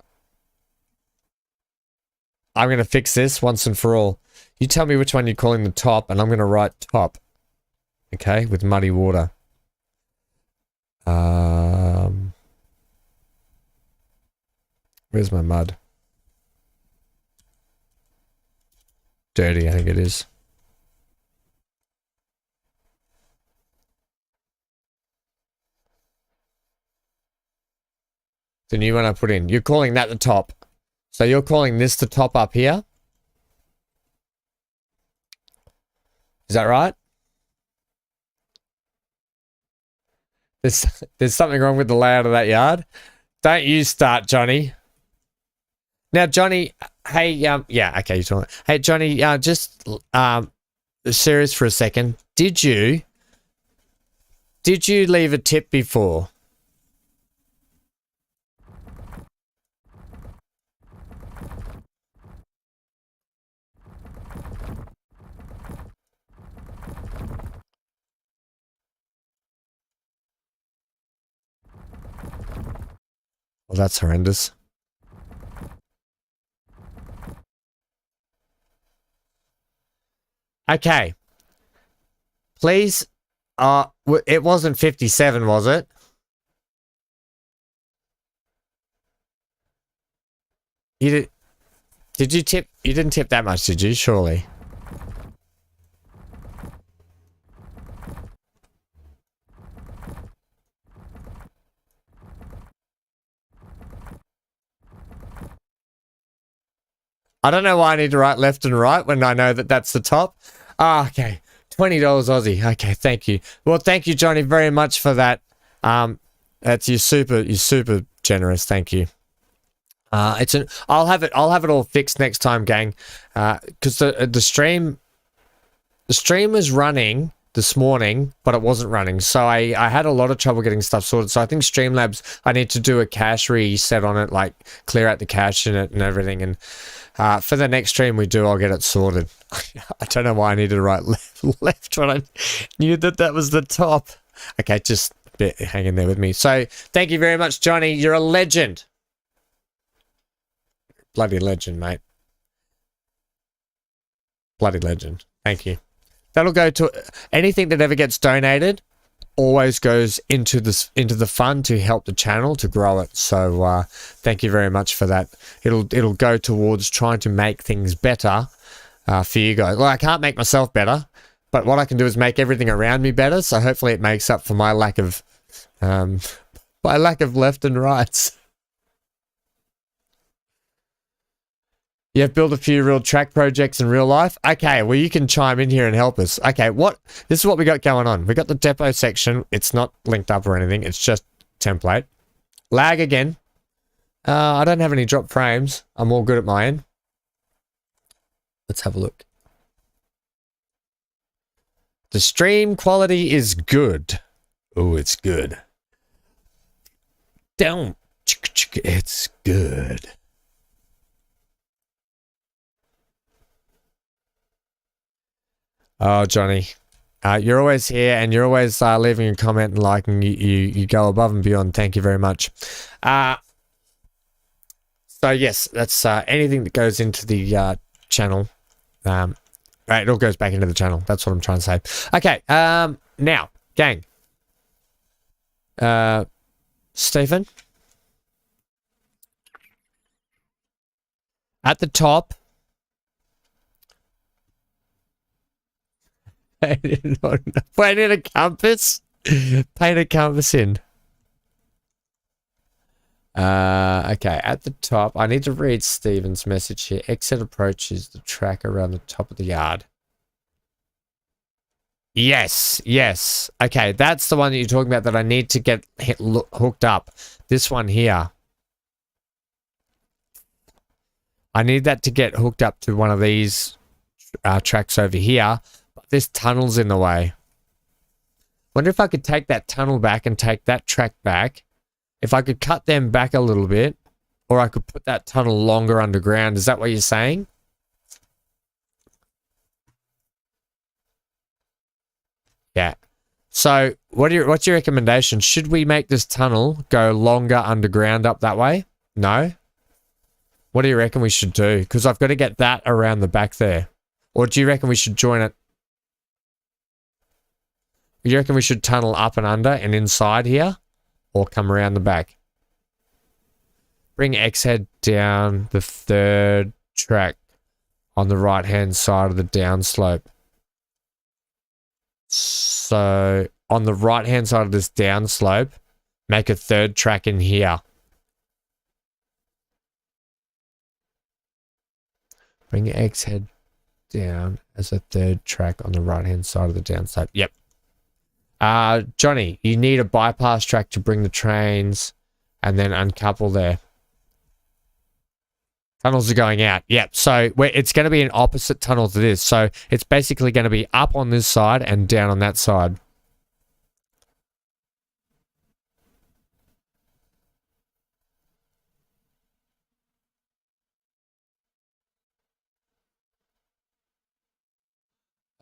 I'm going to fix this once and for all. You tell me which one you're calling the top, and I'm going to write top. Okay, with muddy water. Where's my mud? Dirty, I think it is. The new one I put in. You're calling that the top. So you're calling this the top up here? Is that right? There's something wrong with the layout of that yard. Don't you start, Johnny. Now, Johnny, hey, yeah, okay, you're talking. Hey, Johnny, just serious for a second. Did you leave a tip before? Well, that's horrendous. Okay. Please, It wasn't 57, was it? Did you tip? You didn't tip that much, did you? Surely. I don't know why I need to write left and right when I know that that's the top. Ah, okay. $20 Aussie. Okay, thank you. Well, thank you, Johnny, very much for that. You're super generous. Thank you. I'll have it all fixed next time, gang. Because the stream was running this morning, but it wasn't running. So I had a lot of trouble getting stuff sorted. So I think Streamlabs, I need to do a cache reset on it, like clear out the cache in it and everything. And for the next stream we do, I'll get it sorted. I don't know why I needed to write left when I knew that was the top. Okay, just hang in there with me. So thank you very much, Johnny. You're a legend. Bloody legend, mate. Bloody legend. Thank you. That'll go to anything that ever gets donated. Always goes into the fund to help the channel to grow it. So thank you very much for that. It'll go towards trying to make things better for you guys. Well, I can't make myself better, but what I can do is make everything around me better. So hopefully it makes up for my lack of left and rights. You have built a few real track projects in real life. Okay, well, you can chime in here and help us. Okay, this is what we got going on. We got the depot section. It's not linked up or anything. It's just template. Lag again. I don't have any drop frames. I'm all good at my end. Let's have a look. The stream quality is good. Oh, it's good. Down. It's good. Oh, Johnny, you're always here and you're always leaving a comment and liking. You go above and beyond. Thank you very much. So yes, that's anything that goes into the channel. Right, it all goes back into the channel. That's what I'm trying to say. Okay, now, gang. Stephen. At the top. Paint in a compass. Paint a compass in. Okay, at the top, I need to read Steven's message here. Exit approaches the track around the top of the yard. Yes, yes. Okay, that's the one that you're talking about that I need to get hooked up. This one here. I need that to get hooked up to one of these tracks over here. But this tunnel's in the way. Wonder if I could take that tunnel back and take that track back. If I could cut them back a little bit, or I could put that tunnel longer underground. Is that what you're saying? Yeah. So, what's your recommendation? Should we make this tunnel go longer underground up that way? No? What do you reckon we should do? Because I've got to get that around the back there. Or do you reckon we should join it? You reckon we should tunnel up and under and inside here? Or come around the back? Bring X-head down the third track on the right-hand side of the downslope. So, on the right-hand side of this downslope, make a third track in here. Bring X-head down as a third track on the right-hand side of the downslope. Yep. Johnny, you need a bypass track to bring the trains and then uncouple there. Tunnels are going out. Yep. So it's going to be an opposite tunnel to this. So it's basically going to be up on this side and down on that side.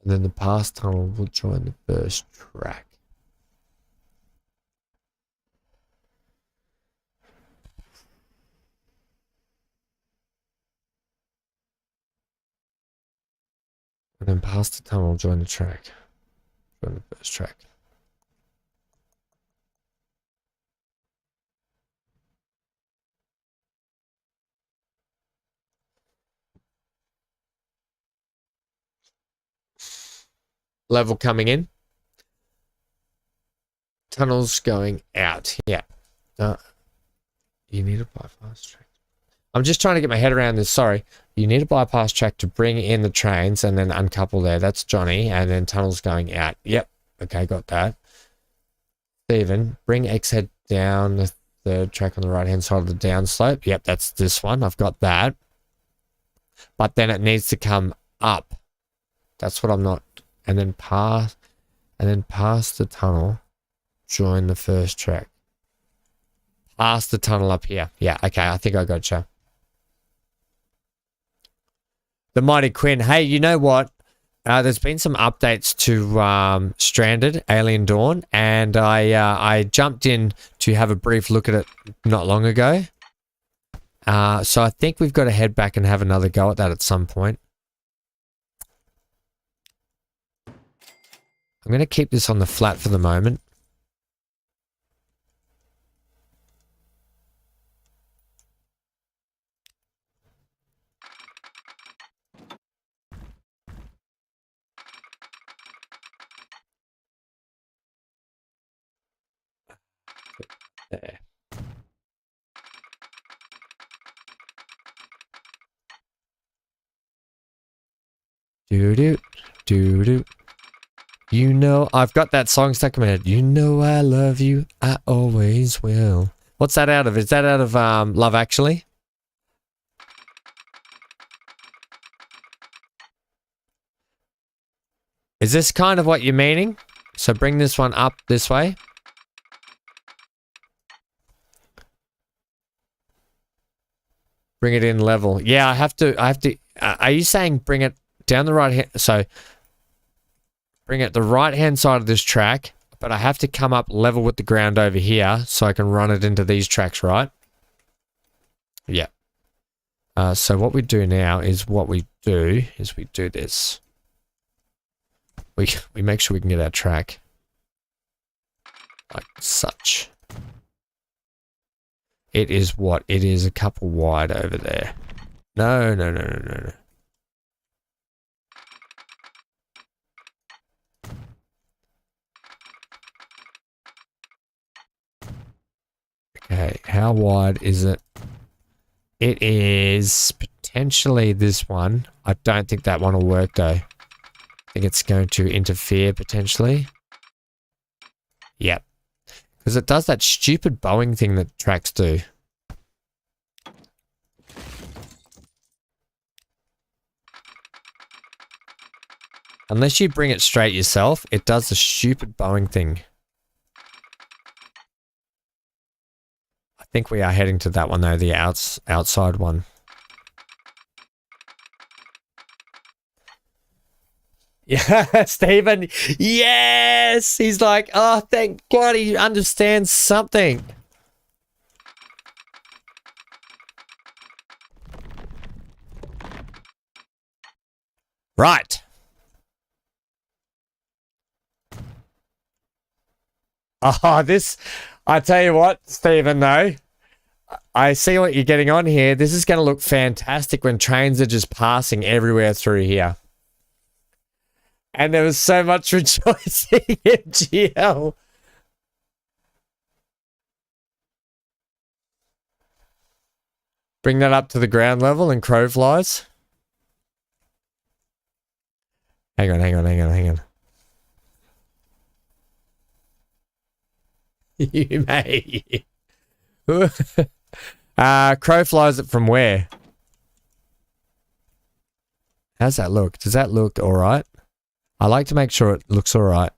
And then the pass tunnel will join the first track. And then past the tunnel, join the track. Join the first track. level coming in. Tunnels going out. Yeah. You need a bypass track. I'm just trying to get my head around this. Sorry. You need a bypass track to bring in the trains and then uncouple there. That's Johnny. And then tunnels going out. Yep. Okay, got that. Stephen, bring X head down the third track on the right-hand side of the downslope. Yep, that's this one. I've got that. But then it needs to come up. That's what I'm not. And then pass the tunnel. Join the first track. Pass the tunnel up here. Yeah, okay, I think I gotcha. The Mighty Quinn. Hey, you know what? There's been some updates to Stranded, Alien Dawn, and I jumped in to have a brief look at it not long ago. So I think we've got to head back and have another go at that at some point. I'm going to keep this on the flat for the moment. There. Do-do. You know, I've got that song stuck in my head. You know I love you, I always will. What's that out of? Is that out of Love Actually? Is this kind of what you're meaning? So bring this one up this way. Bring it in level. Yeah, I have to, are you saying bring it down the right hand? So bring it the right hand side of this track, but I have to come up level with the ground over here so I can run it into these tracks, right? Yeah. So what we do now is we do this. We make sure we can get our track like such. It is what? It is a couple wide over there. No. Okay, how wide is it? It is potentially this one. I don't think that one will work though. I think it's going to interfere potentially. Yep. Because it does that stupid bowing thing that tracks do. Unless you bring it straight yourself, it does the stupid bowing thing. I think we are heading to that one though, the outside one. Yeah, Stephen. Yes! He's like, oh, thank God he understands something. Right. Oh, this, I tell you what, Stephen, though. I see what you're getting on here. This is going to look fantastic when trains are just passing everywhere through here. And there was so much rejoicing in GL. Bring that up to the ground level and crow flies. Hang on. You may. Crow flies it from where? How's that look? Does that look all right? I like to make sure it looks all right.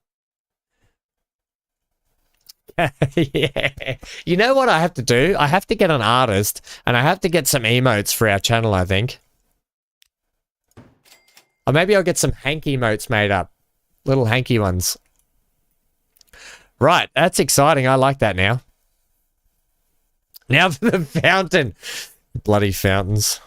Yeah. You know what I have to do? I have to get an artist and I have to get some emotes for our channel, I think. Or maybe I'll get some hanky emotes made up. Little hanky ones. Right, that's exciting. I like that now. Now for the fountain. Bloody fountains.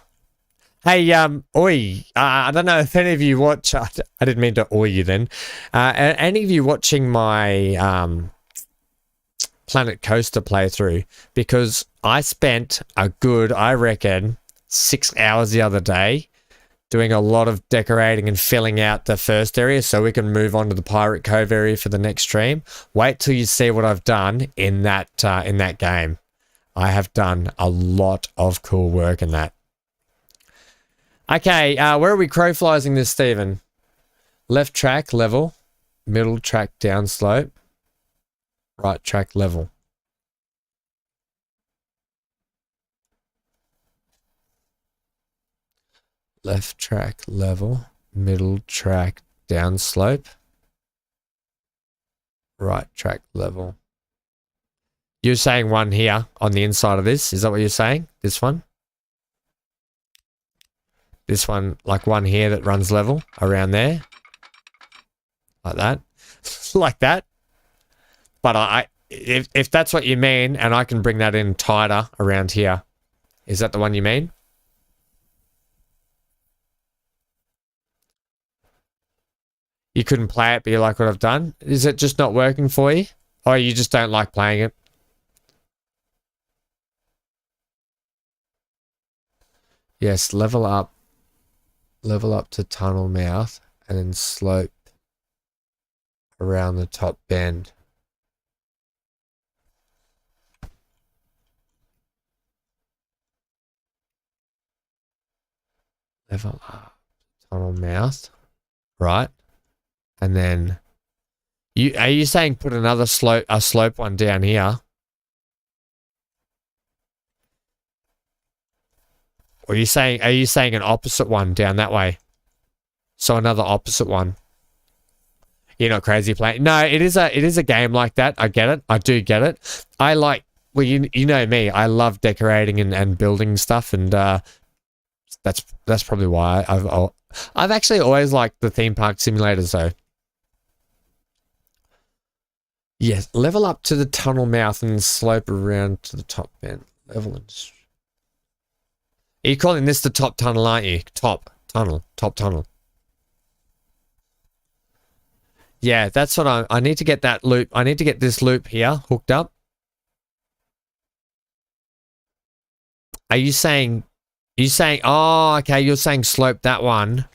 Hey, oi, I don't know if any of you watch, I didn't mean to oi you then. Any of you watching my Planet Coaster playthrough, because I spent a good, I reckon, 6 hours the other day doing a lot of decorating and filling out the first area so we can move on to the Pirate Cove area for the next stream. Wait till you see what I've done in that game. I have done a lot of cool work in that. Okay, where are we crowfliesing this, Stephen? Left track level, middle track downslope, right track level. Left track level, middle track downslope, right track level. You're saying one here on the inside of this? Is that what you're saying? This one? This one, like one here that runs level around there? Like that? Like that? But if that's what you mean, and I can bring that in tighter around here, is that the one you mean? You couldn't play it, but you like what I've done? Is it just not working for you? Or you just don't like playing it? Yes, level up to tunnel mouth and then slope around the top bend. Level up, tunnel mouth, right? And then are you saying put another slope one down here? Or are you saying an opposite one down that way? So another opposite one. You're not crazy playing. No, it is a game like that. I get it. I do get it. I like, well, you know me. I love decorating and building stuff, and that's probably why I've actually always liked the theme park simulators though. Yes, level up to the tunnel mouth and slope around to the top bend. Level and... Are you calling this the top tunnel, aren't you? Top tunnel. Yeah, that's what I need to get that loop. I need to get this loop here hooked up. Are you saying, oh, okay, you're saying slope that one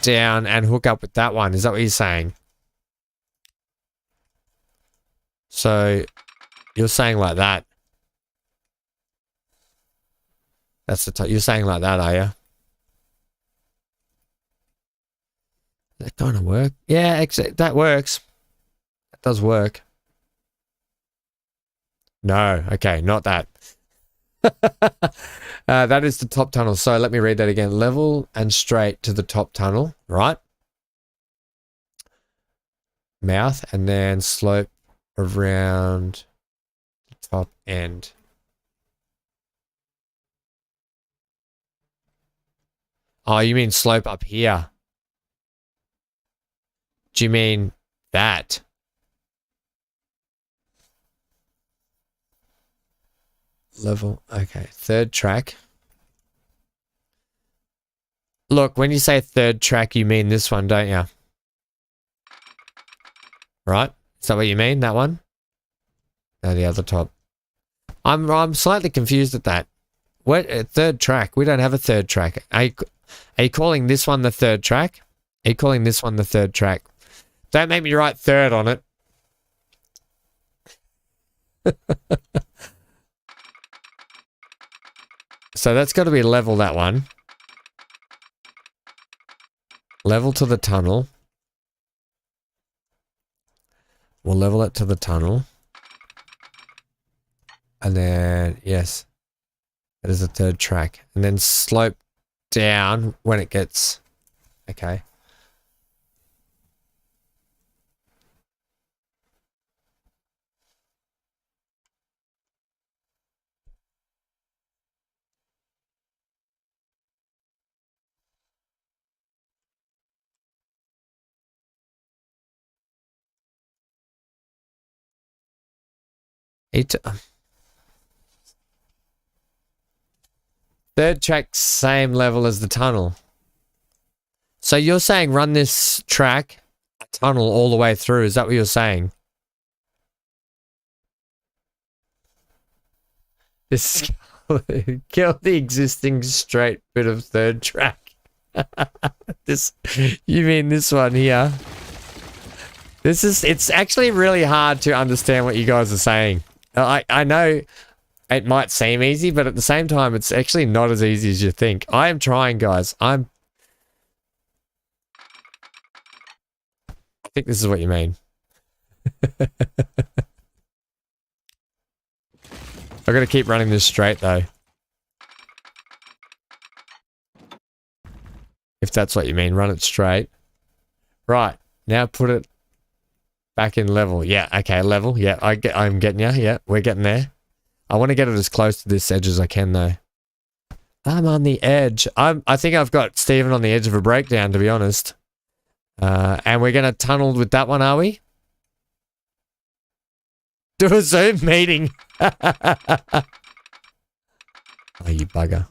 down and hook up with that one. Is that what you're saying? So you're saying like that. That's the you're saying like that, are you? That kind of work? Yeah, that works. That does work. No, okay, not that. That is the top tunnel. So let me read that again. Level and straight to the top tunnel, right? Mouth and then slope around the top end. Oh, you mean slope up here? Do you mean that? Level, okay. Third track. Look, when you say third track, you mean this one, don't you? Right? Is that what you mean? That one? No, the other top. I'm slightly confused at that. What third track? We don't have a third track. Are you calling this one the third track? Are you calling this one the third track? Don't make me write third on it. So that's got to be level, that one. Level to the tunnel. We'll level it to the tunnel. And then, yes, that is the third track. And then slope down when it gets, okay. Third track, same level as the tunnel. So you're saying run this track, a tunnel all the way through. Is that what you're saying? This kill the existing straight bit of third track. This, you mean this one here? It's actually really hard to understand what you guys are saying. I know it might seem easy, but at the same time, it's actually not as easy as you think. I am trying, guys. I think this is what you mean. I've got to keep running this straight, though. If that's what you mean, run it straight. Right, now put it back in level. Yeah, okay, level. Yeah, I'm getting you. Yeah, we're getting there. I want to get it as close to this edge as I can, though. I'm on the edge. I think I've got Stephen on the edge of a breakdown, to be honest. And we're going to tunnel with that one, are we? Do a Zoom meeting. Oh, you bugger.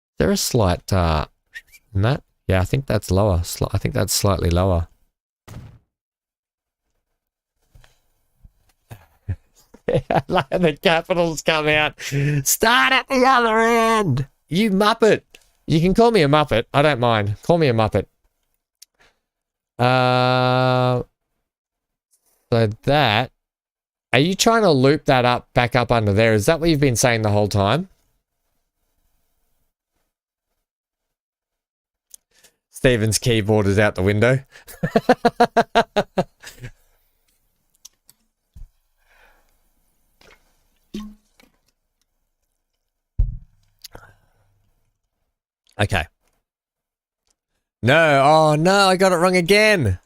Is there a slight, in that? Yeah, I think that's lower. I think that's slightly lower. The capitals come out. Start at the other end. You muppet. You can call me a muppet. I don't mind. Call me a muppet. So that. Are you trying to loop that up, back up under there? Is that what you've been saying the whole time? Steven's keyboard is out the window. Okay. No, oh no, I got it wrong again.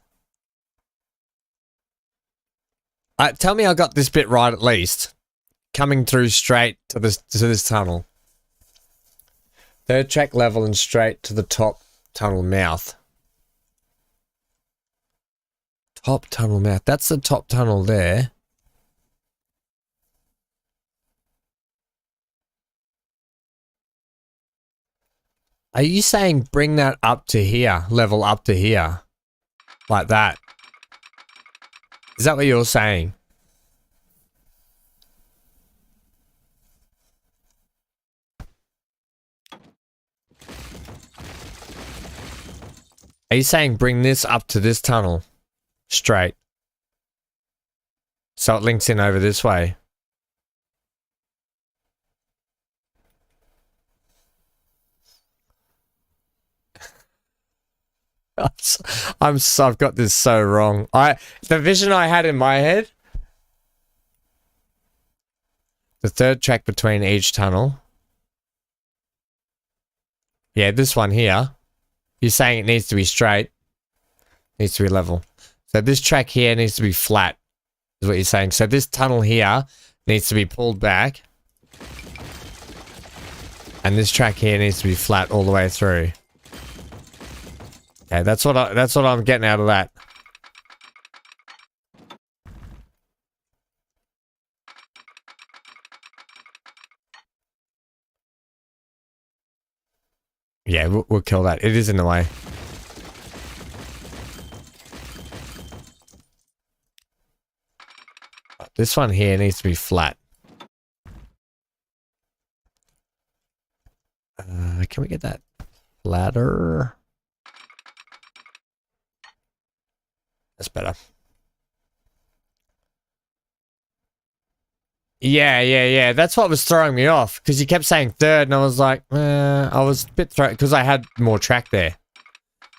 Tell me I got this bit right at least. Coming through straight to this tunnel. Third track level and straight to the top tunnel mouth. Top tunnel mouth. That's the top tunnel there. Are you saying bring that up to here, level up to here? Like that? Is that what you're saying? Are you saying bring this up to this tunnel? Straight. So it links in over this way. I've got this so wrong. The vision I had in my head. The third track between each tunnel. Yeah, this one here. You're saying it needs to be straight. Needs to be level. So this track here needs to be flat. Is what you're saying. So this tunnel here needs to be pulled back. And this track here needs to be flat all the way through. Okay, that's what I'm getting out of that. Yeah, we'll kill that. It is in the way. This one here needs to be flat. Can we get that flatter? That's better. Yeah. That's what was throwing me off. Because you kept saying third, and I was like, I was a bit thrown because I had more track there.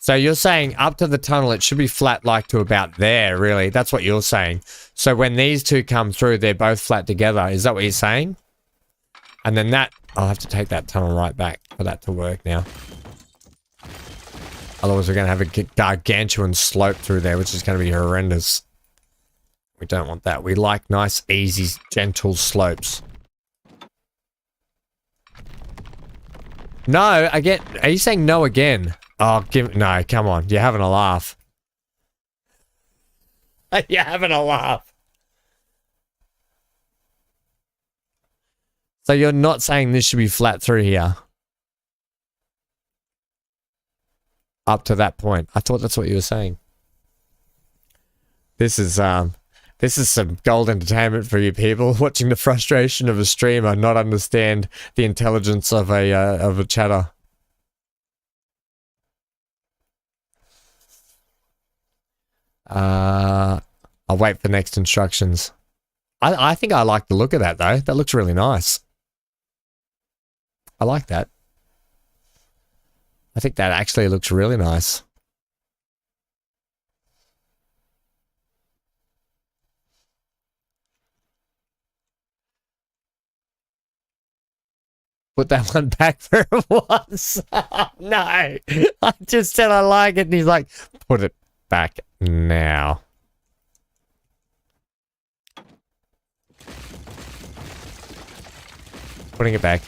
So you're saying up to the tunnel, it should be flat like to about there, really. That's what you're saying. So when these two come through, they're both flat together. Is that what you're saying? And then that, I'll have to take that tunnel right back for that to work now. Otherwise, we're going to have a gargantuan slope through there, which is going to be horrendous. We don't want that. We like nice, easy, gentle slopes. No, are you saying no again? Oh, no, come on. You're having a laugh. You're having a laugh. So you're not saying this should be flat through here? up to that point. I thought that's what you were saying. This is some gold entertainment for you people, watching the frustration of a streamer not understand the intelligence of a chatter. I'll wait for next instructions. I think I like the look of that though. That looks really nice. I like that. I think that actually looks really nice. Put that one back where it was. No, I just said I like it and he's like, put it back now. Putting it back.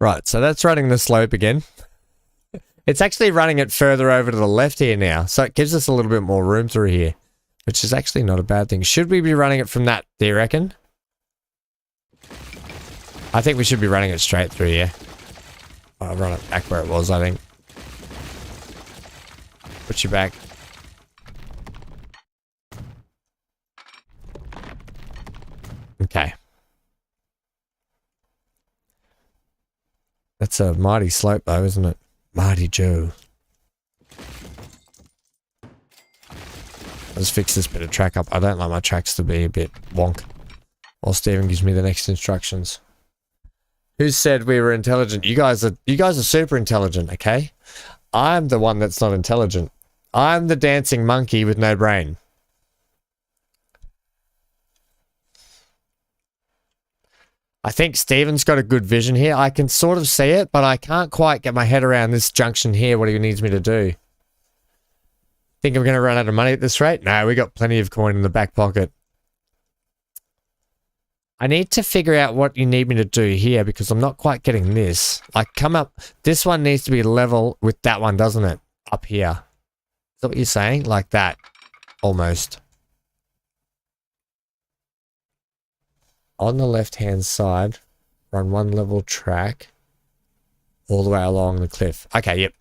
Right, so that's running the slope again. It's actually running it further over to the left here now, so it gives us a little bit more room through here, which is actually not a bad thing. Should we be running it from that, do you reckon? I think we should be running it straight through here. I'll run it back where it was, I think. Put you back. Okay. That's a mighty slope though, isn't it? Mighty Joe. Let's fix this bit of track up. I don't like my tracks to be a bit wonk. While Stephen gives me the next instructions. Who said we were intelligent? You guys are super intelligent, okay? I'm the one that's not intelligent. I'm the dancing monkey with no brain. I think Steven's got a good vision here. I can sort of see it, but I can't quite get my head around this junction here, what he needs me to do. Think I'm going to run out of money at this rate? No, we got plenty of coin in the back pocket. I need to figure out what you need me to do here because I'm not quite getting this. Like, come up. This one needs to be level with that one, doesn't it? Up here. Is that what you're saying? Like that. Almost. On the left-hand side, run one level track all the way along the cliff. Okay, yep.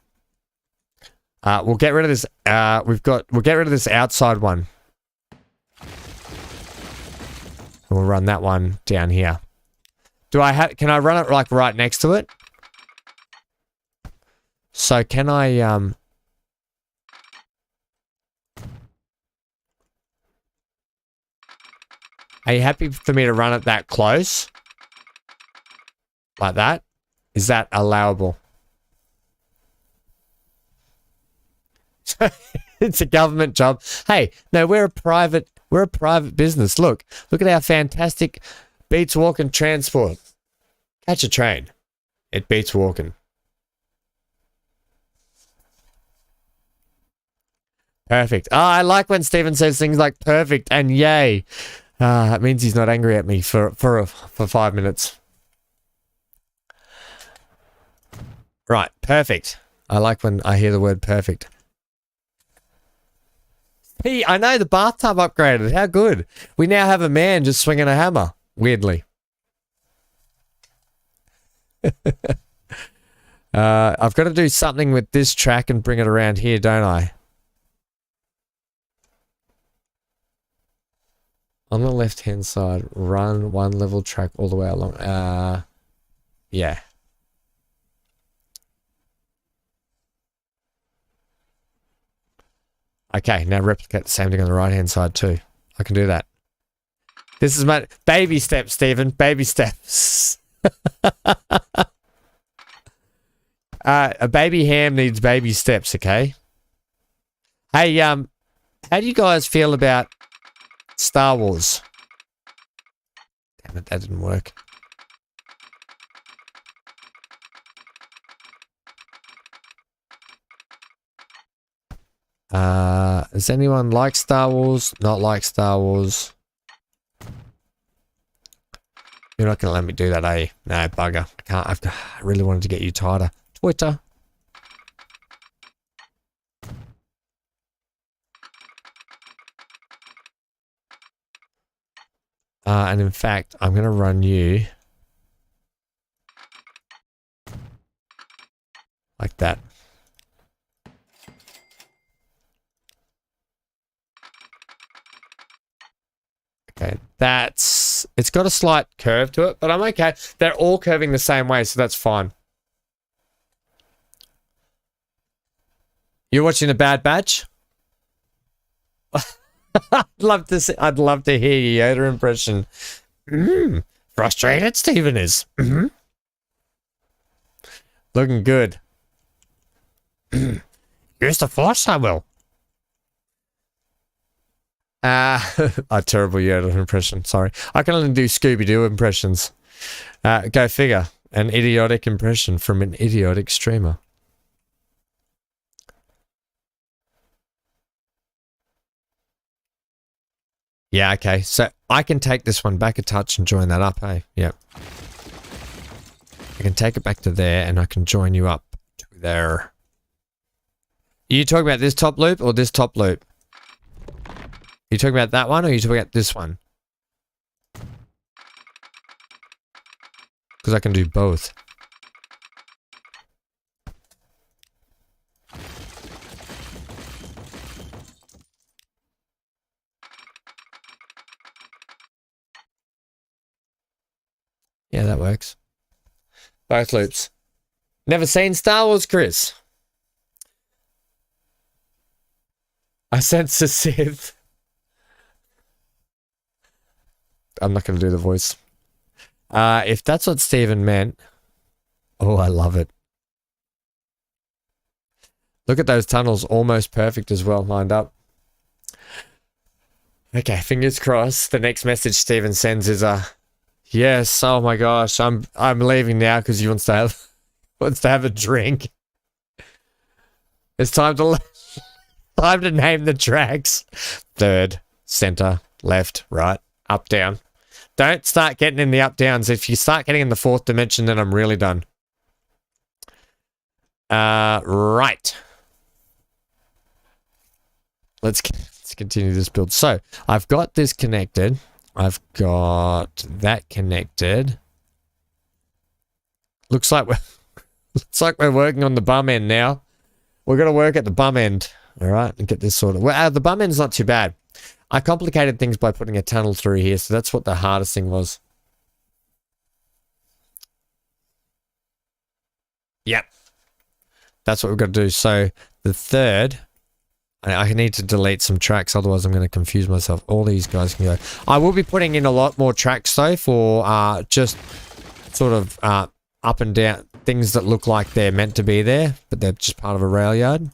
We'll get rid of this. We'll get rid of this outside one. And we'll run that one down here. Can I run it like right next to it? So can I, are you happy for me to run it that close? Like that? Is that allowable? It's a government job. Hey, no, we're a private business. Look at our fantastic beats walking transport. Catch a train. It beats walking. Perfect. Oh, I like when Steven says things like perfect and yay. It means he's not angry at me for 5 minutes. Right, perfect. I like when I hear the word perfect. Hey, I know the bathtub upgraded. How good. We now have a man just swinging a hammer. Weirdly. I've got to do something with this track and bring it around here, don't I? On the left-hand side, run one level track all the way along. Yeah. Okay, now replicate the same thing on the right-hand side too. I can do that. This is my baby steps, Stephen. Baby steps. A baby ham needs baby steps, okay? Hey, how do you guys feel about Star Wars? Damn it, that didn't work. Does anyone like Star Wars? Not like Star Wars? You're not going to let me do that, are you? No, bugger. I can't. I really wanted to get you tighter. Twitter. And in fact, I'm going to run you like that. Okay, it's got a slight curve to it, but I'm okay. They're all curving the same way, so that's fine. You're watching a Bad Batch? I'd love to hear your Yoda impression. Frustrated Stephen is. Looking good. Use the Force, I will. A terrible Yoda impression, sorry. I can only do Scooby-Doo impressions. Go figure. An idiotic impression from an idiotic streamer. Yeah, okay. So I can take this one back a touch and join that up, hey? Yep. I can take it back to there and I can join you up to there. Are you talking about this top loop or this top loop? Are you talking about that one or are you talking about this one? Because I can do both. Yeah, that works. Both loops. Never seen Star Wars, Chris? I sense a Sith. I'm not going to do the voice. If that's what Stephen meant. Oh, I love it. Look at those tunnels. Almost perfect as well, lined up. Okay, fingers crossed. The next message Stephen sends is yes, oh my gosh, I'm leaving now because he wants to have a drink. It's time to name the tracks. Third, center, left, right, up, down. Don't start getting in the up downs. If you start getting in the fourth dimension, then I'm really done. Right. Let's continue this build. So I've got this connected. I've got that connected. Looks like we're working on the bum end now. We're gonna work at the bum end, all right, and get this sorted. Well, the bum end's not too bad. I complicated things by putting a tunnel through here, so that's what the hardest thing was. Yep, that's what we've got to do. So the third. I need to delete some tracks, otherwise I'm going to confuse myself. All these guys can go. I will be putting in a lot more tracks, though, for just sort of up and down things that look like they're meant to be there, but they're just part of a rail yard.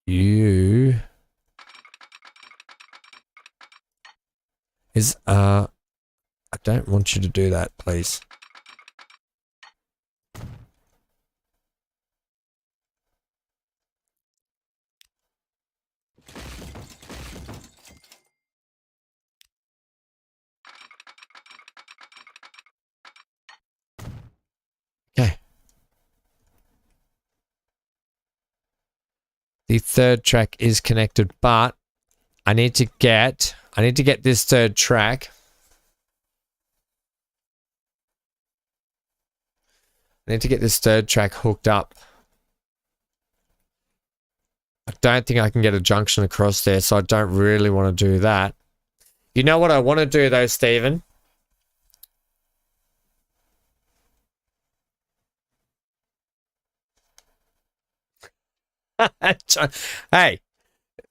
You... I don't want you to do that, please. Okay. The third track is connected, but I need to get this third track. I need to get this third track hooked up. I don't think I can get a junction across there, so I don't really want to do that. You know what I want to do though, Stephen? Hey,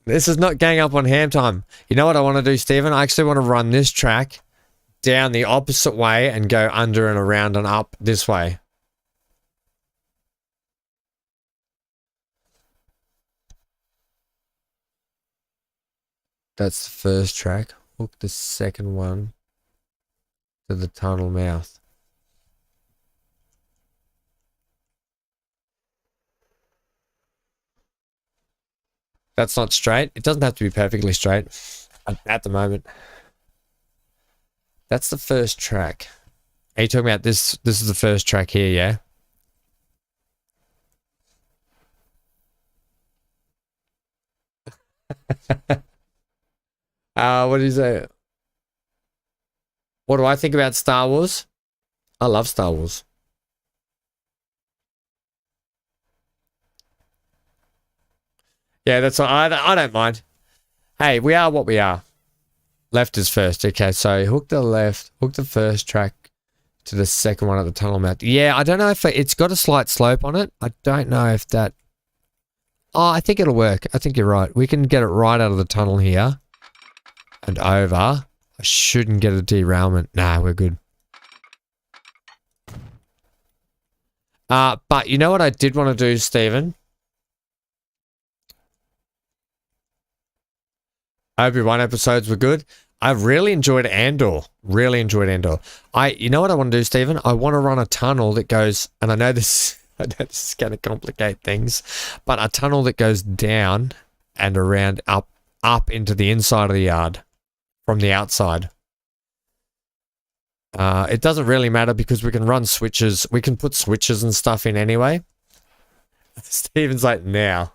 this is not gang up on ham time. You know what I want to do, Stephen? I actually want to run this track down the opposite way and go under and around and up this way. That's the first track. Hook the second one to the tunnel mouth. That's not straight. It doesn't have to be perfectly straight at the moment. That's the first track. Are you talking about this? This is the first track here, yeah? What do you say? What do I think about Star Wars? I love Star Wars. Yeah, that's all. I don't mind. Hey, we are what we are. Left is first. Okay, so hook the left, hook the first track to the second one at the tunnel mouth. Yeah, I don't know if it's got a slight slope on it. I don't know if that... Oh, I think it'll work. I think you're right. We can get it right out of the tunnel here and over. I shouldn't get a derailment. Nah, we're good. But you know what I did want to do, Stephen? Obi-Wan episodes were good. I really enjoyed Andor. Really enjoyed Andor. You know what I want to do, Stephen? I want to run a tunnel that goes, and I know this is going to complicate things, but a tunnel that goes down and around up into the inside of the yard from the outside. It doesn't really matter because we can run switches. We can put switches and stuff in anyway. Stephen's like, now.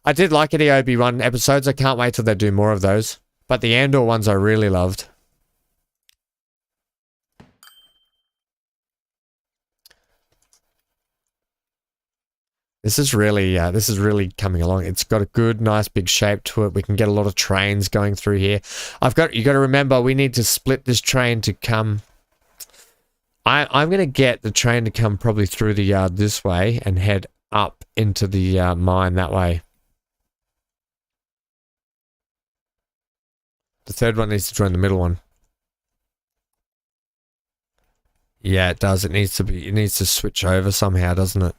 I did like the Obi-Wan episodes. I can't wait till they do more of those. But the Andor ones I really loved. This is really coming along. It's got a good, nice, big shape to it. We can get a lot of trains going through here. You got to remember, we need to split this train to come. I'm going to get the train to come probably through the yard this way and head up into the mine that way. The third one needs to join the middle one. Yeah, it does. It needs to switch over somehow, doesn't it?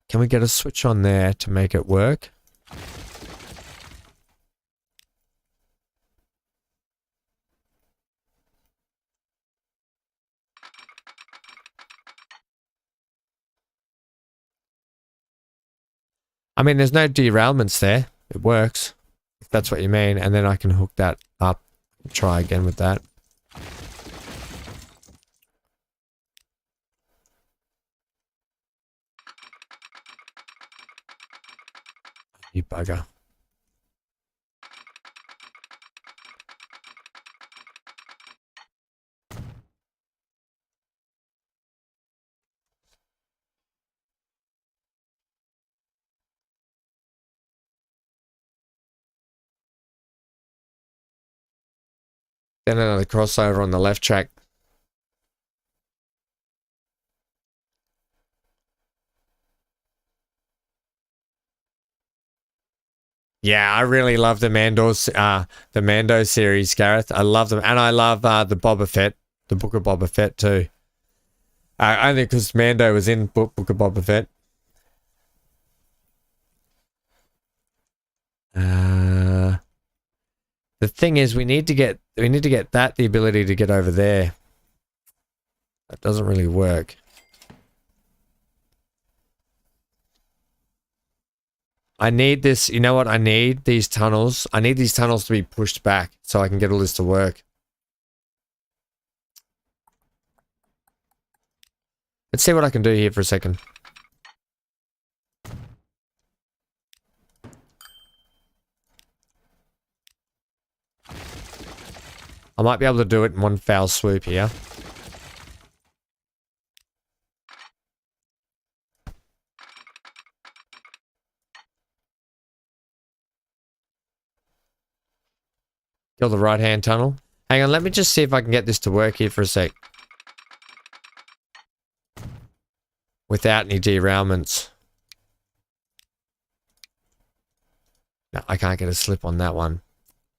Can we get a switch on there to make it work? I mean, there's no derailments there. It works, if that's what you mean. And then I can hook that up and try again with that. You bugger. Then another crossover on the left track. Yeah, I really love the Mando series, Gareth. I love them, and I love the Boba Fett, the Book of Boba Fett too. Only because Mando was in Book of Boba Fett. The thing is, we need to get that the ability to get over there. That doesn't really work. I need this. You know what? I need these tunnels. I need these tunnels to be pushed back so I can get all this to work. Let's see what I can do here for a second. I might be able to do it in one foul swoop here. Kill the right-hand tunnel. Hang on, let me just see if I can get this to work here for a sec. Without any derailments. No, I can't get a slip on that one.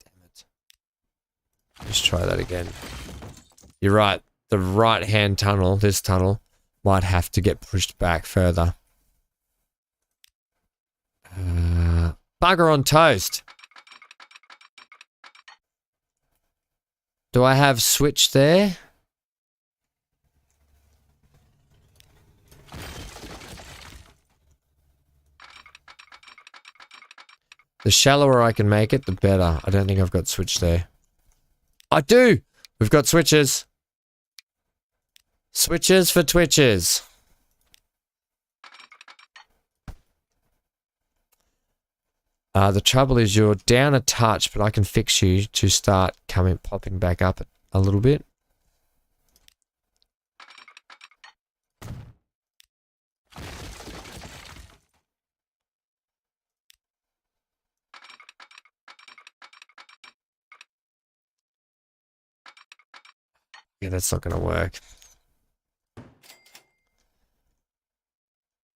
Damn it. Let's try that again. You're right. The right-hand tunnel, this tunnel, might have to get pushed back further. Bugger on toast. Do I have switch there? The shallower I can make it, the better. I don't think I've got switch there. I do! We've got switches. Switches for twitches. The trouble is you're down a touch, but I can fix you to start popping back up a little bit. Yeah, that's not going to work.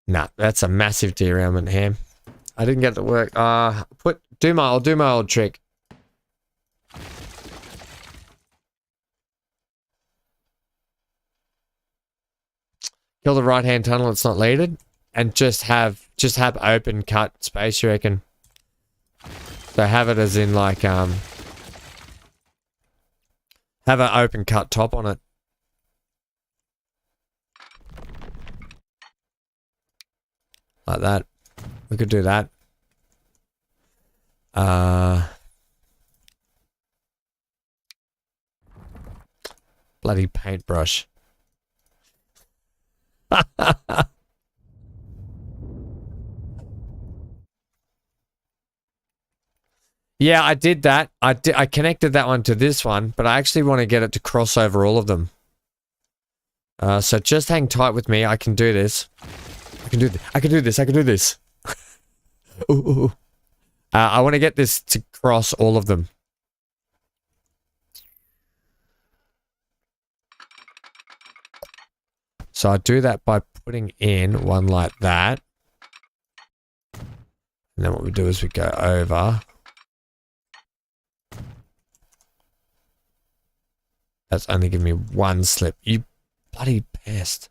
Nah, that's a massive derailment here. I didn't get it to work. I'll do my old trick. Kill the right hand tunnel, it's not leaded. And just have open cut space, you reckon? So have it as in like have an open cut top on it. Like that. We could do that. Bloody paintbrush. Yeah, I did that. I connected that one to this one, but I actually want to get it to cross over all of them. So just hang tight with me. I can do this. I can do this. Ooh. I want to get this to cross all of them. So I do that by putting in one like that. And then what we do is we go over. That's only giving me one slip. You bloody pest.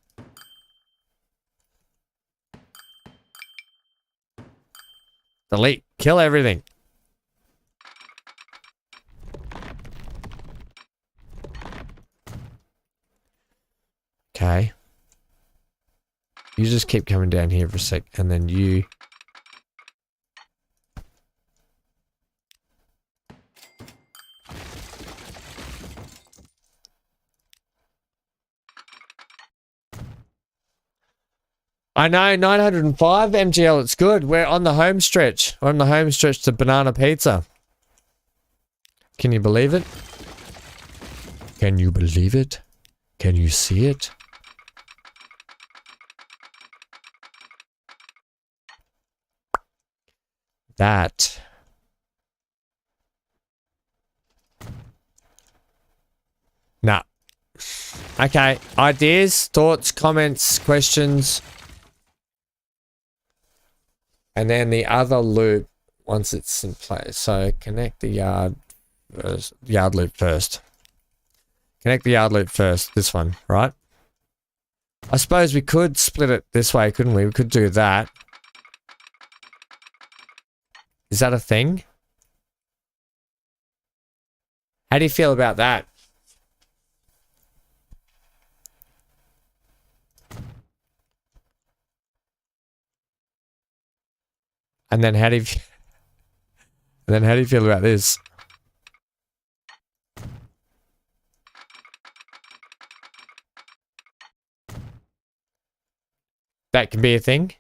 Delete. Kill everything. Okay. You just keep coming down here for a sec, and then you... I know, 905 MGL, it's good. We're on the home stretch. We're on the home stretch to banana pizza. Can you believe it? Can you believe it? Can you see it? That. Nah. Okay, ideas, thoughts, comments, questions. And then the other loop, once it's in place. So connect the yard loop first. Connect the yard loop first, this one, right? I suppose we could split it this way, couldn't we? We could do that. Is that a thing? How do you feel about that? And then how do you feel about this? That can be a thing.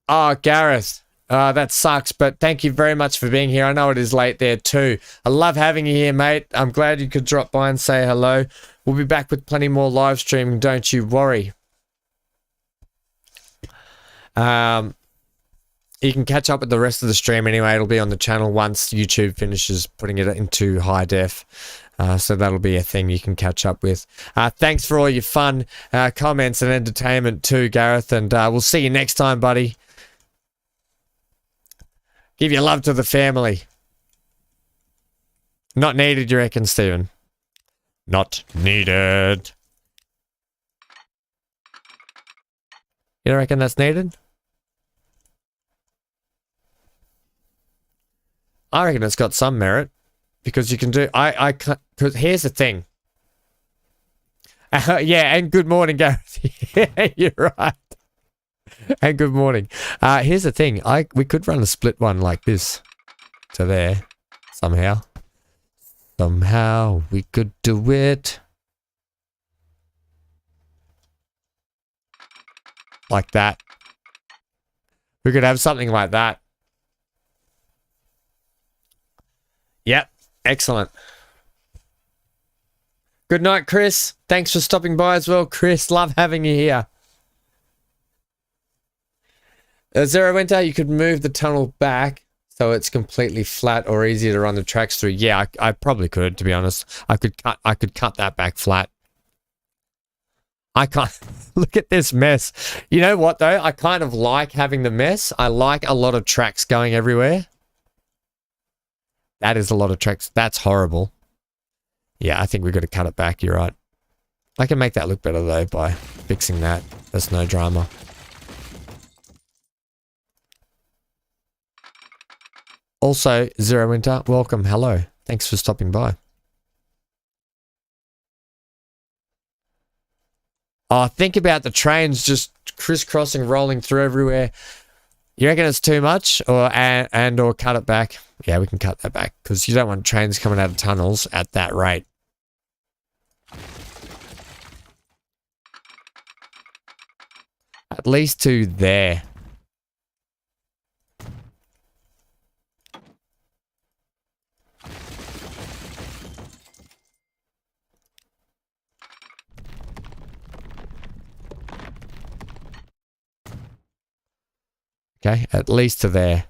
Oh, Gareth. That sucks, but thank you very much for being here. I know it is late there too. I love having you here, mate. I'm glad you could drop by and say hello. We'll be back with plenty more live streaming, don't you worry. You can catch up with the rest of the stream anyway. It'll be on the channel once YouTube finishes putting it into high def. So that'll be a thing you can catch up with. Thanks for all your fun comments and entertainment too, Gareth. And we'll see you next time, buddy. Give your love to the family. Not needed, you reckon, Stephen? Not needed. You don't reckon that's needed? I reckon it's got some merit. Because you can do... Because here's the thing. Yeah, and good morning, Gareth. Yeah, you're right. And good morning. Here's the thing. We could run a split one like this to there. Somehow. Somehow we could do it. Like that. We could have something like that. Yep. Excellent. Good night, Chris. Thanks for stopping by as well, Chris. Love having you here. Zero Winter, you could move the tunnel back so it's completely flat or easier to run the tracks through. Yeah, I probably could, to be honest. I could cut that back flat. I can't look at this mess. You know what though? I kind of like having the mess. I like a lot of tracks going everywhere. That is a lot of tracks. That's horrible. Yeah, I think we've got to cut it back. You're right. I can make that look better though by fixing that. That's no drama. Also, Zero Winter, welcome. Hello. Thanks for stopping by. Oh, think about the trains just crisscrossing, rolling through everywhere. You reckon it's too much, or cut it back? Yeah, we can cut that back because you don't want trains coming out of tunnels at that rate. At least to there. Okay, at least to there.